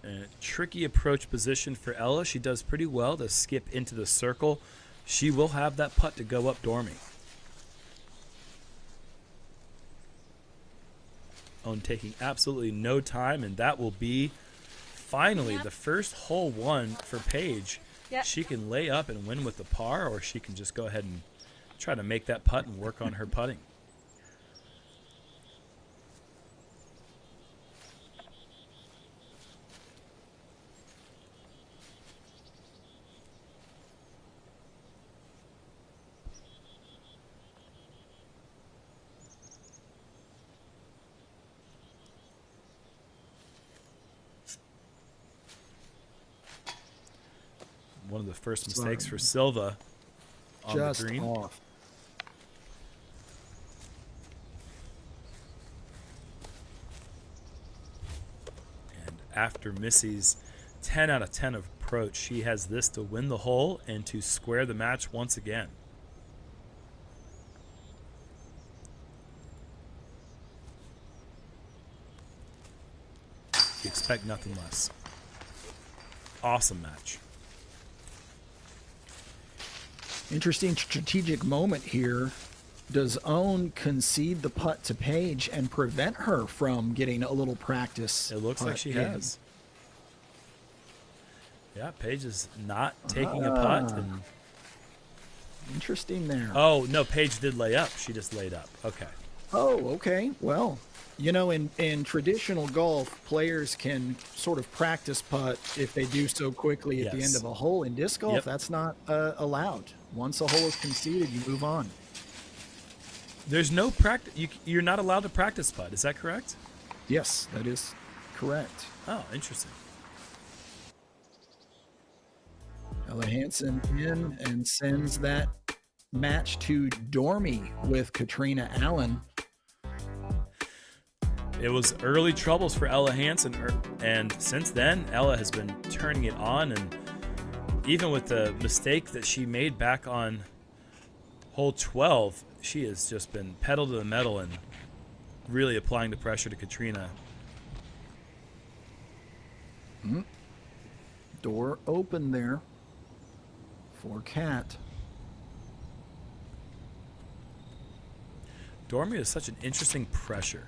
A tricky approach position for Ella. She does pretty well to skip into the circle. She will have that putt to go up Dormy. Own taking absolutely no time, and that will be finally the first hole won for Paige. Yep. She can lay up and win with the par, or she can just go ahead and try to make that putt and work on her putting. One of the first mistakes for Silva on Just the green. Off. And after Missy's 10 out of 10 approach, she has this to win the hole and to square the match once again. You expect nothing less. Awesome match. Interesting strategic moment here. Does Own concede the putt to Paige and prevent her from getting a little practice? It looks like she has. Yeah, Paige is not taking a putt. And interesting there. oh, no, Paige did lay up. She just laid up. Okay. Oh, okay. Well, you know, in traditional golf, players can sort of practice putt if they do so quickly at the end of a hole. In disc golf, that's not allowed. Once a hole is conceded, you move on. There's no practice. You're not allowed to practice putt. Is that correct? Yes, that is correct. Oh, interesting. Ella Hansen in and sends that match to Dormy with Katrina Allen. It was early troubles for Ella Hansen, and since then, Ella has been turning it on, and even with the mistake that she made back on hole 12, she has just been pedal to the metal and really applying the pressure to Katrina. Door open there for Kat. Dormy is such an interesting pressure.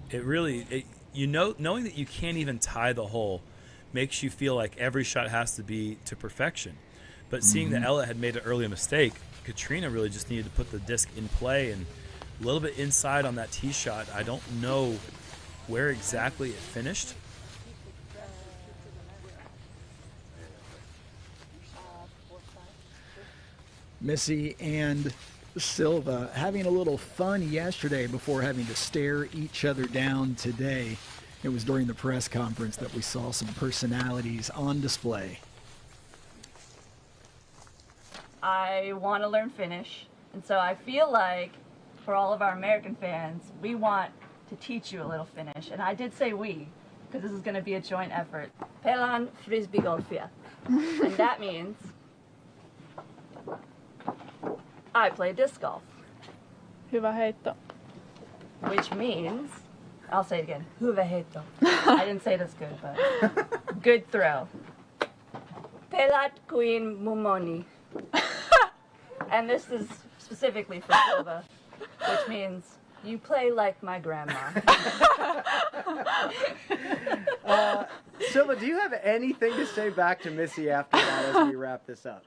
It really, knowing that you can't even tie the hole makes you feel like every shot has to be to perfection. But seeing that Ella had made an earlier mistake, Katrina really just needed to put the disc in play and a little bit inside on that tee shot. I don't know where exactly it finished. Missy and Silva having a little fun yesterday before having to stare each other down today. It was during the press conference that we saw some personalities on display. I want to learn Finnish, and so I feel like for all of our American fans, we want to teach you a little Finnish. And I did say we, because this is going to be a joint effort. Pelaan frisbeegolfia. And that means I play disc golf. Hyvä heitto. Which means, I'll say it again, hyvä heitto. I didn't say it as good, but good throw. Pelat kuin mumoni. And this is specifically for Silva, which means you play like my grandma. Silva, do you have anything to say back to Missy after that as we wrap this up?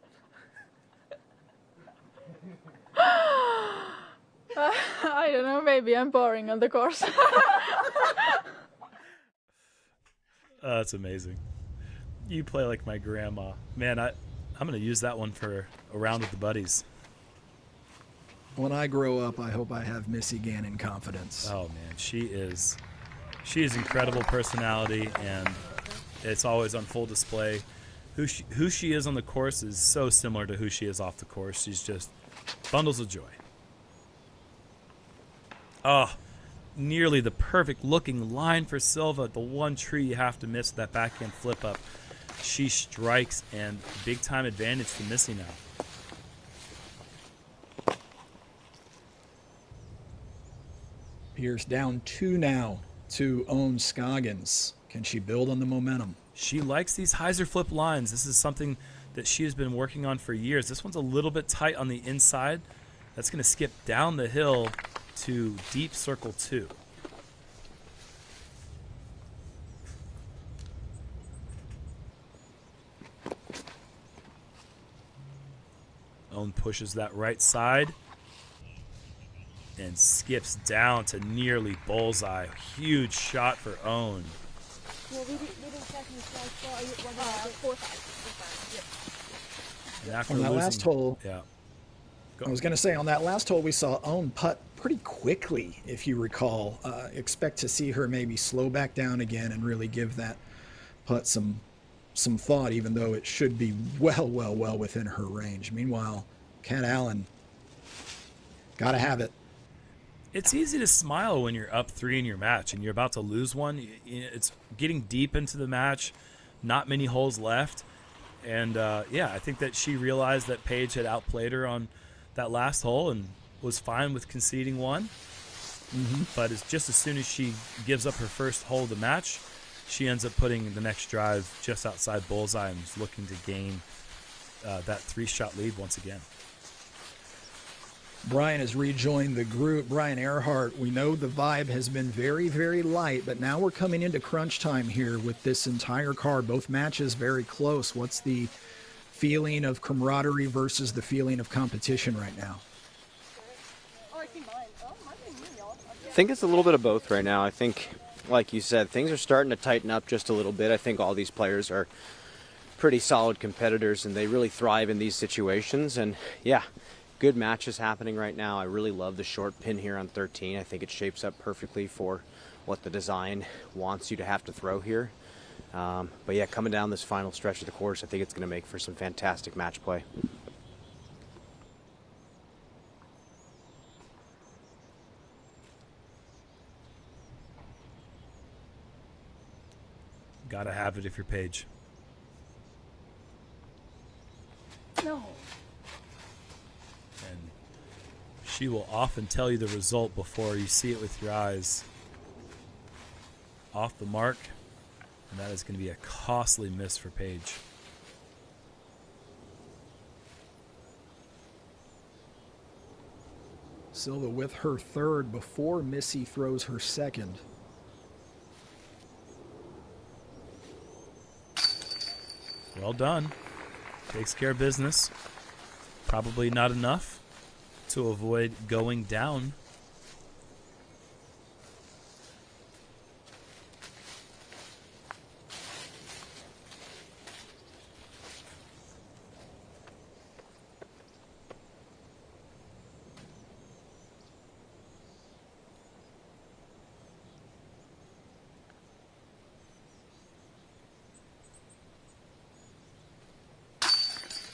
I don't know, maybe I'm boring on the course. That's amazing. You play like my grandma. Man, I'm going to use that one for a round with the buddies. When I grow up, I hope I have Missy Gannon confidence. Oh, man, she is incredible personality, and it's always on full display. Who she is on the course is so similar to who she is off the course. She's just bundles of joy. Oh, nearly the perfect looking line for Silva. The one tree you have to miss, that backhand flip up. She strikes, and big time advantage to Missy now. Pierce down 2 now to own Scoggins. Can she build on the momentum? She likes these hyzer flip lines. This is something that she has been working on for years. This one's a little bit tight on the inside. That's going to skip down the hill to deep circle 2. Owen pushes that right side and skips down to nearly bullseye. Huge shot for Owen. And after On that last hole, yeah. I was going to say, on that last hole, we saw Owen putt pretty quickly, if you recall. Expect to see her maybe slow back down again and really give that putt some thought, even though it should be well within her range. Meanwhile, Kat Allen, got to have it. It's easy to smile when you're up 3 in your match and you're about to lose one. It's getting deep into the match, not many holes left. And, yeah, I think that she realized that Paige had outplayed her on that last hole and was fine with conceding one. But it's just as soon as she gives up her first hole of the match, she ends up putting the next drive just outside bullseye and is looking to gain that 3-shot lead once again. Brian has rejoined the group. Brian Earhart, we know the vibe has been very light, but now we're coming into crunch time here with this entire card. Both matches very close. What's the feeling of camaraderie versus the feeling of competition right now? I think it's a little bit of both right now. I think, like you said, things are starting to tighten up just a little bit. I think all these players are pretty solid competitors and they really thrive in these situations. And yeah, good matches happening right now. I really love the short pin here on 13. I think it shapes up perfectly for what the design wants you to have to throw here. But yeah, coming down this final stretch of the course, I think it's going to make for some fantastic match play. Gotta have it if you're Paige. No. And she will often tell you the result before you see it with your eyes. Off the mark, and that is going to be a costly miss for Paige. Silva with her third before Missy throws her second. Well done. Takes care of business. Probably not enough to avoid going down.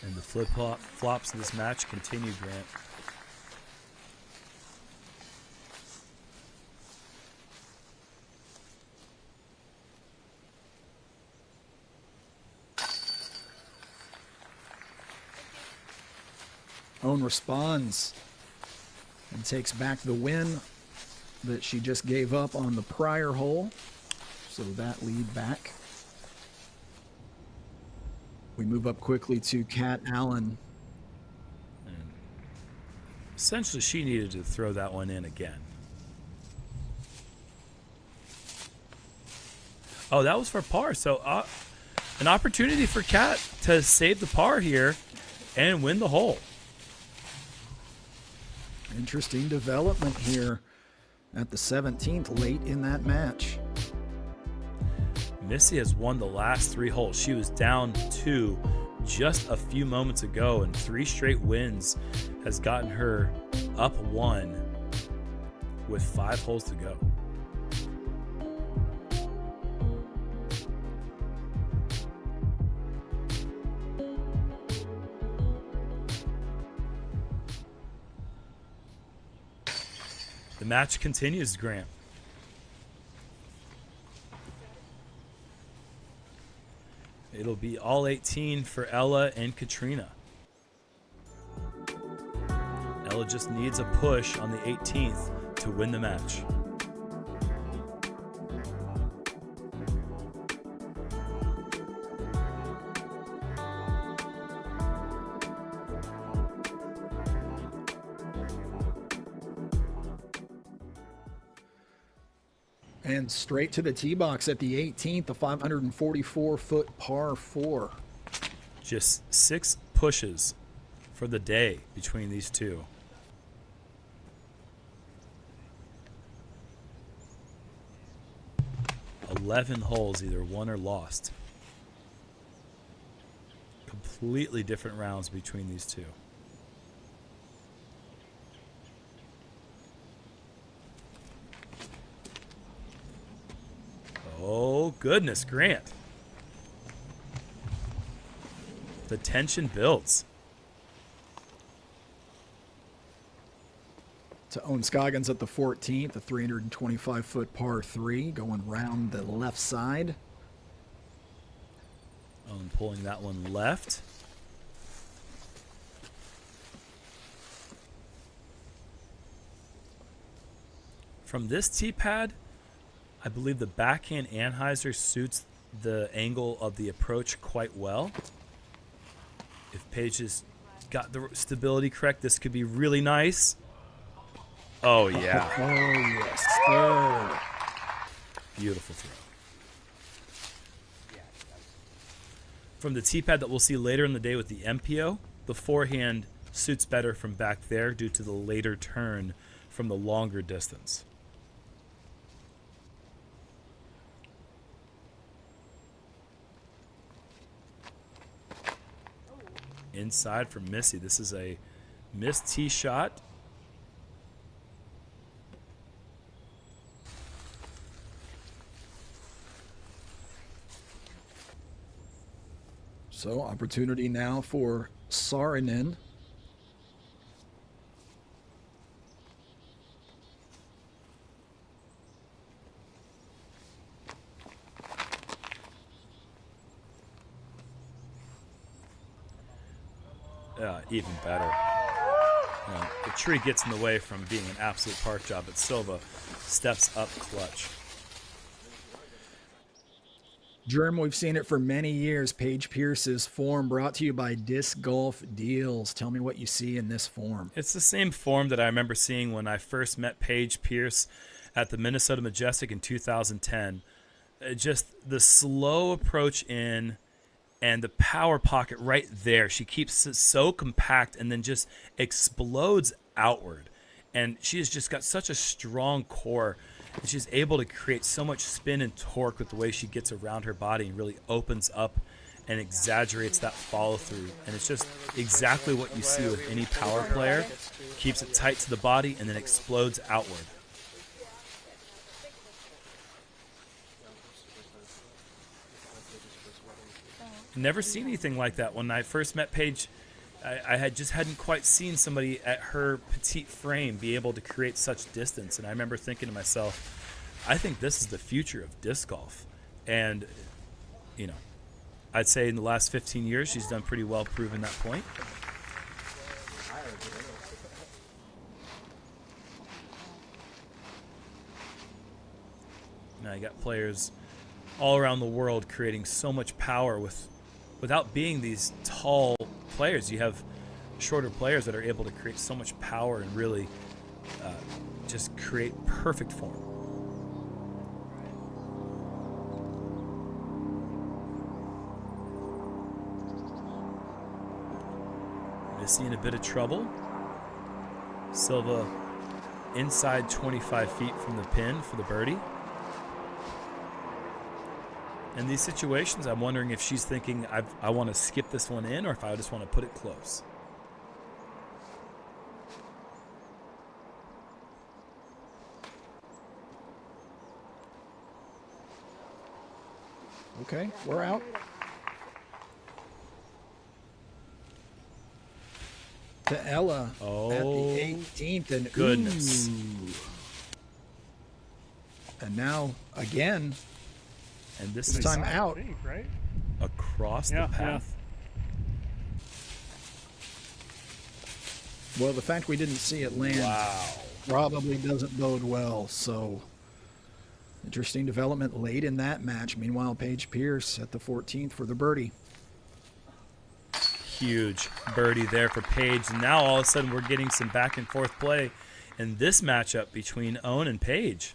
And the flip-flops in this match continue, Grant. Owen responds and takes back the win that she just gave up on the prior hole. So that lead back. We move up quickly to Kat Allen. And essentially, she needed to throw that one in again. Oh, that was for par. So an opportunity for Kat to save the par here and win the hole. Interesting development here at the 17th, late in that match. Missy has won the last 3 holes. She was down 2 just a few moments ago, and 3 straight wins has gotten her up 1 with 5 holes to go. The match continues, Grant. It'll be all 18 for Ella and Katrina. Ella just needs a push on the 18th to win the match. And straight to the tee box at the 18th, the 544-foot par 4. Just 6 pushes for the day between these two. "11 holes, either won or lost." Completely different rounds between these two. Oh, goodness, Grant. The tension builds. To Owen Scoggins at the 14th, a 325-foot par 3 going round the left side. Owen pulling that one left. From this tee pad, I believe the backhand anhyzer suits the angle of the approach quite well. If Paige has got the stability correct, this could be really nice. Oh, yeah. Oh, yes, sir. Beautiful throw. From the tee pad that we'll see later in the day with the FPO, the forehand suits better from back there due to the later turn from the longer distance. Inside from Missy. This is a missed tee shot. So opportunity now for Saarinen. Even better. The tree gets in the way from being an absolute park job, but Silva steps up clutch. Germ, we've seen it for many years. Paige Pierce's form brought to you by Disc Golf Deals. Tell me what you see in this form. It's the same form that I remember seeing when I first met Paige Pierce at the Minnesota Majestic in 2010. Just the slow approach in and the power pocket right there. She keeps it so compact and then just explodes outward. And she has just got such a strong core. And she's able to create so much spin and torque with the way she gets around her body and really opens up and exaggerates that follow through. And it's just exactly what you see with any power player. Keeps it tight to the body and then explodes outward. Never seen anything like that. When I first met Paige, I hadn't quite seen somebody at her petite frame be able to create such distance. And I remember thinking to myself, I think this is the future of disc golf. And, you know, I'd say in the last 15 years, she's done pretty well proving that point. Now you got players all around the world creating so much power without being these tall players. You have shorter players that are able to create so much power and really just create perfect form. Missy in a bit of trouble. Silva inside 25 feet from the pin for the birdie. In these situations, I'm wondering if she's thinking, I want to skip this one in, or if I just want to put it close. Okay, we're out. To Ella at the 18th. And goodness. Ooh. And now, again, and this is time out. Right? Across the path. Well, the fact we didn't see it land probably doesn't bode well. So, interesting development late in that match. Meanwhile, Paige Pierce at the 14th for the birdie. Huge birdie there for Paige. And now all of a sudden we're getting some back and forth play in this matchup between Owen and Paige.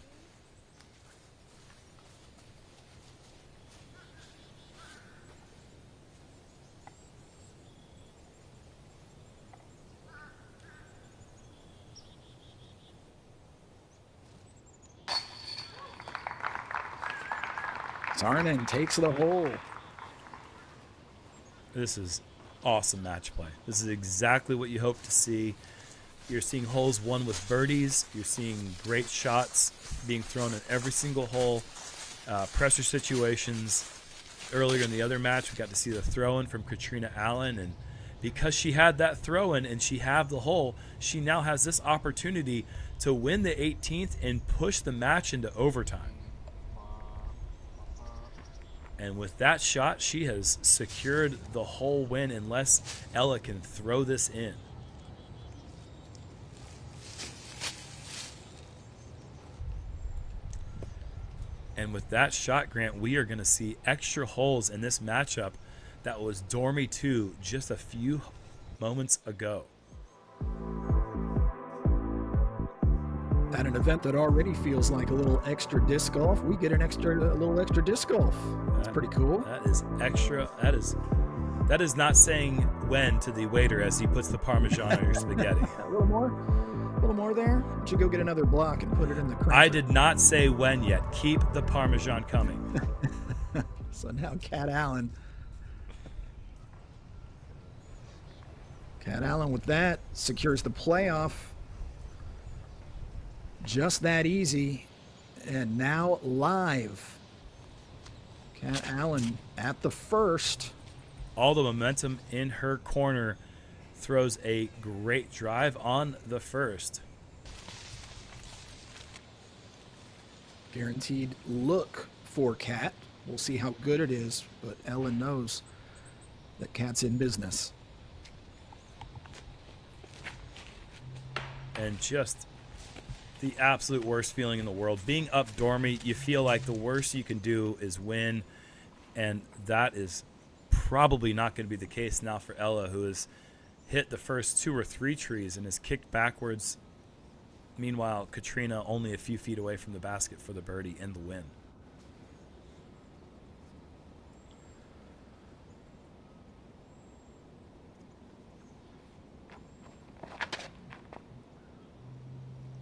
Saarinen takes the hole. This is awesome match play. This is exactly what you hope to see. You're seeing holes won with birdies. You're seeing great shots being thrown in every single hole. Pressure situations. Earlier in the other match, we got to see the throw-in from Katrina Allen, and because she had that throw-in and she had the hole, she now has this opportunity to win the 18th and push the match into overtime. And with that shot, she has secured the whole win unless Ella can throw this in. And with that shot, Grant, we are going to see extra holes in this matchup that was Dormy 2 just a few moments ago. At an event that already feels like a little extra disc golf, we get a little extra disc golf. That's pretty cool. That is extra. That is not saying when to the waiter as he puts the Parmesan on your spaghetti. A little more there. Why don't you go get another block and put it in the cranker? I did not say when yet. Keep the Parmesan coming. So now Kat Allen with that secures the playoff. Just that easy. And now live. Kat Allen at the first. All the momentum in her corner. Throws a great drive on the first. Guaranteed look for Kat. We'll see how good it is, but Ellen knows that Kat's in business. And just the absolute worst feeling in the world. Being up Dormy, you feel like the worst you can do is win, and that is probably not going to be the case now for Ella, who has hit the first 2 or 3 trees and is kicked backwards. Meanwhile, Katrina only a few feet away from the basket for the birdie and the win.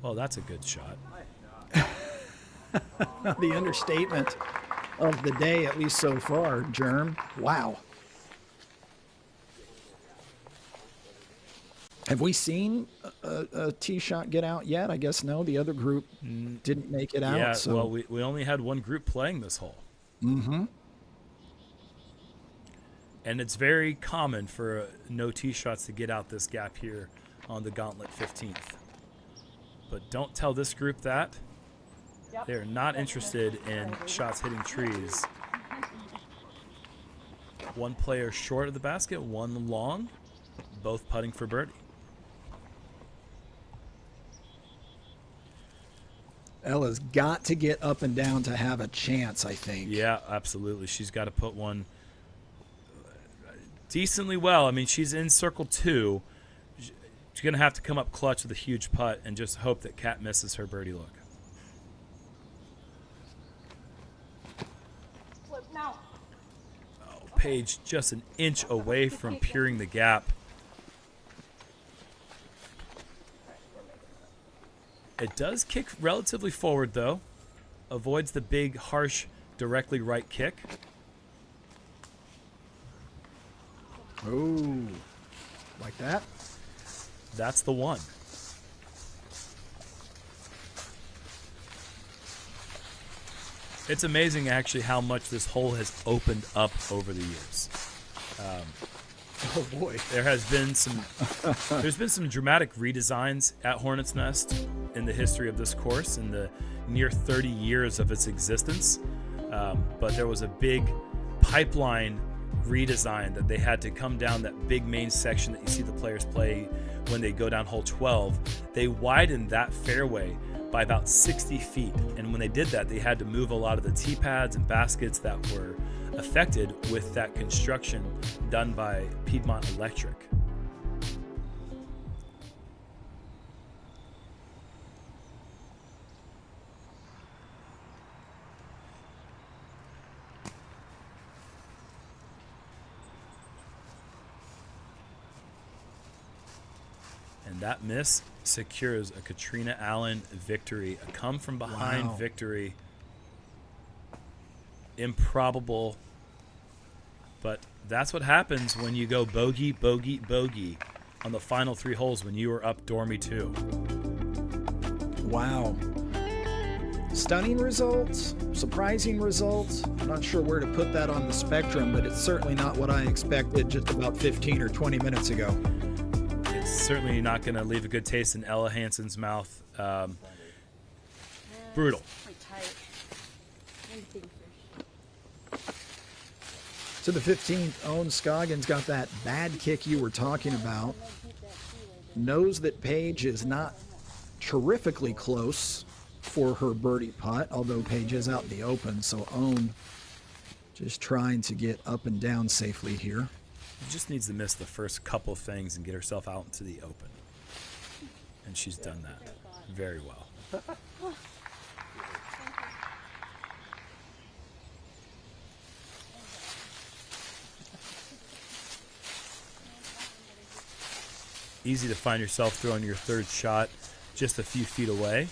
Well, that's a good shot. The understatement of the day, at least so far, Germ. Wow. Have we seen a tee shot get out yet? I guess no. The other group didn't make it out. Yeah, so. well, we only had one group playing this hole. Mm-hmm. And it's very common for no tee shots to get out this gap here on the Gauntlet 15th. But don't tell this group that. They're not interested in shots hitting trees. One player short of the basket, one long, both putting for birdie. Ella's got to get up and down to have a chance, I think. Yeah, absolutely. She's got to put one decently well. I mean, she's in circle 2. She's going to have to come up clutch with a huge putt and just hope that Kat misses her birdie look. Oh, Paige just an inch away from peering the gap. It does kick relatively forward, though. Avoids the big, harsh, directly right kick. Oh, like that? That's the one. It's amazing, actually, how much this hole has opened up over the years. Oh boy, there has been some. There's been some dramatic redesigns at Hornets Nest in the history of this course in the near 30 years of its existence. But there was a big pipeline redesign that they had to come down that big main section that you see the players play when they go down hole 12. They widened that fairway by about 60 feet. And when they did that, they had to move a lot of the tee pads and baskets that were affected with that construction done by Piedmont Electric. And that miss secures a Katrina Allen victory, a come from behind victory improbable, but that's what happens when you go bogey, bogey, bogey on the final 3 holes when you are up Dormy 2. Wow. Stunning results, surprising results. I'm not sure where to put that on the spectrum, but it's certainly not what I expected just about 15 or 20 minutes ago. It's certainly not going to leave a good taste in Ella Hansen's mouth. Brutal. To the 15th, Owen Scoggins got that bad kick you were talking about. Knows that Paige is not terrifically close for her birdie putt, although Paige is out in the open, so Owen just trying to get up and down safely here. She just needs to miss the first couple things and get herself out into the open. And she's done that very well. Easy to find yourself throwing your third shot just a few feet away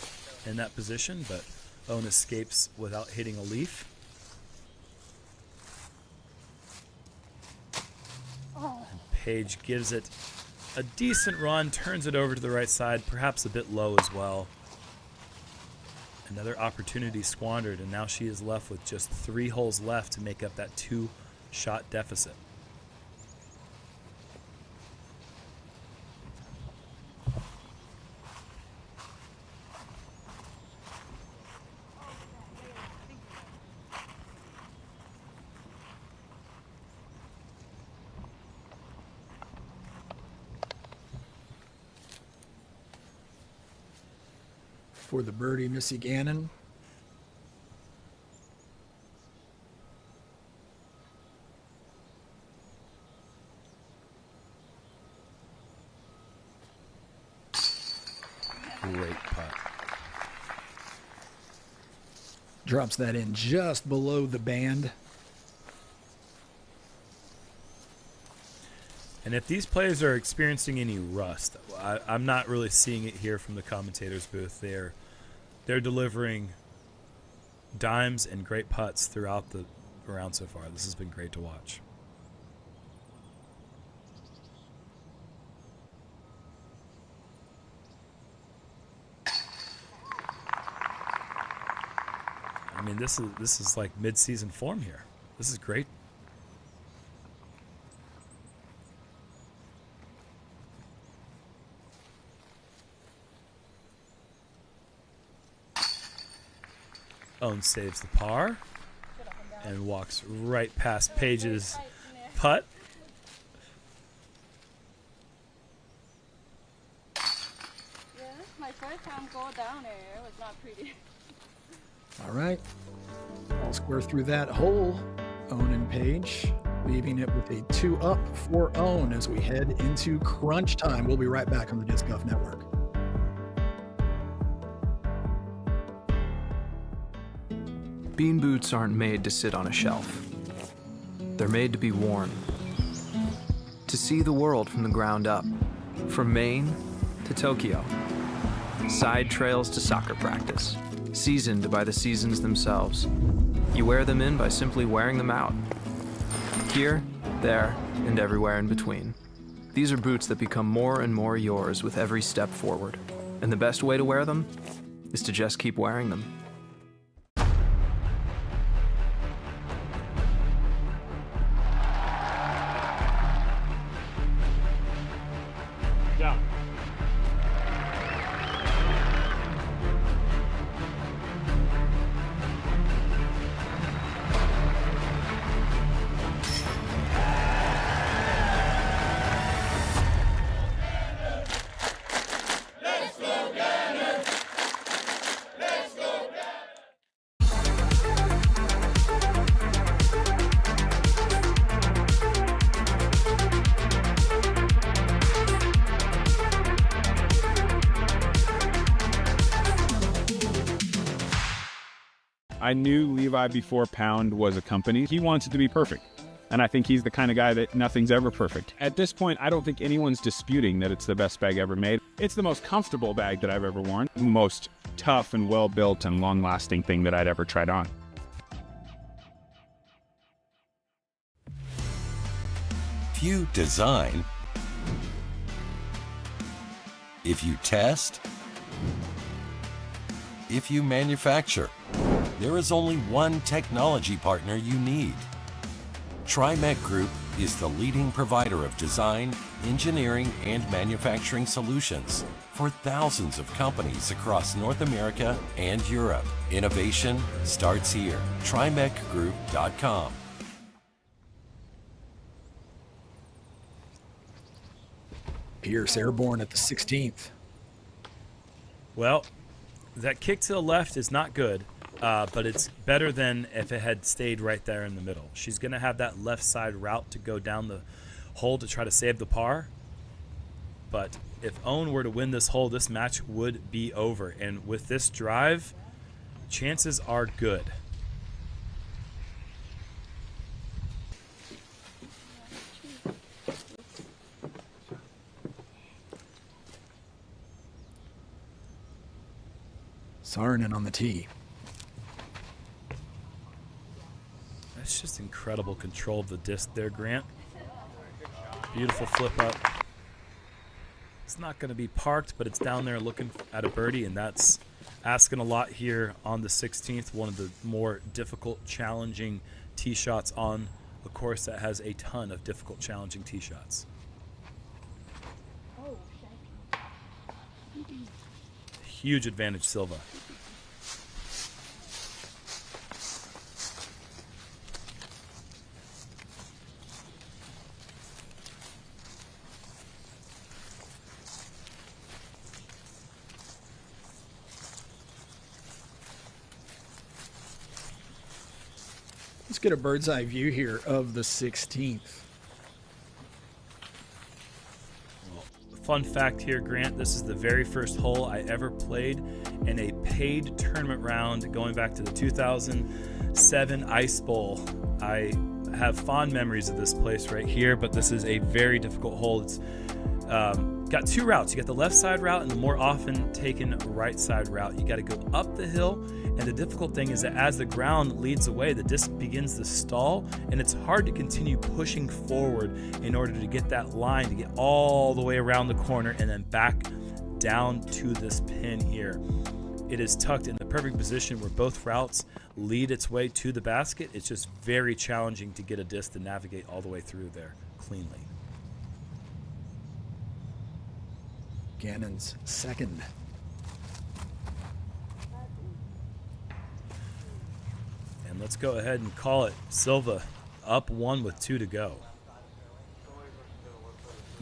in that position, but Owen escapes without hitting a leaf. And Paige gives it a decent run, turns it over to the right side, perhaps a bit low as well. Another opportunity squandered, and now she is left with just 3 holes left to make up that 2-shot deficit. For the birdie, Missy Gannon. Great putt. Drops that in just below the band. And if these players are experiencing any rust, I'm not really seeing it here from the commentators' booth. They're delivering dimes and great putts throughout the round so far. This has been great to watch. I mean, this is like mid-season form here. This is great. Owen saves the par and walks right past Paige's putt. Yeah, my first time go down there, it was not pretty. All right. I'll square through that hole, Owen and Paige, leaving it with a 2 up for Owen as we head into crunch time. We'll be right back on the Disc Golf Network. Bean boots aren't made to sit on a shelf. They're made to be worn. To see the world from the ground up. From Maine to Tokyo. Side trails to soccer practice. Seasoned by the seasons themselves. You wear them in by simply wearing them out. Here, there, and everywhere in between. These are boots that become more and more yours with every step forward. And the best way to wear them is to just keep wearing them. I knew Levi before Pound was a company. He wants it to be perfect. And I think he's the kind of guy that nothing's ever perfect. At this point, I don't think anyone's disputing that it's the best bag ever made. It's the most comfortable bag that I've ever worn. The most tough and well-built and long-lasting thing that I'd ever tried on. If you design, if you test, if you manufacture, there is only one technology partner you need. TriMet Group is the leading provider of design, engineering, and manufacturing solutions for thousands of companies across North America and Europe. Innovation starts here. TriMetGroup.com. Pierce airborne at the 16th. Well, that kick to the left is not good, but it's better than if it had stayed right there in the middle. She's going to have that left side route to go down the hole to try to save the par. But if Owen were to win this hole, this match would be over. And with this drive, chances are good. Saarinen on the tee. That's just incredible control of the disc there, Grant. Beautiful flip up. It's not going to be parked, but it's down there looking at a birdie, and that's asking a lot here on the 16th, one of the more difficult, challenging tee shots on a course that has a ton of difficult, challenging tee shots. Huge advantage, Silva. Let's get a bird's eye view here of the 16th. Fun fact here, Grant, this is the very first hole I ever played in a paid tournament round going back to the 2007 Ice Bowl. I have fond memories of this place right here, but this is a very difficult hole. It's got two routes. You got the left side route and the more often taken right side route. You got to go up the hill, and the difficult thing is that as the ground leads away, the disc begins to stall, and it's hard to continue pushing forward in order to get that line to get all the way around the corner and then back down to this pin here. It is tucked in the perfect position where both routes lead its way to the basket. It's just very challenging to get a disc to navigate all the way through there cleanly. Gannon's second. And let's go ahead and call it. Silva up one with 2 to go.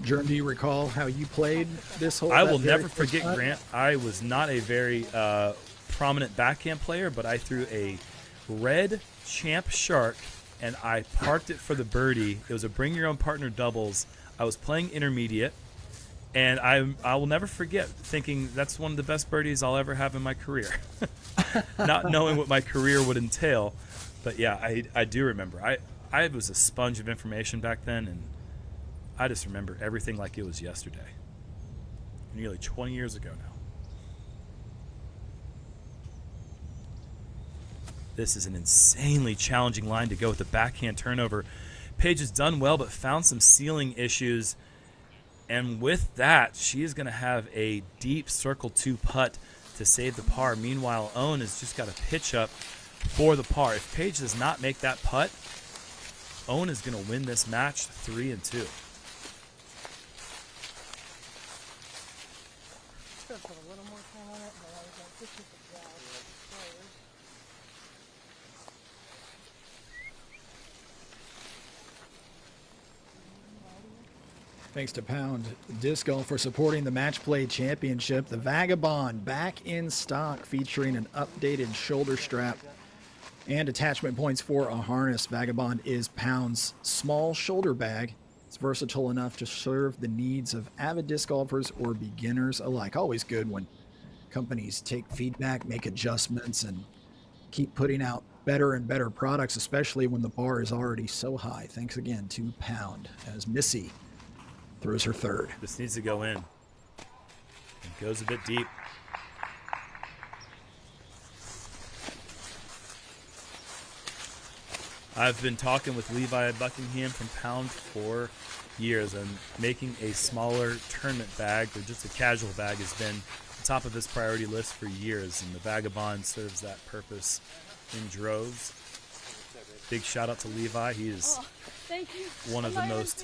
Jerm, do you recall how you played this hole? I will never forget, Grant. I was not a very prominent backhand player, but I threw a red Champ Shark, and I parked it for the birdie. It was a bring your own partner doubles. I was playing intermediate, and I will never forget thinking that's one of the best birdies I'll ever have in my career. Not knowing what my career would entail. But yeah, I do remember. I was a sponge of information back then, and I just remember everything like it was yesterday. Nearly 20 years ago now. This is an insanely challenging line to go with the backhand turnover. Paige has done well, but found some ceiling issues. And with that, she is going to have a deep circle 2 putt to save the par. Meanwhile, Owen has just got a pitch up for the par. If Paige does not make that putt, Owen is going to win this match 3-2. Thanks to Pound Disc Golf for supporting the Match Play Championship. The Vagabond back in stock, featuring an updated shoulder strap and attachment points for a harness. Vagabond is Pound's small shoulder bag. It's versatile enough to serve the needs of avid disc golfers or beginners alike. Always good when companies take feedback, make adjustments, and keep putting out better and better products, especially when the bar is already so high. Thanks again to Pound as Missy throws her third. This needs to go in. It goes a bit deep. I've been talking with Levi Buckingham from Pound for years, and making a smaller tournament bag or just a casual bag has been the top of his priority list for years, and the Vagabond serves that purpose in droves. Big shout out to Levi. He is one of the most,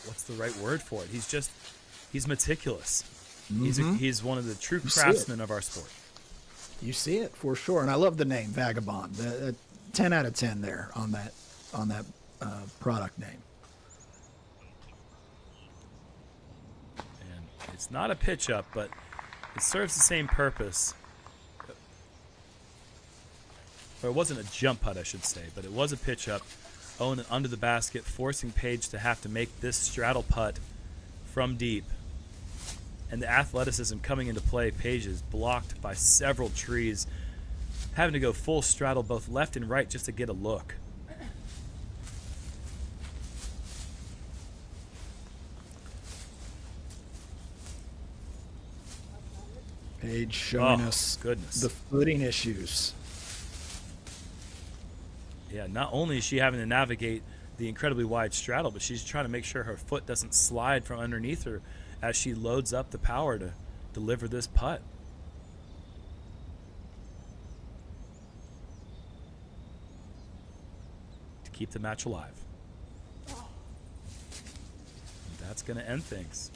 what's the right word for it? He's meticulous. He's one of the true craftsmen of our sport. You see it for sure, and I love the name Vagabond. 10 out of 10 there on that product name. And it's not a pitch up, but it serves the same purpose. Or it wasn't a jump putt, I should say, but it was a pitch up. Owen under the basket, forcing Paige to have to make this straddle putt from deep. And the athleticism coming into play, Paige is blocked by several trees, having to go full straddle both left and right just to get a look. Paige showing us the footing issues. Yeah, not only is she having to navigate the incredibly wide straddle, but she's trying to make sure her foot doesn't slide from underneath her as she loads up the power to deliver this putt. To keep the match alive. And that's going to end things.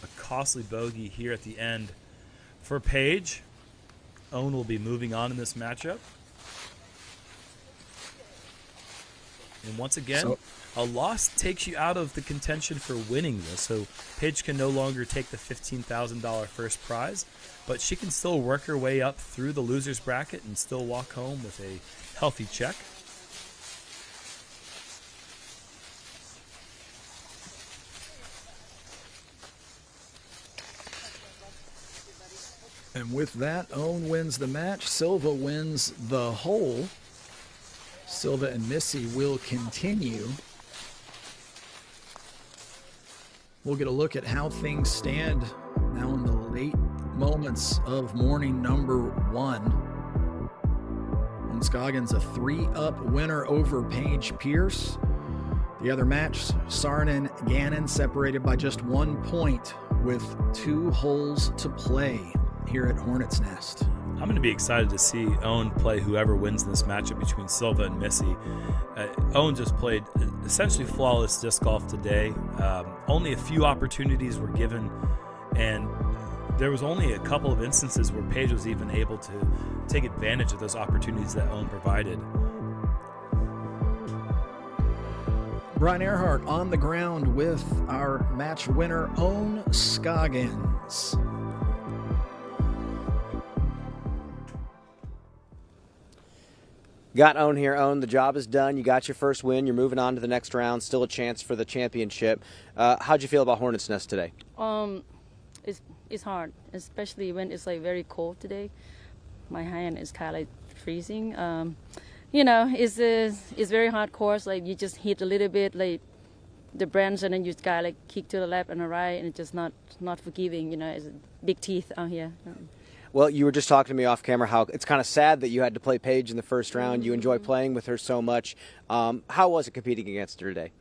A costly bogey here at the end for Paige. Owen will be moving on in this matchup. And once again, a loss takes you out of the contention for winning this. So Paige can no longer take the $15,000 first prize, but she can still work her way up through the loser's bracket and still walk home with a healthy check. And with that, Owen wins the match. Silva wins the hole. Silva and Missy will continue. We'll get a look at how things stand now in the late moments of morning number 1. Scoggins a 3-up winner over Paige Pierce. The other match, Sarnen Gannon separated by just 1 point with 2 holes to play here at Hornets Nest. I'm going to be excited to see Owen play whoever wins this matchup between Silva and Missy. Owen just played essentially flawless disc golf today. Only a few opportunities were given, and there was only a couple of instances where Paige was even able to take advantage of those opportunities that Owen provided. Brian Earhart on the ground with our match winner, Owen Scoggins. Got Owen here. Owen, the job is done. You got your first win. You're moving on to the next round. Still a chance for the championship. How'd you feel about Hornets Nest today? It's hard, especially when it's like very cold today. My hand is kind of like freezing. You know, it's very hard course. Like you just hit a little bit, like the branch, and then you kind of like kick to the left and the right, and it's just not forgiving. You know, it's big teeth out here. Well, you were just talking to me off camera how it's kind of sad that you had to play Paige in the first round. You enjoy playing with her so much. How was it competing against her today?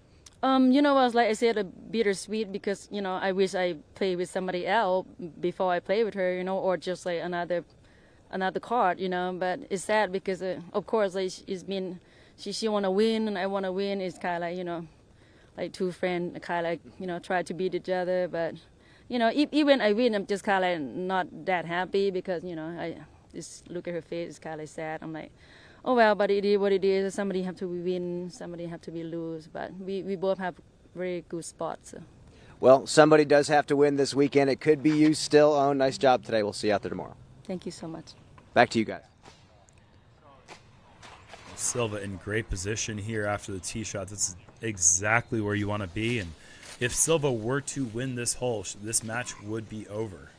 You know, it was like I said, a bittersweet because, you know, I wish I played with somebody else before I play with her, you know, or just like another card, you know. But it's sad because, of course, like she want to win and I want to win. It's kind of like, you know, like two friends kind of like, you know, try to beat each other, but. You know, even I win, I'm just kind of like not that happy because, you know, I just look at her face, it's kind of sad. I'm like, oh, well, but it is what it is. Somebody have to win, somebody have to be lose. But we both have very good spots. So. Well, somebody does have to win this weekend. It could be you still. Owen, nice job today. We'll see you out there tomorrow. Thank you so much. Back to you guys. Silva in great position here after the tee shot. This is exactly where you want to be. And if Silva were to win this hole, this match would be over.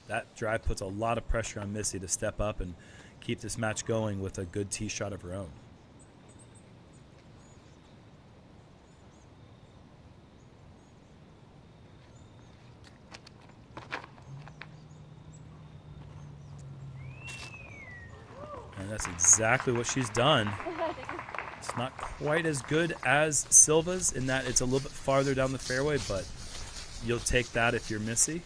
That drive puts a lot of pressure on Missy to step up and keep this match going with a good tee shot of her own. And that's exactly what she's done. It's not quite as good as Silva's in that it's a little bit farther down the fairway, but you'll take that if you're Missy.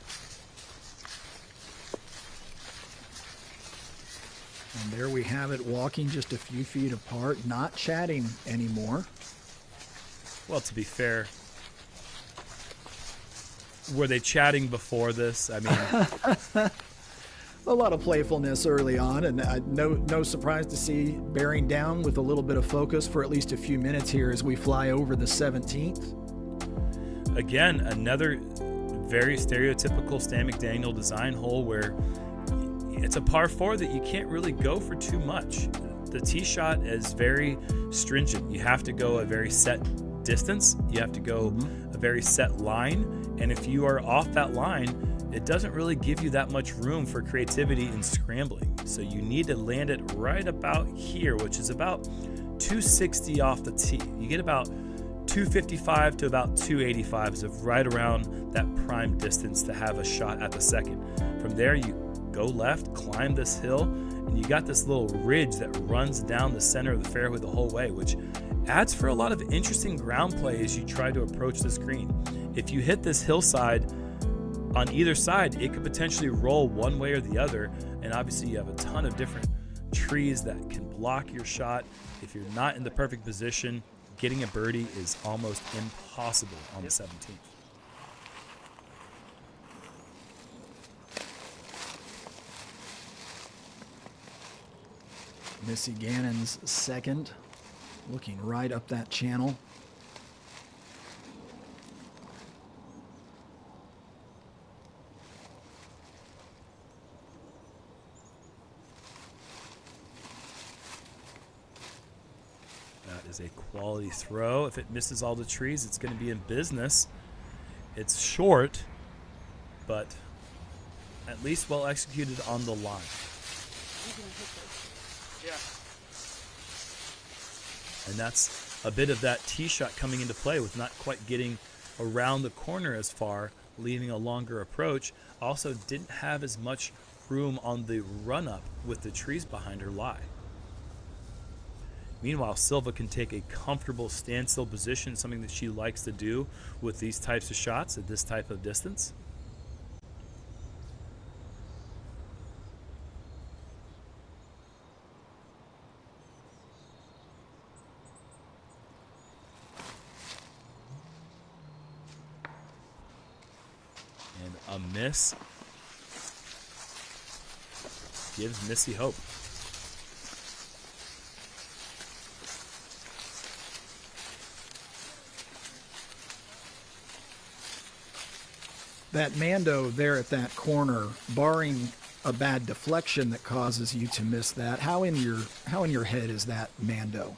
And there we have it, walking just a few feet apart, not chatting anymore. Well, to be fair, were they chatting before this? I mean, a lot of playfulness early on, and no surprise to see bearing down with a little bit of focus for at least a few minutes here as we fly over the 17th. Again, another very stereotypical Stan McDaniel design hole where it's a par 4 that you can't really go for too much. The tee shot is very stringent. You have to go a very set distance. You have to go a very set line. And if you are off that line, it doesn't really give you that much room for creativity in scrambling. So you need to land it right about here, which is about 260 off the tee. You get about 255 to about 285 is right around that prime distance to have a shot at the second. From there, you go left, climb this hill, and you got this little ridge that runs down the center of the fairway the whole way, which adds for a lot of interesting ground play as you try to approach this green. If you hit this hillside on either side, it could potentially roll one way or the other, and obviously you have a ton of different trees that can block your shot. If you're not in the perfect position, getting a birdie is almost impossible on the 17th. Missy Gannon's second, looking right up that channel. That is a quality throw. If it misses all the trees, it's going to be in business. It's short, but at least well executed on the line. Yeah. And that's a bit of that tee shot coming into play with not quite getting around the corner as far, leaving a longer approach. Also didn't have as much room on the run up with the trees behind her lie. Meanwhile, Silva can take a comfortable standstill position, something that she likes to do with these types of shots at this type of distance. And a miss gives Missy hope. That Mando there at that corner, barring a bad deflection that causes you to miss that, how in your head is that Mando?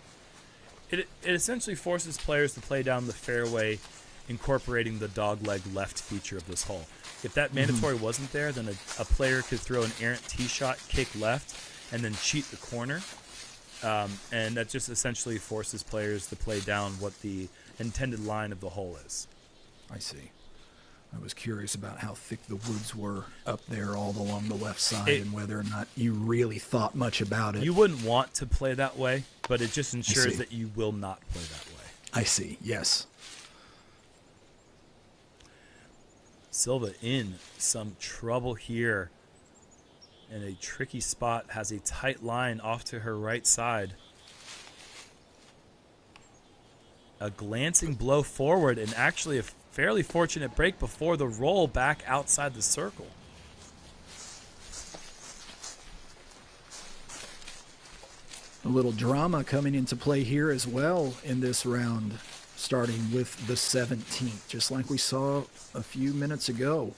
It essentially forces players to play down the fairway, incorporating the dogleg left feature of this hole. If that mandatory wasn't there, then a player could throw an errant tee shot, kick left, and then cheat the corner. And that just essentially forces players to play down what the intended line of the hole is. I see. I was curious about how thick the woods were up there all along the left side and whether or not you really thought much about it. You wouldn't want to play that way, but it just ensures that you will not play that way. I see, yes. Silva in some trouble here in a tricky spot, has a tight line off to her right side. A glancing blow forward and actually a fairly fortunate break before the roll back outside the circle. A little drama coming into play here as well in this round, starting with the 17th, just like we saw a few minutes ago.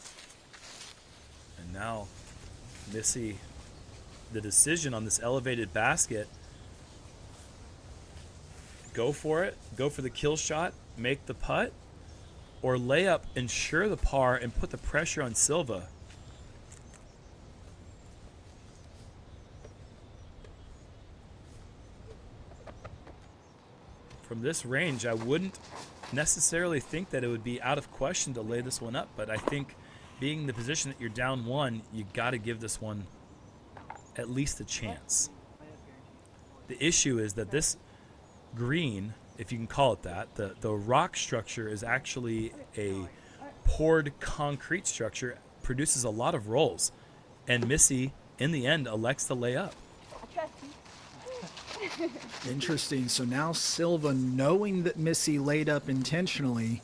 And now Missy, the decision on this elevated basket, go for it, go for the kill shot, make the putt, or lay up, ensure the par, and put the pressure on Silva. From this range, I wouldn't necessarily think that it would be out of question to lay this one up, but I think being in the position that you're down one, you got to give this one at least a chance. The issue is that this green, if you can call it that, the rock structure is actually a poured concrete structure, produces a lot of rolls, and Missy in the end elects to lay up. Interesting. So now Silva, knowing that Missy laid up intentionally,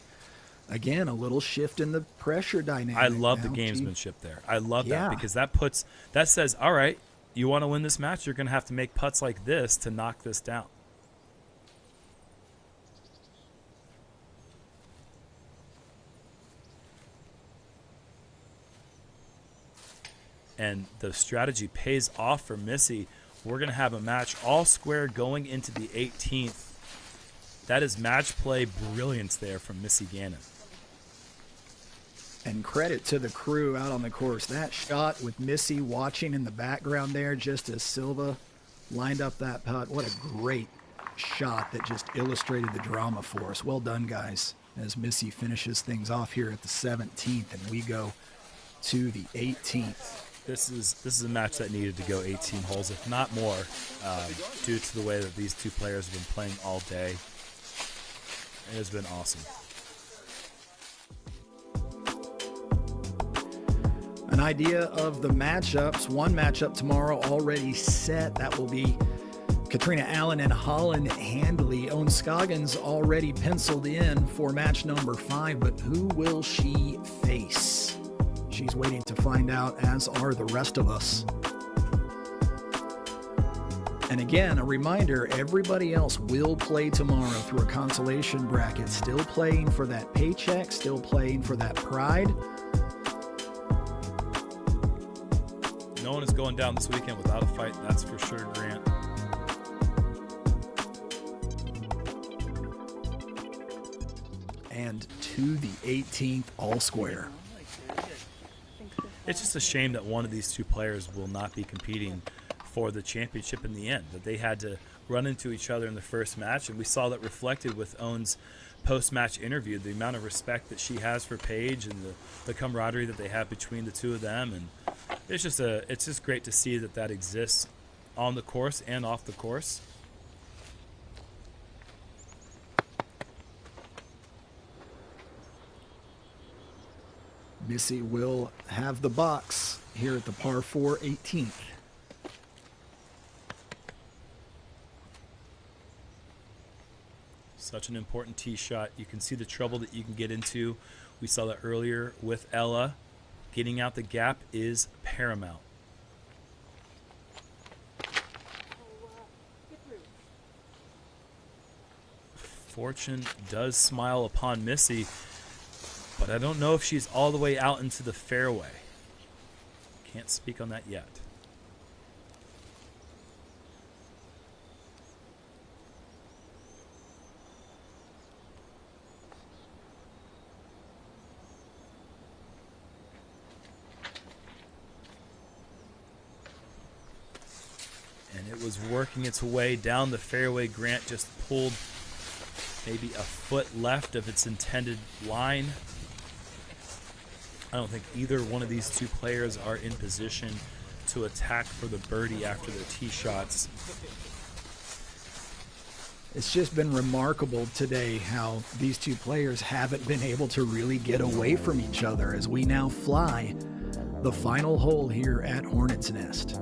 again, a little shift in the pressure dynamic. I love the now. gamesmanship there. I love Yeah. that because that says, all right, you want to win this match, you're going to have to make putts like this to knock this down. And the strategy pays off for Missy. We're going to have a match all square going into the 18th. That is match play brilliance there from Missy Gannon. And credit to the crew out on the course. That shot with Missy watching in the background there just as Silva lined up that putt. What a great shot that just illustrated the drama for us. Well done, guys, as Missy finishes things off here at the 17th and we go to the 18th. This is a match that needed to go 18 holes, if not more, due to the way that these two players have been playing all day. It has been awesome. An idea of the matchups. One matchup tomorrow already set. That will be Katrina Allen and Holland Handley. Owen Scoggins already penciled in for match number 5, but who will she face? She's waiting to find out, as are the rest of us. And again, a reminder, everybody else will play tomorrow through a consolation bracket. Still playing for that paycheck, still playing for that pride. No one is going down this weekend without a fight, that's for sure, Grant. And to the 18th all square. It's just a shame that one of these two players will not be competing for the championship in the end, that they had to run into each other in the first match, and we saw that reflected with Owen's post-match interview, the amount of respect that she has for Paige and the camaraderie that they have between the two of them, and it's just great to see that exists on the course and off the course. Missy will have the box here at the par 4 18th. Such an important tee shot. You can see the trouble that you can get into. We saw that earlier with Ella. Getting out the gap is paramount. Fortune does smile upon Missy, but I don't know if she's all the way out into the fairway. Can't speak on that yet. And it was working its way down the fairway. Grant just pulled maybe a foot left of its intended line. I don't think either one of these two players are in position to attack for the birdie after their tee shots. It's just been remarkable today how these two players haven't been able to really get away from each other as we now fly the final hole here at Hornets Nest.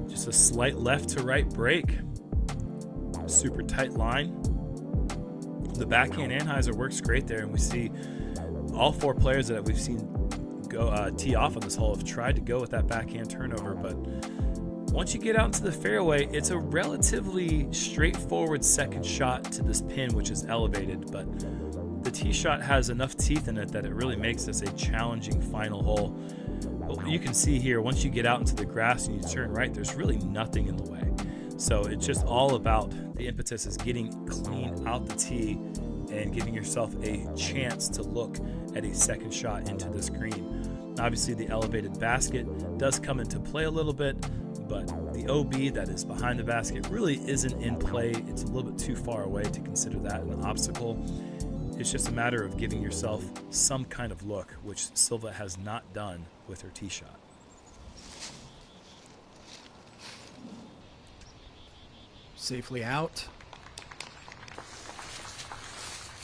Just a slight left to right break. Super tight line. The backhand Anheuser works great there, and we see all four players that we've seen go tee off on this hole have tried to go with that backhand turnover, but once you get out into the fairway, it's a relatively straightforward second shot to this pin, which is elevated, but the tee shot has enough teeth in it that it really makes this a challenging final hole. But you can see here, once you get out into the grass and you turn right, there's really nothing in the way. So it's just all about the impetus is getting clean out the tee and giving yourself a chance to look at a second shot into this green. Obviously, the elevated basket does come into play a little bit, but the OB that is behind the basket really isn't in play. It's a little bit too far away to consider that an obstacle. It's just a matter of giving yourself some kind of look, which Silva has not done with her tee shot. Safely out.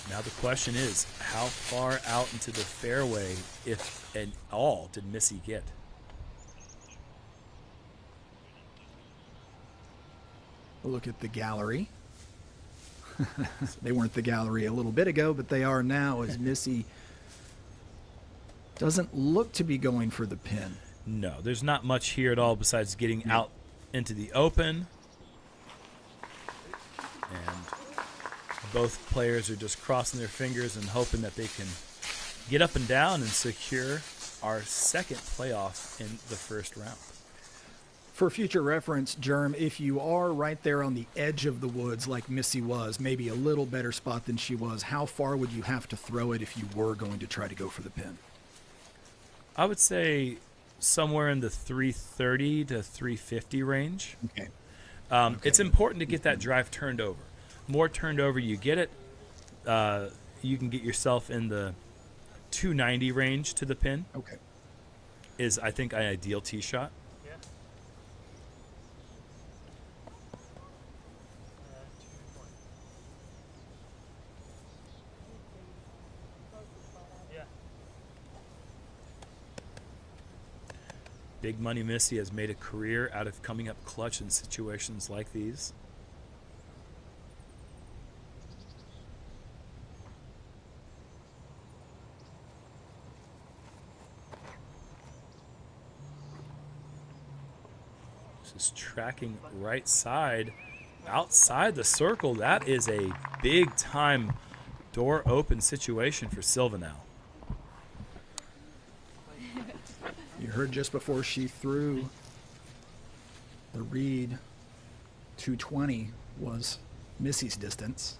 Now the question is, how far out into the fairway, if at all, did Missy get? Look at the gallery. They weren't the gallery a little bit ago, but they are now, as Missy doesn't look to be going for the pin. No, there's not much here at all besides getting out into the open. And both players are just crossing their fingers and hoping that they can get up and down and secure our second playoff in the first round. For future reference, Germ, if you are right there on the edge of the woods like Missy was, maybe a little better spot than she was, how far would you have to throw it if you were going to try to go for the pin? I would say somewhere in the 330 to 350 range. Okay. It's important to get that drive turned over. More turned over you get it, you can get yourself in the 290 range to the pin. Okay. Is, I think, an ideal tee shot. Big Money Missy has made a career out of coming up clutch in situations like these. This is tracking right side, outside the circle. That is a big time door open situation for Silva now. You heard just before she threw the read, 220 was Missy's distance.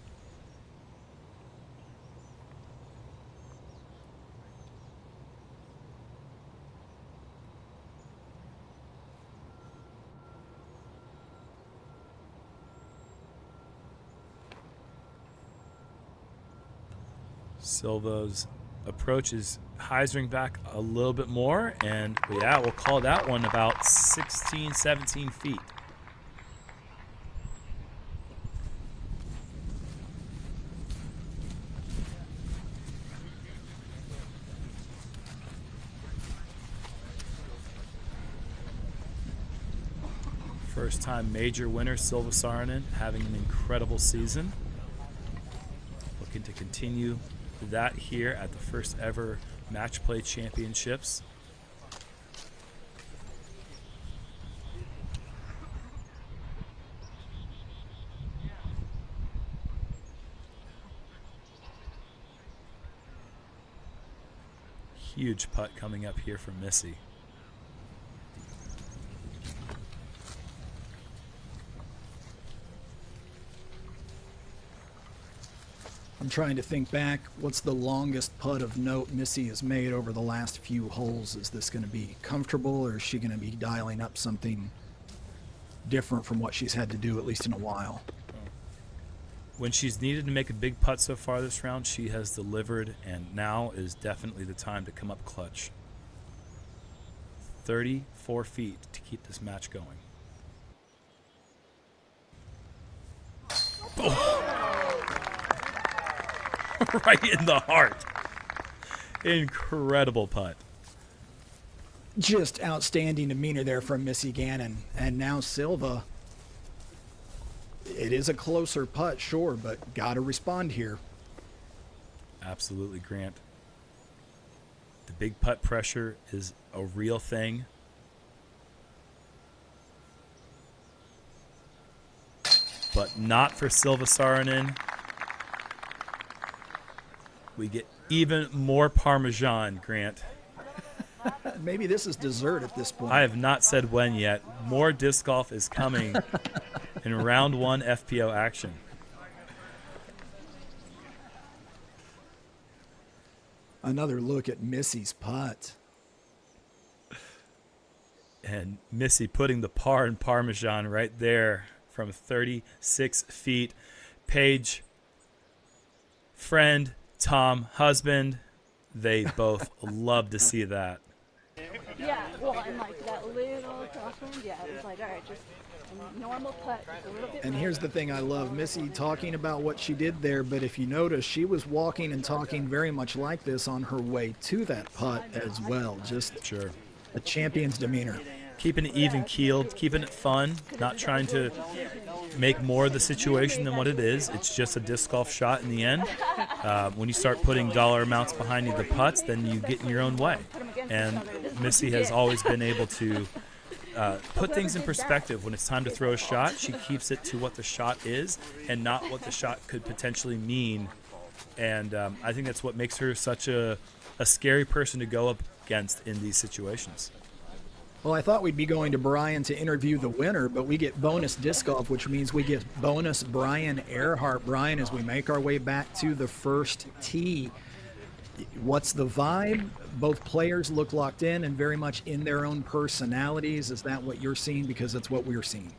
Silva's approach is hyzering back a little bit more, and yeah, we'll call that one about 16, 17 feet. First time major winner Silva Saarinen, having an incredible season. Looking to continue that here at the first ever Match Play Championships. Huge putt coming up here from Missy. I'm trying to think back, what's the longest putt of note Missy has made over the last few holes? Is this going to be comfortable, or is she going to be dialing up something different from what she's had to do, at least in a while? When she's needed to make a big putt so far this round, she has delivered, and now is definitely the time to come up clutch. 34 feet to keep this match going. Oh. Right in the heart. Incredible putt. Just outstanding demeanor there from Missy Gannon. And now Silva. It is a closer putt, sure, but got to respond here. Absolutely, Grant. The big putt pressure is a real thing. But not for Silva Saarinen. We get even more Parmesan, Grant. Maybe this is dessert at this point. I have not said when yet. More disc golf is coming in round one FPO action. Another look at Missy's putt. And Missy putting the par in Parmesan right there from 36 feet. Paige, friend, Tom, husband, they both love to see that. Yeah, well, and like that little crosswind, yeah, it was like, all right, just normal putt, a little bit. And here's the thing I love, Missy talking about what she did there, but if you notice, she was walking and talking very much like this on her way to that putt as well. Just a champion's demeanor. Keeping it even keeled, keeping it fun, not trying to make more of the situation than what it is. It's just a disc golf shot in the end. When you start putting dollar amounts behind the putts, then you get in your own way. And Missy has always been able to put things in perspective. When it's time to throw a shot, she keeps it to what the shot is and not what the shot could potentially mean. And I think that's what makes her such a scary person to go up against in these situations. Well, I thought we'd be going to Brian to interview the winner, but we get bonus disc golf, which means we get bonus Brian Earhart. Brian, as we make our way back to the first tee, what's the vibe? Both players look locked in and very much in their own personalities. Is that what you're seeing? Because that's what we're seeing.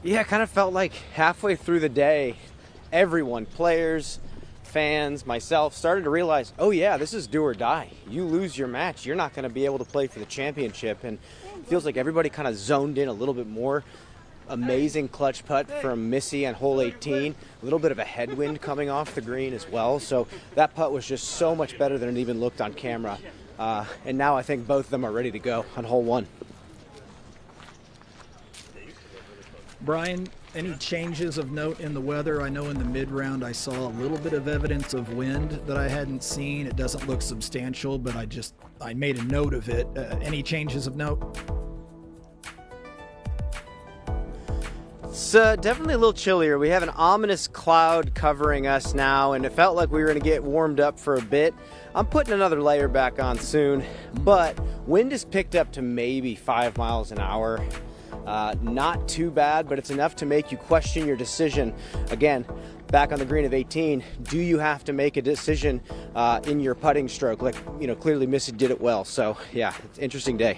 Yeah, it kind of felt like halfway through the day, everyone, players, fans, myself, started to realize, oh yeah, this is do or die. You lose your match, you're not going to be able to play for the championship. And it feels like everybody kind of zoned in a little bit more. Amazing clutch putt from Missy on hole 18. A little bit of a headwind coming off the green as well. So that putt was just so much better than it even looked on camera. And now I think both of them are ready to go on hole 1. Brian, any changes of note in the weather? I know in the mid-round I saw a little bit of evidence of wind that I hadn't seen. It doesn't look substantial, but I made a note of it. Any changes of note? It's definitely a little chillier. We have an ominous cloud covering us now, and it felt like we were going to get warmed up for a bit. I'm putting another layer back on soon, but wind has picked up to maybe 5 miles an hour. Not too bad, but it's enough to make you question your decision. Again, back on the green of 18, do you have to make a decision in your putting stroke? Like, clearly Missy did it well. So yeah, it's an interesting day.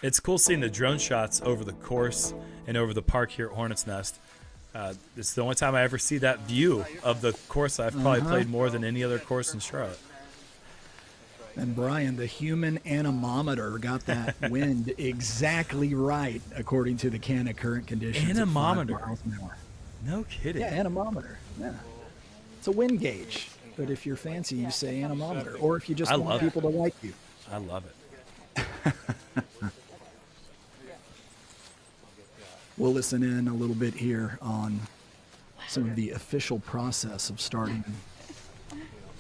It's cool seeing the drone shots over the course and over the park here at Hornets Nest. It's the only time I ever see that view of the course. I've probably played more than any other course in Charlotte. And Brian, the human anemometer got that wind exactly right, according to the Canada current conditions. Anemometer? 5 miles an hour. No kidding. Yeah, anemometer. Yeah. It's a wind gauge, but if you're fancy, you say anemometer. Or if you just want people to like you. I love it. We'll listen in a little bit here on some of the official process of starting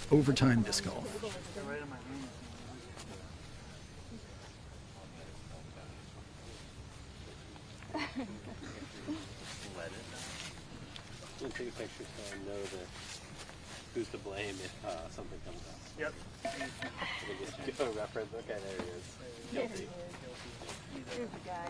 overtime disc golf. We'll take a picture so I know who's to blame if something comes up. Yep. We'll get a reference. Okay, there he is. Guilty. Here's the guy.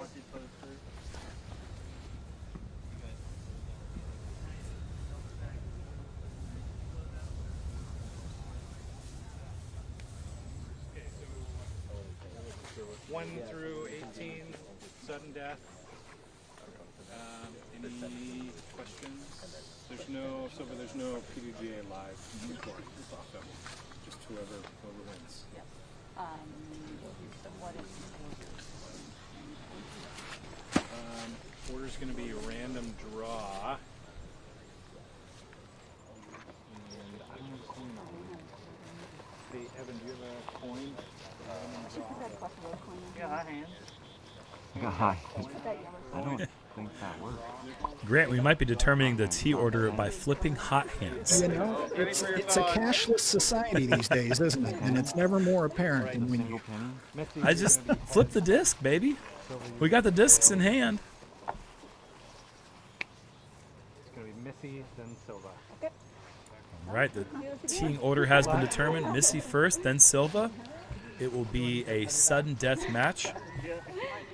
One through 18, sudden death. Any questions? There's no PDGA live recording, so just whoever wins. Order's going to be a random draw. And I don't have a coin on me. Hey, Evan, do you have a coin? Yeah, a hand. I don't think that works. Grant, we might be determining the tee order by flipping hot hands. It's a cashless society these days, isn't it? And it's never more apparent than when you... I just flip the disc, baby. We got the discs in hand. It's going to be Missy, then Silva. All right, the teeing order has been determined. Missy first, then Silva. It will be a sudden death match.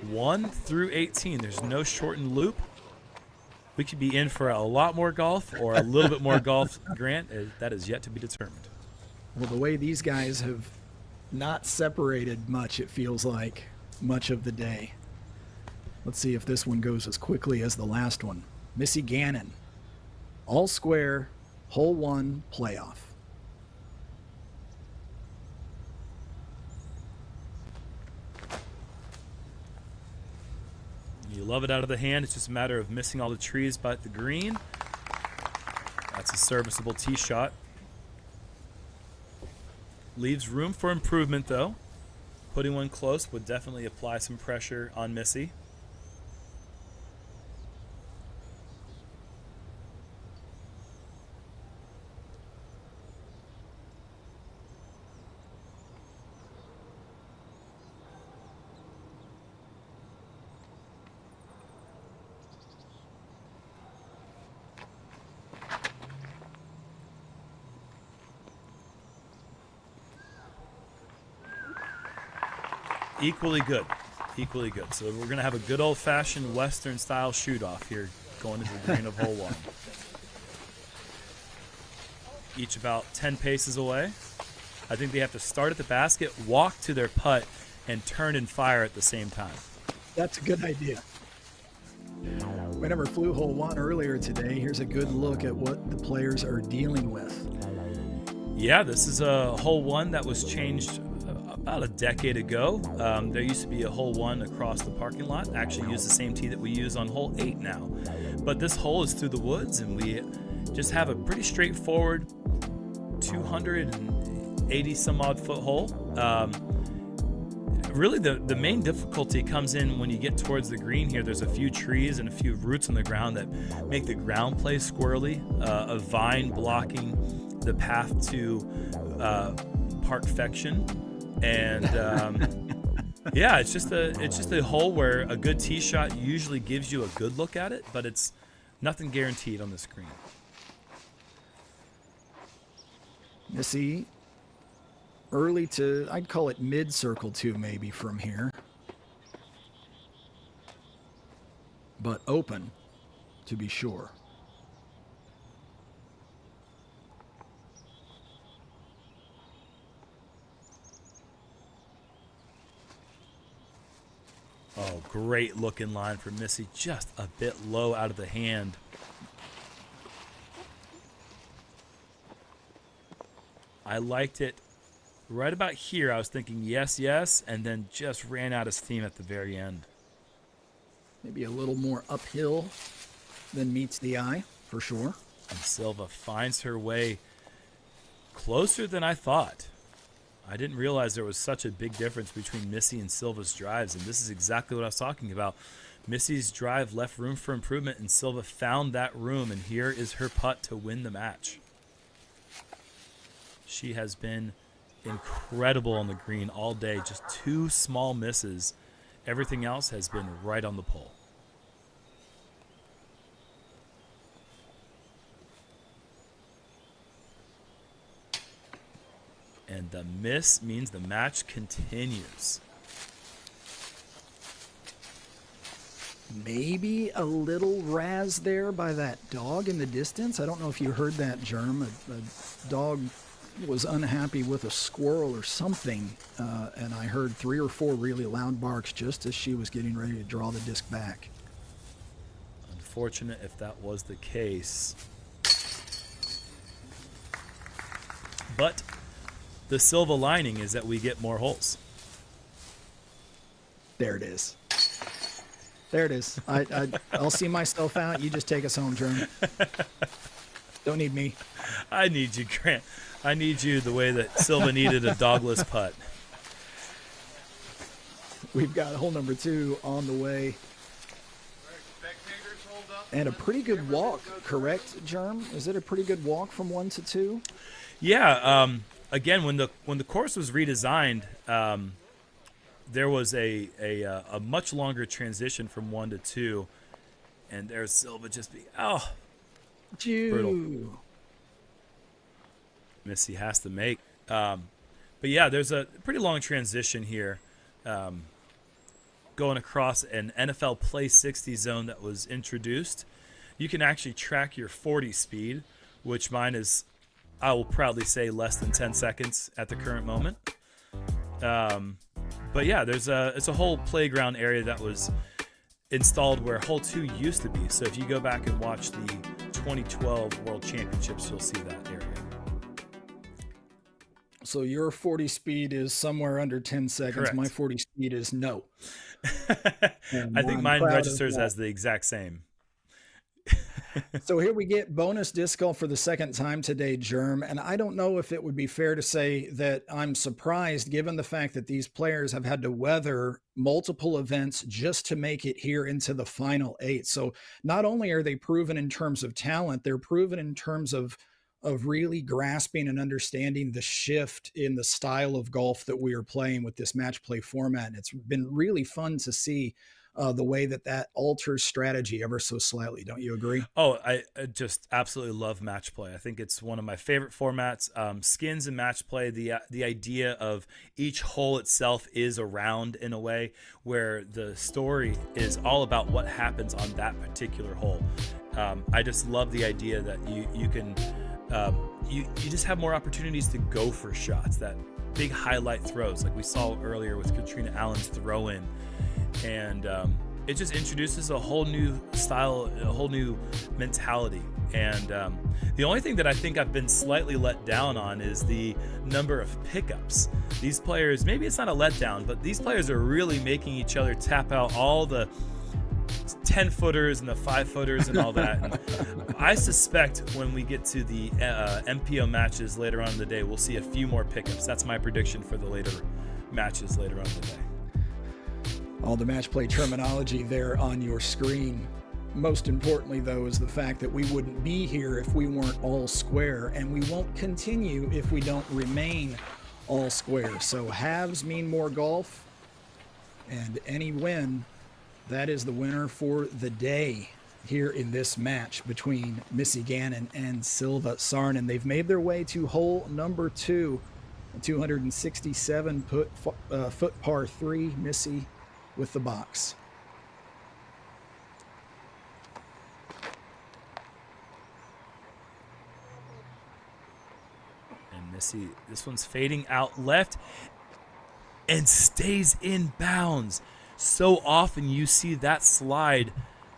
1 through 18. There's no shortened loop. We could be in for a lot more golf or a little bit more golf, Grant. That is yet to be determined. Well, the way these guys have not separated much, it feels like, much of the day. Let's see if this one goes as quickly as the last one. Missy Gannon. All square, hole 1, playoff. love it out of the hand. It's just a matter of missing all the trees by the green. That's a serviceable tee shot. Leaves room for improvement, though. Putting one close would definitely apply some pressure on Missy. Equally good. Equally good. So we're going to have a good old-fashioned Western-style shoot-off here going into the green of hole 1. Each about 10 paces away. I think they have to start at the basket, walk to their putt, and turn and fire at the same time. That's a good idea. Whenever flew hole 1 earlier today, here's a good look at what the players are dealing with. Yeah, this is a hole 1 that was changed about a decade ago. There used to be a hole 1 across the parking lot. Actually use the same tee that we use on hole 8 now. But this hole is through the woods, and we just have a pretty straightforward 280 some odd foot hole. Really the main difficulty comes in when you get towards the green here. There's a few trees and a few roots on the ground that make the ground play squirrely. A vine blocking the path to parkfection. And yeah, it's just a hole where a good tee shot usually gives you a good look at it, but it's nothing guaranteed on this green. Missy, early to, I'd call it mid-circle 2 maybe from here. But open, to be sure. Oh, great looking line for Missy. Just a bit low out of the hand. I liked it right about here. I was thinking yes, yes, and then just ran out of steam at the very end. Maybe a little more uphill than meets the eye, for sure. And Silva finds her way closer than I thought. I didn't realize there was such a big difference between Missy and Silva's drives, and this is exactly what I was talking about. Missy's drive left room for improvement, and Silva found that room, and here is her putt to win the match. She has been incredible on the green all day. Just 2 small misses. Everything else has been right on the pole. And the miss means the match continues. Maybe a little razz there by that dog in the distance. I don't know if you heard that, Germ. A dog was unhappy with a squirrel or something, and I heard 3 or 4 really loud barks just as she was getting ready to draw the disc back. Unfortunate if that was the case. But the silver lining is that we get more holes. There it is. There it is. I'll see myself out. You just take us home, Germ. Don't need me. I need you, Grant. I need you the way that Silva needed a dogless putt. We've got hole number 2 on the way. And a pretty good walk, correct, Germ? Is it a pretty good walk from 1 to 2? Yeah. Again, when the course was redesigned, there was a much longer transition from 1 to 2, and there's Silva just be brutal. Missy has to make. But yeah, there's a pretty long transition here, going across an NFL Play 60 zone that was introduced. You can actually track your 40 speed, which mine is, I will proudly say, less than 10 seconds at the current moment. But yeah, it's a whole playground area that was installed where hole 2 used to be. So if you go back and watch the 2012 World Championships, you'll see that area. So your 40 speed is somewhere under 10 seconds. Correct. My 40 speed is no. I think mine registers as the exact same. So here we get bonus disc golf for the second time today, Germ. And I don't know if it would be fair to say that I'm surprised given the fact that these players have had to weather multiple events just to make it here into the final 8. So not only are they proven in terms of talent, they're proven in terms of really grasping and understanding the shift in the style of golf that we are playing with this match play format. And it's been really fun to see the way that alters strategy ever so slightly. Don't you agree? Oh, I just absolutely love match play. I think it's one of my favorite formats. Skins and match play, the idea of each hole itself is a round in a way where the story is all about what happens on that particular hole. I just love the idea that you can you just have more opportunities to go for shots, that big highlight throws like we saw earlier with Katrina Allen's throw in. And it just introduces a whole new style, a whole new mentality. And the only thing that I think I've been slightly let down on is the number of pickups. These players, maybe it's not a letdown, but these players are really making each other tap out all the 10-footers and the 5-footers and all that. And I suspect when we get to the MPO matches later on in the day, we'll see a few more pickups. That's my prediction for the later matches later on in the day. All the match play terminology there on your screen. Most importantly, though, is the fact that we wouldn't be here if we weren't all square, and we won't continue if we don't remain all square. So halves mean more golf, and any win, that is the winner for the day here in this match between Missy Gannon and Silva Sarnen. They've made their way to hole number 2, a 267 foot par 3. Missy with the box. And Missy, this one's fading out left and stays in bounds. So often you see that slide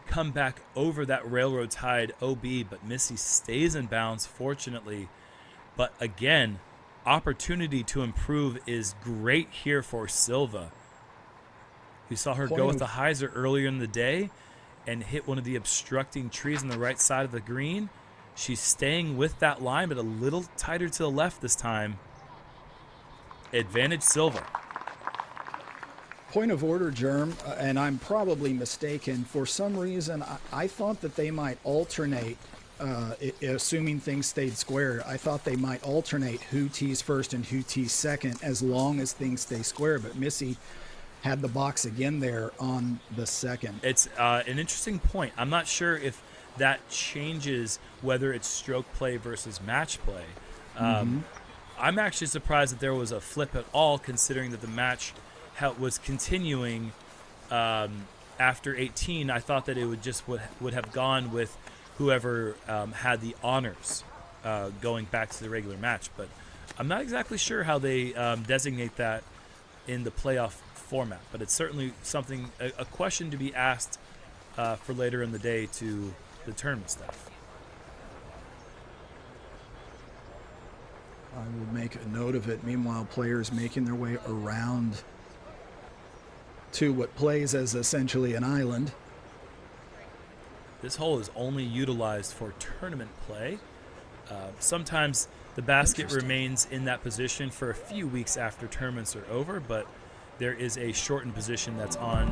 come back over that railroad tied OB, but Missy stays in bounds, fortunately. But again, opportunity to improve is great here for Silva. We saw her go with the hyzer earlier in the day and hit one of the obstructing trees on the right side of the green. She's staying with that line, but a little tighter to the left this time. Advantage Silva. Point of order, Germ, and I'm probably mistaken. For some reason, I thought that they might alternate, assuming things stayed square. I thought they might alternate who tees first and who tees second as long as things stay square, but Missy had the box again there on the second. It's an interesting point. I'm not sure if that changes whether it's stroke play versus match play. I'm actually surprised that there was a flip at all, considering that the match was continuing after 18. I thought that it would have gone with whoever had the honors going back to the regular match, but I'm not exactly sure how they designate that in the playoff format, but it's certainly something, a question to be asked for later in the day to the tournament staff. I will make a note of it. Meanwhile, players making their way around to what plays as essentially an island. This hole is only utilized for tournament play. Sometimes the basket remains in that position for a few weeks after tournaments are over, but there is a shortened position that's on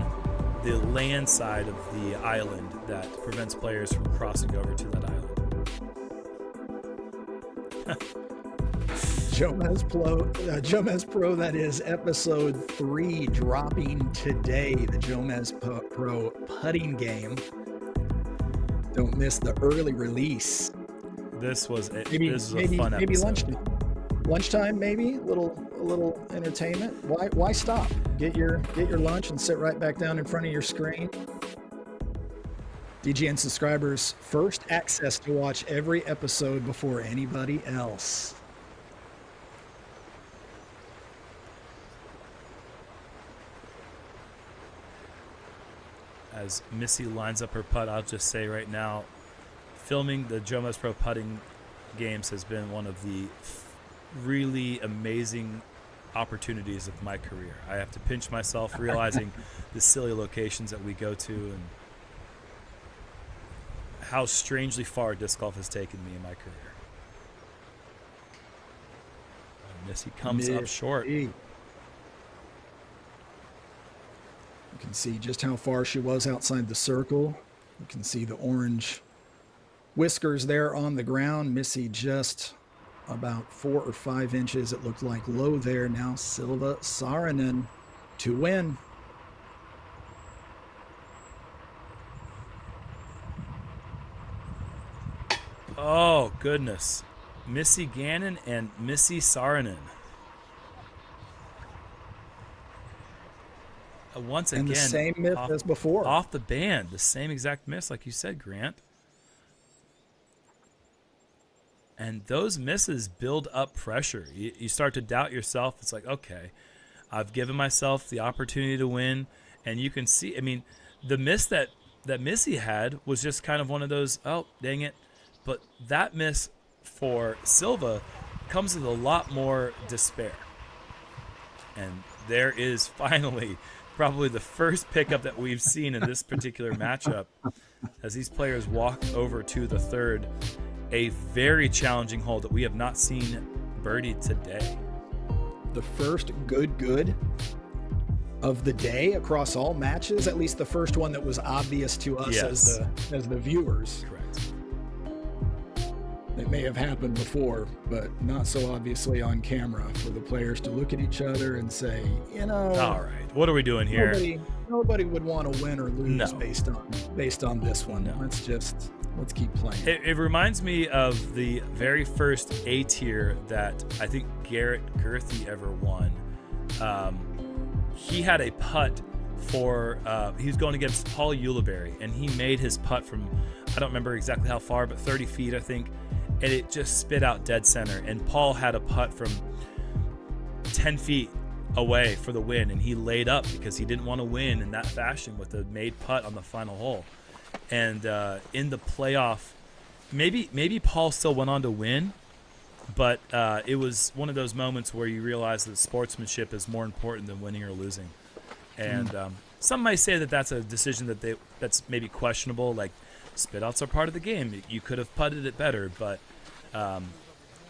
the land side of the island that prevents players from crossing over to that island. Jomez Pro, that is episode 3, dropping today. The Jomez Pro putting game. Don't miss the early release. This was a fun episode. Maybe lunchtime, maybe a little entertainment. Why stop? Get your lunch and sit right back down in front of your screen. DGN subscribers first access to watch every episode before anybody else. As Missy lines up her putt, I'll just say right now, filming the Jomez Pro putting games has been one of the really amazing opportunities of my career. I have to pinch myself realizing the silly locations that we go to and how strangely far disc golf has taken me in my career. And Missy comes up short. You can see just how far she was outside the circle. You can see the orange whiskers there on the ground. Missy just about 4 or 5 inches, it looked like, low there. Now Silva Saarinen to win. Oh, goodness. Missy Gannon and Missy Saarinen. Once again, And the same miss as before. Off the band, the same exact miss, like you said, Grant. And those misses build up pressure. You start to doubt yourself. It's like, okay, I've given myself the opportunity to win. And you can see, I mean, the miss that Missy had was just kind of one of those, oh, dang it. But that miss for Silva comes with a lot more despair. And there is finally probably the first pickup that we've seen in this particular matchup as these players walk over to the third. A very challenging hole that we have not seen birdie today. The first good of the day across all matches, at least the first one that was obvious to us as the viewers. Correct. It may have happened before, but not so obviously on camera for the players to look at each other and say, you know, all right, what are we doing here? Nobody would want to win or lose based on this one. No. Let's keep playing. It reminds me of the very first A tier that I think Garrett Gerthy ever won. He had a putt for he was going against Paul Ulibarri, and he made his putt from, I don't remember exactly how far, but 30 feet I think, and it just spit out dead center. And Paul had a putt from 10 feet away for the win, and he laid up because he didn't want to win in that fashion with a made putt on the final hole. And in the playoff, maybe Paul still went on to win, but it was one of those moments where you realize that sportsmanship is more important than winning or losing. And some might say that that's a decision that's maybe questionable, like spit outs are part of the game. You could have putted it better, but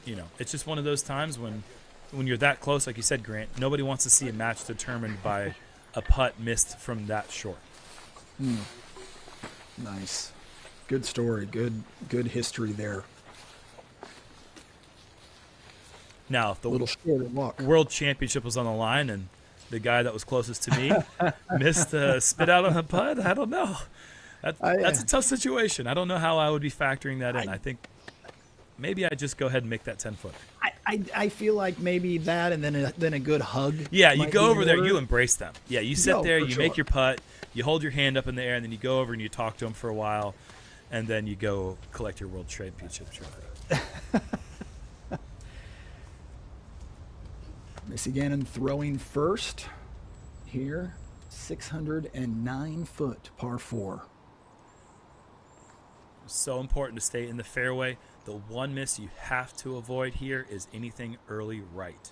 it's just one of those times when you're that close, like you said, Grant, nobody wants to see a match determined by a putt missed from that short. Nice. Good story. Good history there. Now, if the little shorter walk. World Championship was on the line and the guy that was closest to me missed a spit out on a putt, I don't know. That's a tough situation. I don't know how I would be factoring that in. I think maybe I'd just go ahead and make that 10-footer. I feel like maybe that, and then a good hug. Yeah, you go over there, you embrace them. Yeah, you sit there, you sure. make your putt, you hold your hand up in the air, and then you go over and you talk to them for a while, and then you go collect your World Championship trophy. Missy Gannon throwing first here, 609 foot par 4. So important to stay in the fairway. The one miss you have to avoid here is anything early right.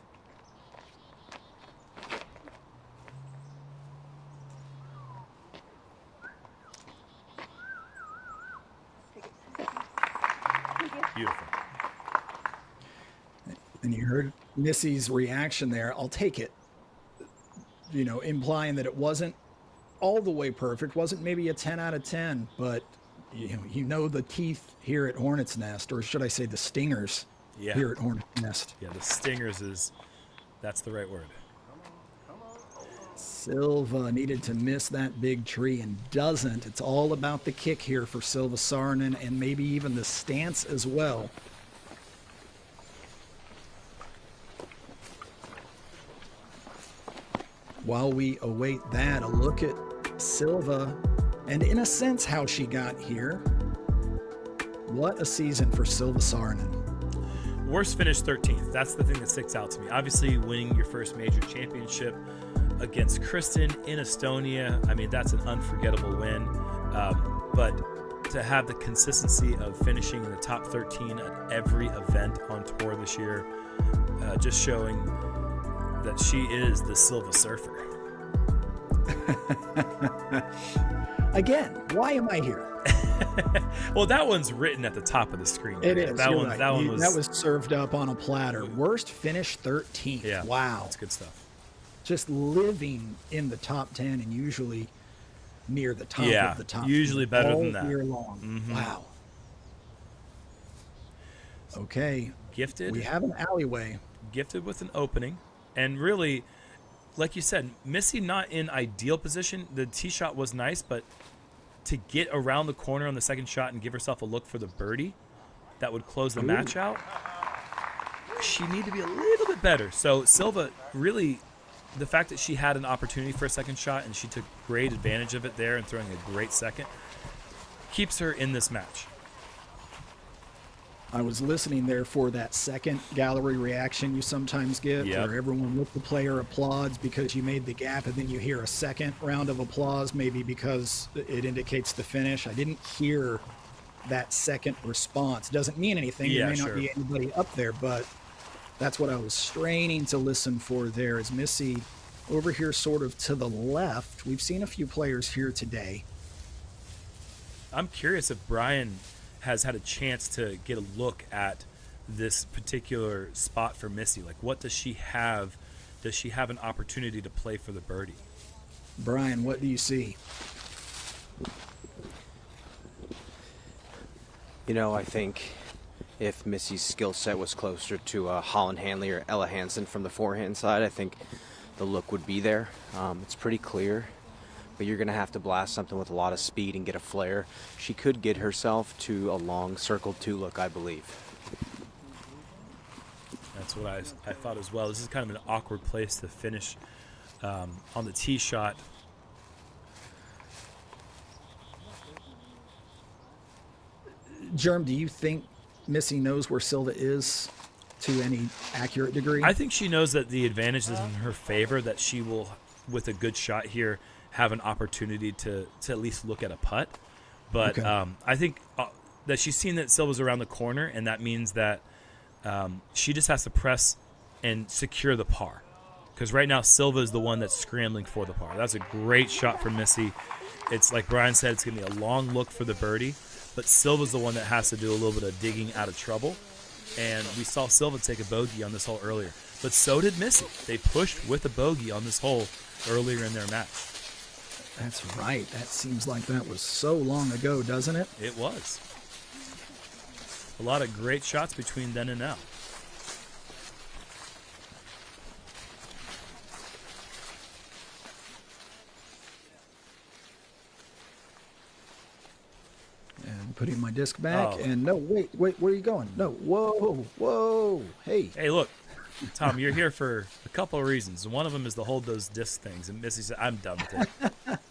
Beautiful. And you heard Missy's reaction there. I'll take it. Implying that it wasn't all the way perfect, wasn't maybe a 10 out of 10, but the teeth here at Hornet's Nest, or should I say the stingers here at Hornet's Nest. Yeah, the stingers that's the right word. Silva needed to miss that big tree and doesn't. It's all about the kick here for Silva Saarinen, and maybe even the stance as well. While we await that, a look at Silva, and in a sense how she got here. What a season for Silva Saarinen. Worst finish 13th. That's the thing that sticks out to me. Obviously, winning your first major championship against Kristen in Estonia, I mean, that's an unforgettable win. But to have the consistency of finishing in the top 13 at every event on tour this year, just showing that she is the Silva Surfer. Again, why am I here? Well, that one's written at the top of the screen. It is. That you're one. right. That one was. That was served up on a platter. Worst finish 13th. Yeah. Wow. That's good stuff. Just living in the top 10 and usually near the top Yeah, of the top. usually 10 better all than that. year long. Mhm. Wow. Okay. Gifted. We have an alleyway. Gifted with an opening, and really, like you said, Missy not in ideal position. The tee shot was nice, but to get around the corner on the second shot and give herself a look for the birdie that would close the match out, she needed to be a little bit better. So Silva really, the fact that she had an opportunity for a second shot and she took great advantage of it there and throwing a great second, keeps her in this match. I was listening there for that second gallery reaction you sometimes get, Yep. where everyone with the player applauds because you made the gap, and then you hear a second round of applause, maybe because it indicates the finish. I didn't hear that second response. Doesn't mean anything. Yeah, there may sure. not be anybody up there, but that's what I was straining to listen for there. Is Missy over here sort of to the left? We've seen a few players here today. I'm curious if Brian has had a chance to get a look at this particular spot for Missy. Like, what does she have? Does she have an opportunity to play for the birdie? Brian, what do you see? You know, I think if Missy's skill set was closer to Holland Hanley or Ella Hansen from the forehand side, I think the look would be there. It's pretty clear, but you're going to have to blast something with a lot of speed and get a flare. She could get herself to a long circle 2 look, I believe. That's what I thought as well. This is kind of an awkward place to finish on the tee shot. Germ, do you think Missy knows where Silva is to any accurate degree? I think she knows that the advantage is in her favor, that she will, with a good shot here, have an opportunity to at least look at a putt. But Okay. I think that she's seen that Silva's around the corner, and that means that she just has to press and secure the par. Because right now, Silva is the one that's scrambling for the par. That's a great shot for Missy. It's like Brian said, it's going to be a long look for the birdie. But Silva's the one that has to do a little bit of digging out of trouble. And we saw Silva take a bogey on this hole earlier. But so did Missy. They pushed with a bogey on this hole earlier in their match. That's right. That seems like that was so long ago, doesn't it? It was. A lot of great shots between then and now. And putting my disc back. Oh. And no, wait, where are you going? No, whoa, hey. Hey, look, Tom, you're here for a couple of reasons. One of them is to hold those disc things. And Missy said, I'm done with it.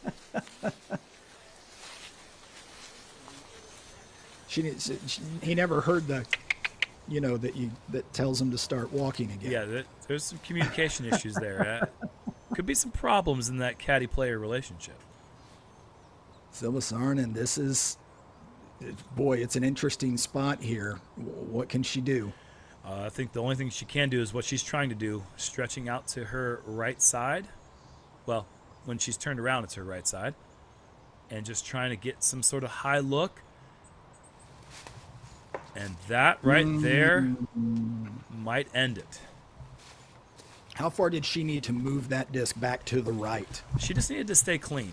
He never heard the, that tells him to start walking again. Yeah, there's some communication issues there. Could be some problems in that caddy-player relationship. Silva Sarnen, this is, boy, it's an interesting spot here. What can she do? I think the only thing she can do is what she's trying to do, stretching out to her right side. Well, when she's turned around, it's her right side. And just trying to get some sort of high look. And that right there might end it. How far did she need to move that disc back to the right? She just needed to stay clean.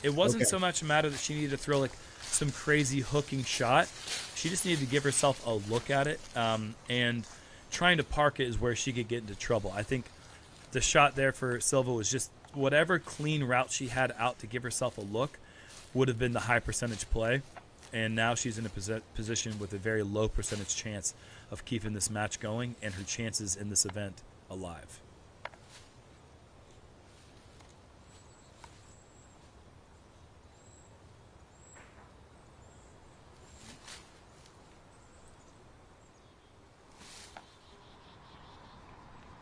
It wasn't Okay. so much a matter that she needed to throw like some crazy hooking shot. She just needed to give herself a look at it. And trying to park it is where she could get into trouble. I think the shot there for Silva was just whatever clean route she had out to give herself a look would have been the high percentage play. And now she's in a position with a very low percentage chance of keeping this match going and her chances in this event alive.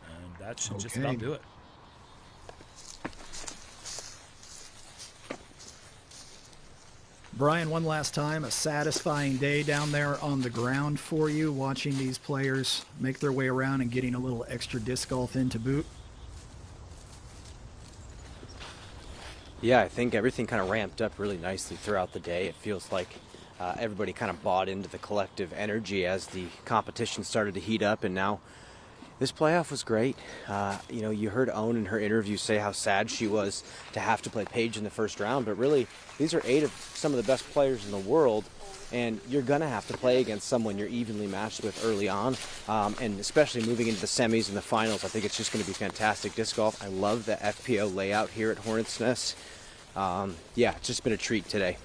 And that should just about Okay. do it. Brian, one last time, a satisfying day down there on the ground for you, watching these players make their way around and getting a little extra disc golf in to boot? Yeah, I think everything kind of ramped up really nicely throughout the day. It feels like everybody kind of bought into the collective energy as the competition started to heat up, and now this playoff was great. You know, you heard Owen in her interview say how sad she was to have to play Paige in the first round, but really, these are 8 of some of the best players in the world, and you're going to have to play against someone you're evenly matched with early on, and especially moving into the semis and the finals. I think it's just going to be fantastic disc golf. I love the FPO layout here at Hornets Nest. Yeah, it's just been a treat today.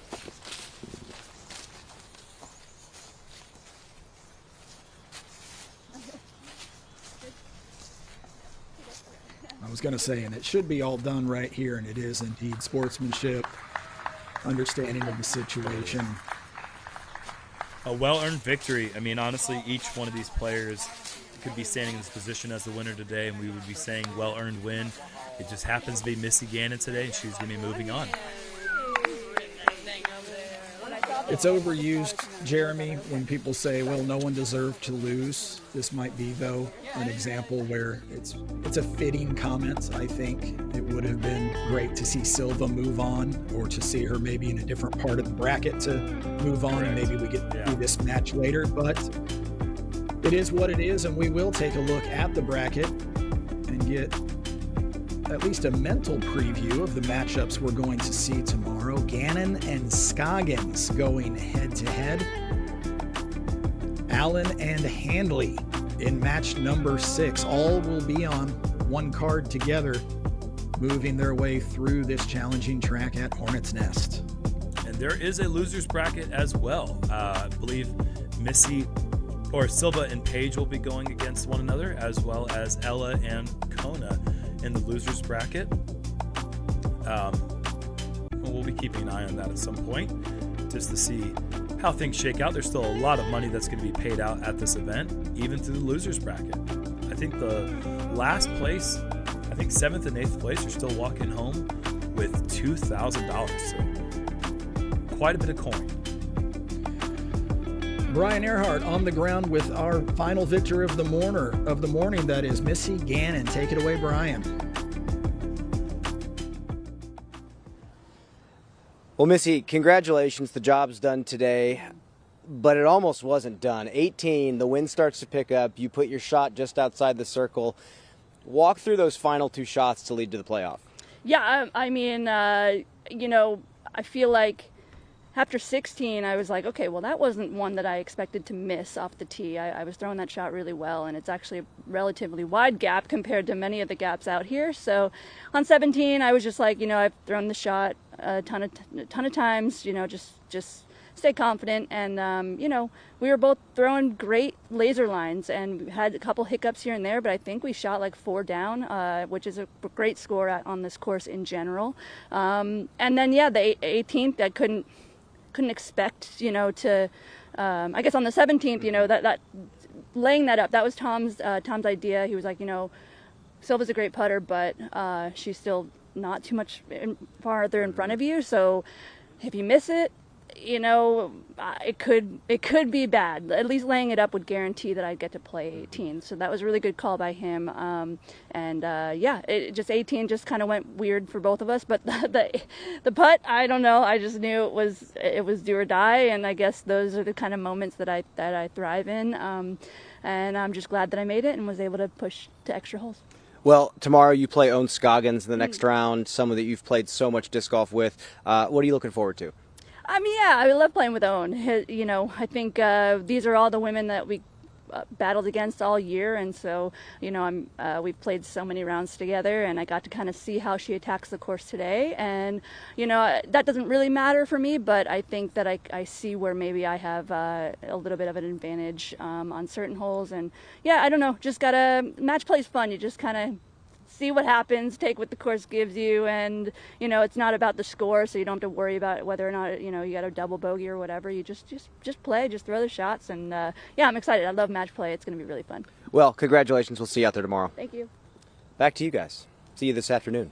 I was going to say, and it should be all done right here, and it is indeed. Sportsmanship, understanding of the situation. A well-earned victory. I mean, honestly, each one of these players could be standing in this position as the winner today, and we would be saying well-earned win. It just happens to be Missy Gannon today, and she's going to be moving on. It's overused, Jeremy, when people say, well, no one deserved to lose. This might be, though, an example where it's a fitting comment. I think it would have been great to see Silva move on, or to see her maybe in a different part of the bracket to move on, and maybe we get through this match later. But it is what it is, and we will take a look at the bracket and get at least a mental preview of the matchups we're going to see tomorrow. Gannon and Scoggins going head-to-head. Allen and Handley in match number 6. All will be on one card together, moving their way through this challenging track at Hornets Nest. And there is a loser's bracket as well. I believe Silva and Paige will be going against one another, as well as Ella and Kona in the losers bracket. We'll be keeping an eye on that at some point just to see how things shake out. There's still a lot of money that's going to be paid out at this event, even through the losers bracket. I think the last place, 7th and 8th place, are still walking home with $2,000. So quite a bit of coin. Brian Earhart on the ground with our final victor of the morning, that is Missy Gannon. Take it away, Brian. Well, Missy, congratulations. The job's done today, but it almost wasn't done. 18, the wind starts to pick up. You put your shot just outside the circle. Walk through those final 2 shots to lead to the playoff. Yeah, I mean, you know, I feel like after 16, I was like, okay, well, that wasn't one that I expected to miss off the tee. I was throwing that shot really well, and it's actually a relatively wide gap compared to many of the gaps out here. So on 17, I was just like, you know, I've thrown the shot a ton of times, you know, just stay confident. And, you know, we were both throwing great laser lines, and we had a couple hiccups here and there, but I think we shot like 4 down, which is a great score on this course in general. And then, yeah, the 18th, I couldn't expect, you know, to, I guess on the 17th, you know, that laying that up, that was Tom's idea. He was like, you know, Silva's a great putter, but she's still not too much farther in front of you. So if you miss it, you know, it could be bad. At least laying it up would guarantee that I'd get to play 18. So that was a really good call by him. Yeah, it just 18 just kind of went weird for both of us. But the putt, I don't know. I just knew it was do or die, and I guess those are the kind of moments that I thrive in. And I'm just glad that I made it and was able to push to extra holes. Well, tomorrow you play Owen Scoggins in the next round, someone that you've played so much disc golf with. What are you looking forward to? I mean, yeah, I love playing with Owen. You know, I think these are all the women that we battled against all year, and so, you know, we've played so many rounds together, and I got to kind of see how she attacks the course today. And, you know, that doesn't really matter for me, but I think that I see where maybe I have a little bit of an advantage on certain holes. And, yeah, I don't know, just gotta, match play's fun. You just kind of see what happens, take what the course gives you, and, you know, it's not about the score, so you don't have to worry about whether or not, you know, you got a double bogey or whatever. You just play, just throw the shots, and yeah, I'm excited. I love match play. It's going to be really fun. Well, congratulations. We'll see you out there tomorrow. Thank you. Back to you guys. See you this afternoon.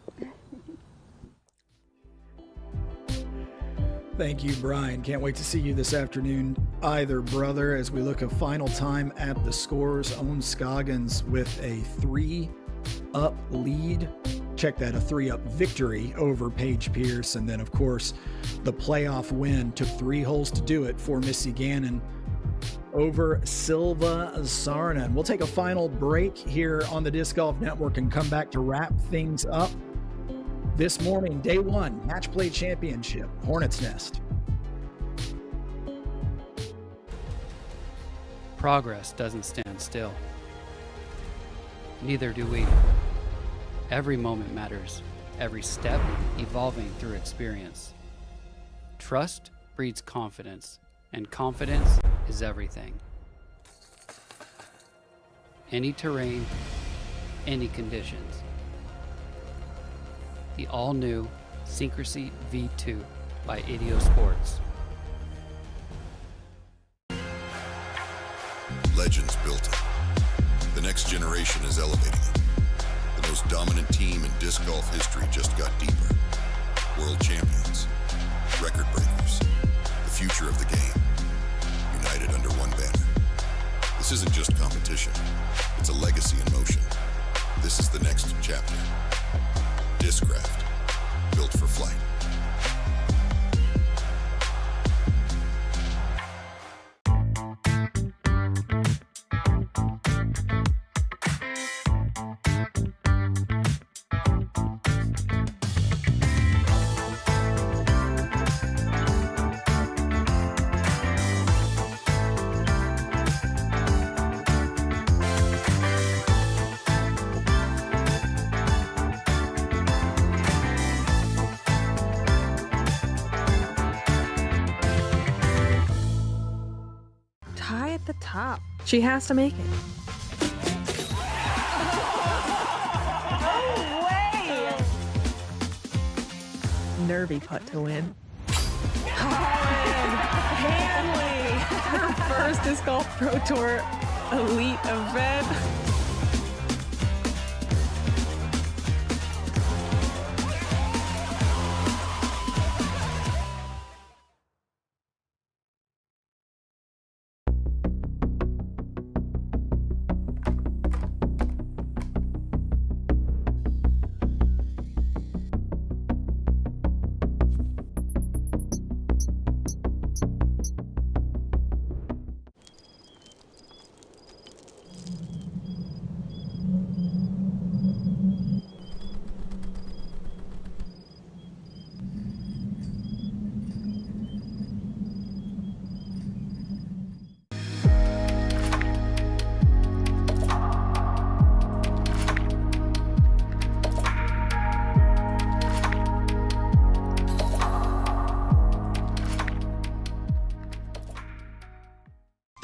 Thank you, Brian. Can't wait to see you this afternoon either, brother, as we look a final time at the scores. Owen Scoggins with a 3-up lead. Check that, a 3-up victory over Paige Pierce. And then, of course, the playoff win. Took 3 holes to do it for Missy Gannon over Silva Sarnan. We'll take a final break here on the Disc Golf Network and come back to wrap things up. This morning, day 1, Match Play Championship, Hornets Nest. Progress doesn't stand still. Neither do we. Every moment matters, every step evolving through experience. Trust breeds confidence, and confidence is everything. Any terrain, any conditions. The all-new Syncrasy V2 by Ideo Sports. Legends built it. The next generation is elevating it. The most dominant team in disc golf history just got deeper. World champions, record breakers, the future of the game, united under one banner. This isn't just competition, it's a legacy in motion. This is the next chapter. Discraft, built for flight. At the top. She has to make it. No way! Nervy putt to win. Hanley! Her first Disc Golf Pro Tour elite event.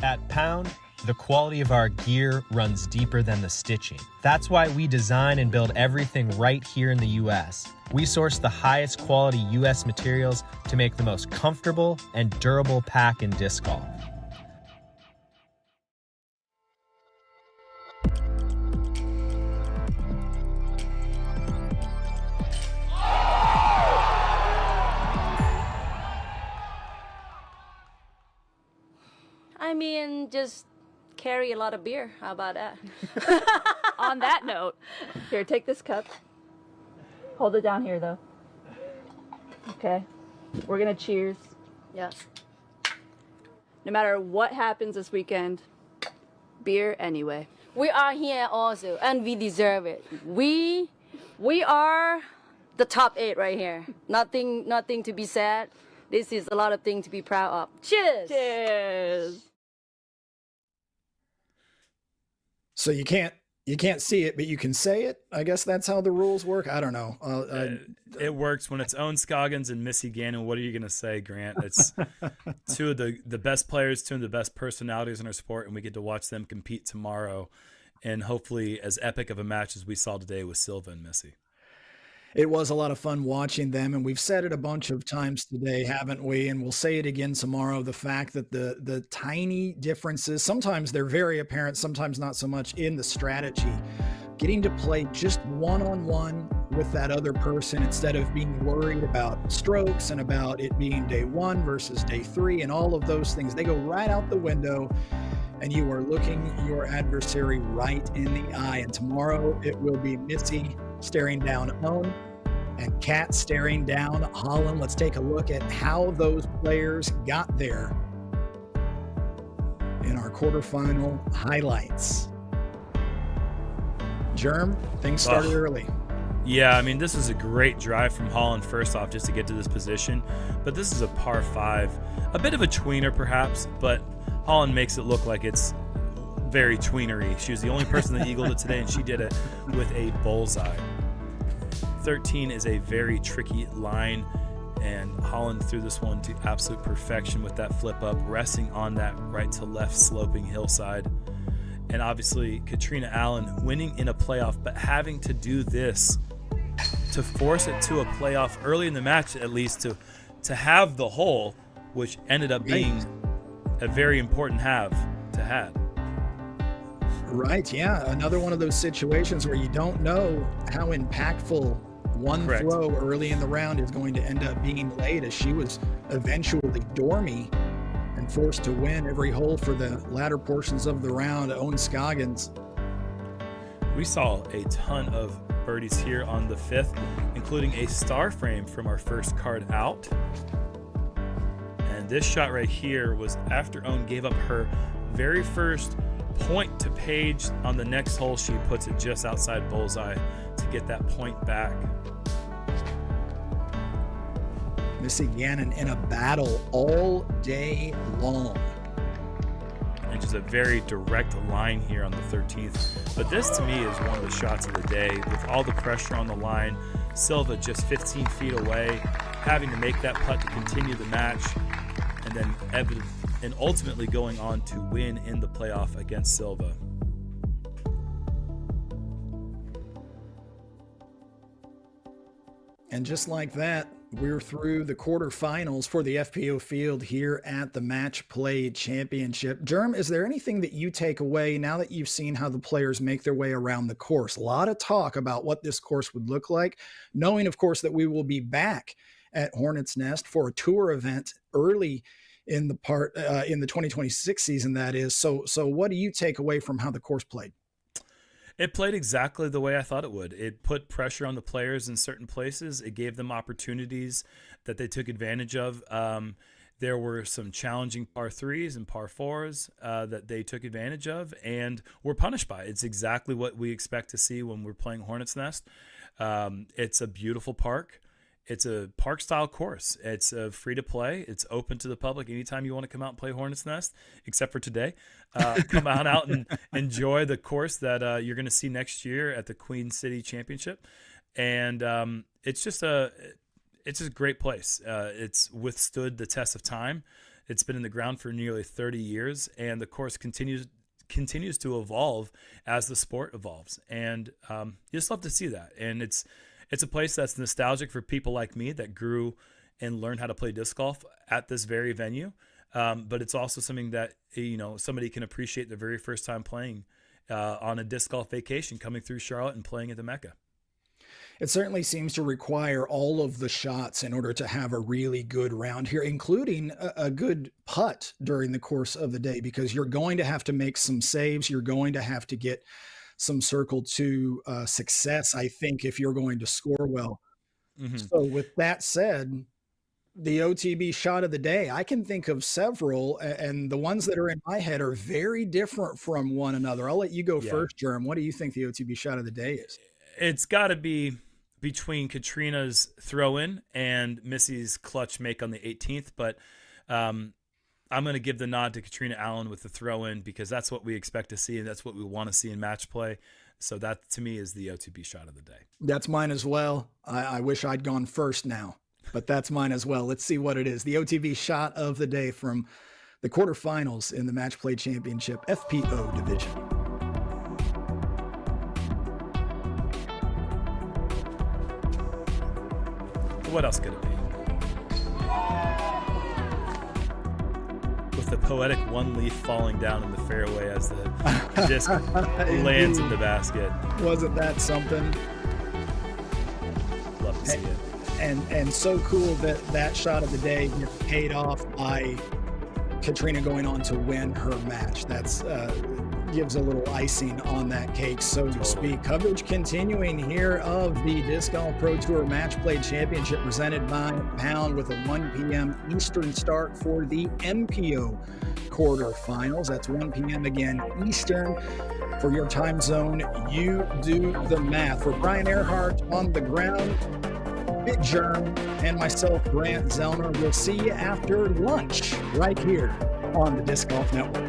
At Pound, the quality of our gear runs deeper than the stitching. That's why we design and build everything right here in the US. We source the highest quality US materials to make the most comfortable and durable pack in disc golf. I mean, just carry a lot of beer. How about that? On that note, here, take this cup. Hold it down here, though. Okay. We're going to cheers. Yeah. No matter what happens this weekend, beer anyway. We are here also, and we deserve it. We are the top 8 right here. Nothing to be sad. This is a lot of things to be proud of. Cheers! Cheers! So you can't see it, but you can say it. I guess that's how the rules work. I don't know. It works when it's Owen Scoggins and Missy Gannon. What are you going to say, Grant? It's two of the best players, two of the best personalities in our sport, and we get to watch them compete tomorrow. And hopefully as epic of a match as we saw today with Silva and Missy. It was a lot of fun watching them, and we've said it a bunch of times today, haven't we? And we'll say it again tomorrow, the fact that the tiny differences, sometimes they're very apparent, sometimes not so much in the strategy, getting to play just one-on-one with that other person instead of being worried about strokes and about it being day 1 versus day 3 and all of those things. They go right out the window, and you are looking your adversary right in the eye. And tomorrow it will be Missy staring down Owen and Kat staring down Holland. Let's take a look at how those players got there in our quarterfinal highlights. Germ, things started early. Yeah, I mean, this is a great drive from Holland, first off, just to get to this position. But this is a par 5. A bit of a tweener, perhaps, but Holland makes it look like it's very tweenery. She was the only person that eagled it today, and she did it with a bullseye. 13 is a very tricky line, and Holland threw this one to absolute perfection with that flip up, resting on that right to left sloping hillside. And obviously, Katrina Allen winning in a playoff, but having to do this to force it to a playoff early in the match, at least to have the hole, which ended up being a very important have to have. Right, yeah. Another one of those situations where you don't know how impactful one throw early in the round is going to end up being late, as she was eventually dormy and forced to win every hole for the latter portions of the round. Owen Scoggins. We saw a ton of birdies here on the 5th, including a star frame from our first card out. And this shot right here was after Owen gave up her very first point to Paige. On the next hole, she puts it just outside bullseye to get that point back. Missy Gannon in a battle all day long. And just a very direct line here on the 13th. But this to me is one of the shots of the day, with all the pressure on the line. Silva just 15 feet away, having to make that putt to continue the match, and then ultimately going on to win in the playoff against Silva. And just like that, we're through the quarterfinals for the FPO field here at the Match Play Championship. Germ, is there anything that you take away now that you've seen how the players make their way around the course? A lot of talk about what this course would look like, knowing, of course, that we will be back at Hornets Nest for a tour event early in the 2026 season, that is. So what do you take away from how the course played? It played exactly the way I thought it would. It put pressure on the players in certain places. It gave them opportunities that they took advantage of. There were some challenging par 3s and par 4s that they took advantage of and were punished by. It's exactly what we expect to see when we're playing Hornets Nest. It's a beautiful park. It's a park-style course. It's free to play. It's open to the public anytime you want to come out and play Hornets Nest, except for today. Come out and enjoy the course that you're going to see next year at the Queen City Championship. And it's just a great place. It's withstood the test of time. It's been in the ground for nearly 30 years, and the course continues to evolve as the sport evolves. And you just love to see that. And it's a place that's nostalgic for people like me that grew and learned how to play disc golf at this very venue. But it's also something that, somebody can appreciate the very first time playing on a disc golf vacation, coming through Charlotte and playing at the Mecca. It certainly seems to require all of the shots in order to have a really good round here, including a good putt during the course of the day, because you're going to have to make some saves. You're going to have to get some circle to success, I think, if you're going to score well. Mm-hmm. So with that said, the OTB shot of the day, I can think of several, and the ones that are in my head are very different from one another. I'll let you go first, Germ. What do you think the OTB shot of the day is? It's got to be between Katrina's throw-in and Missy's clutch make on the 18th, but I'm going to give the nod to Katrina Allen with the throw-in, because that's what we expect to see, and that's what we want to see in match play. So that, to me, is the OTB shot of the day. That's mine as well. I wish I'd gone first now, but that's mine as well. Let's see what it is. The OTB shot of the day from the quarterfinals in the Match Play Championship FPO division. What else could it be? the poetic one leaf falling down in the fairway as the disc lands in the basket. Wasn't that something? Love to see it. And so cool that shot of the day gets paid off by Katrina going on to win her match. That's gives a little icing on that cake, so to speak. Coverage continuing here of the Disc Golf Pro Tour Match Play Championship presented by Pound with a 1 p.m. Eastern start for the MPO quarterfinals. That's 1 p.m. again Eastern. For your time zone, you do the math. For Brian Earhart on the ground, Big Germ, and myself, Grant Zellner, we'll see you after lunch right here on the Disc Golf Network.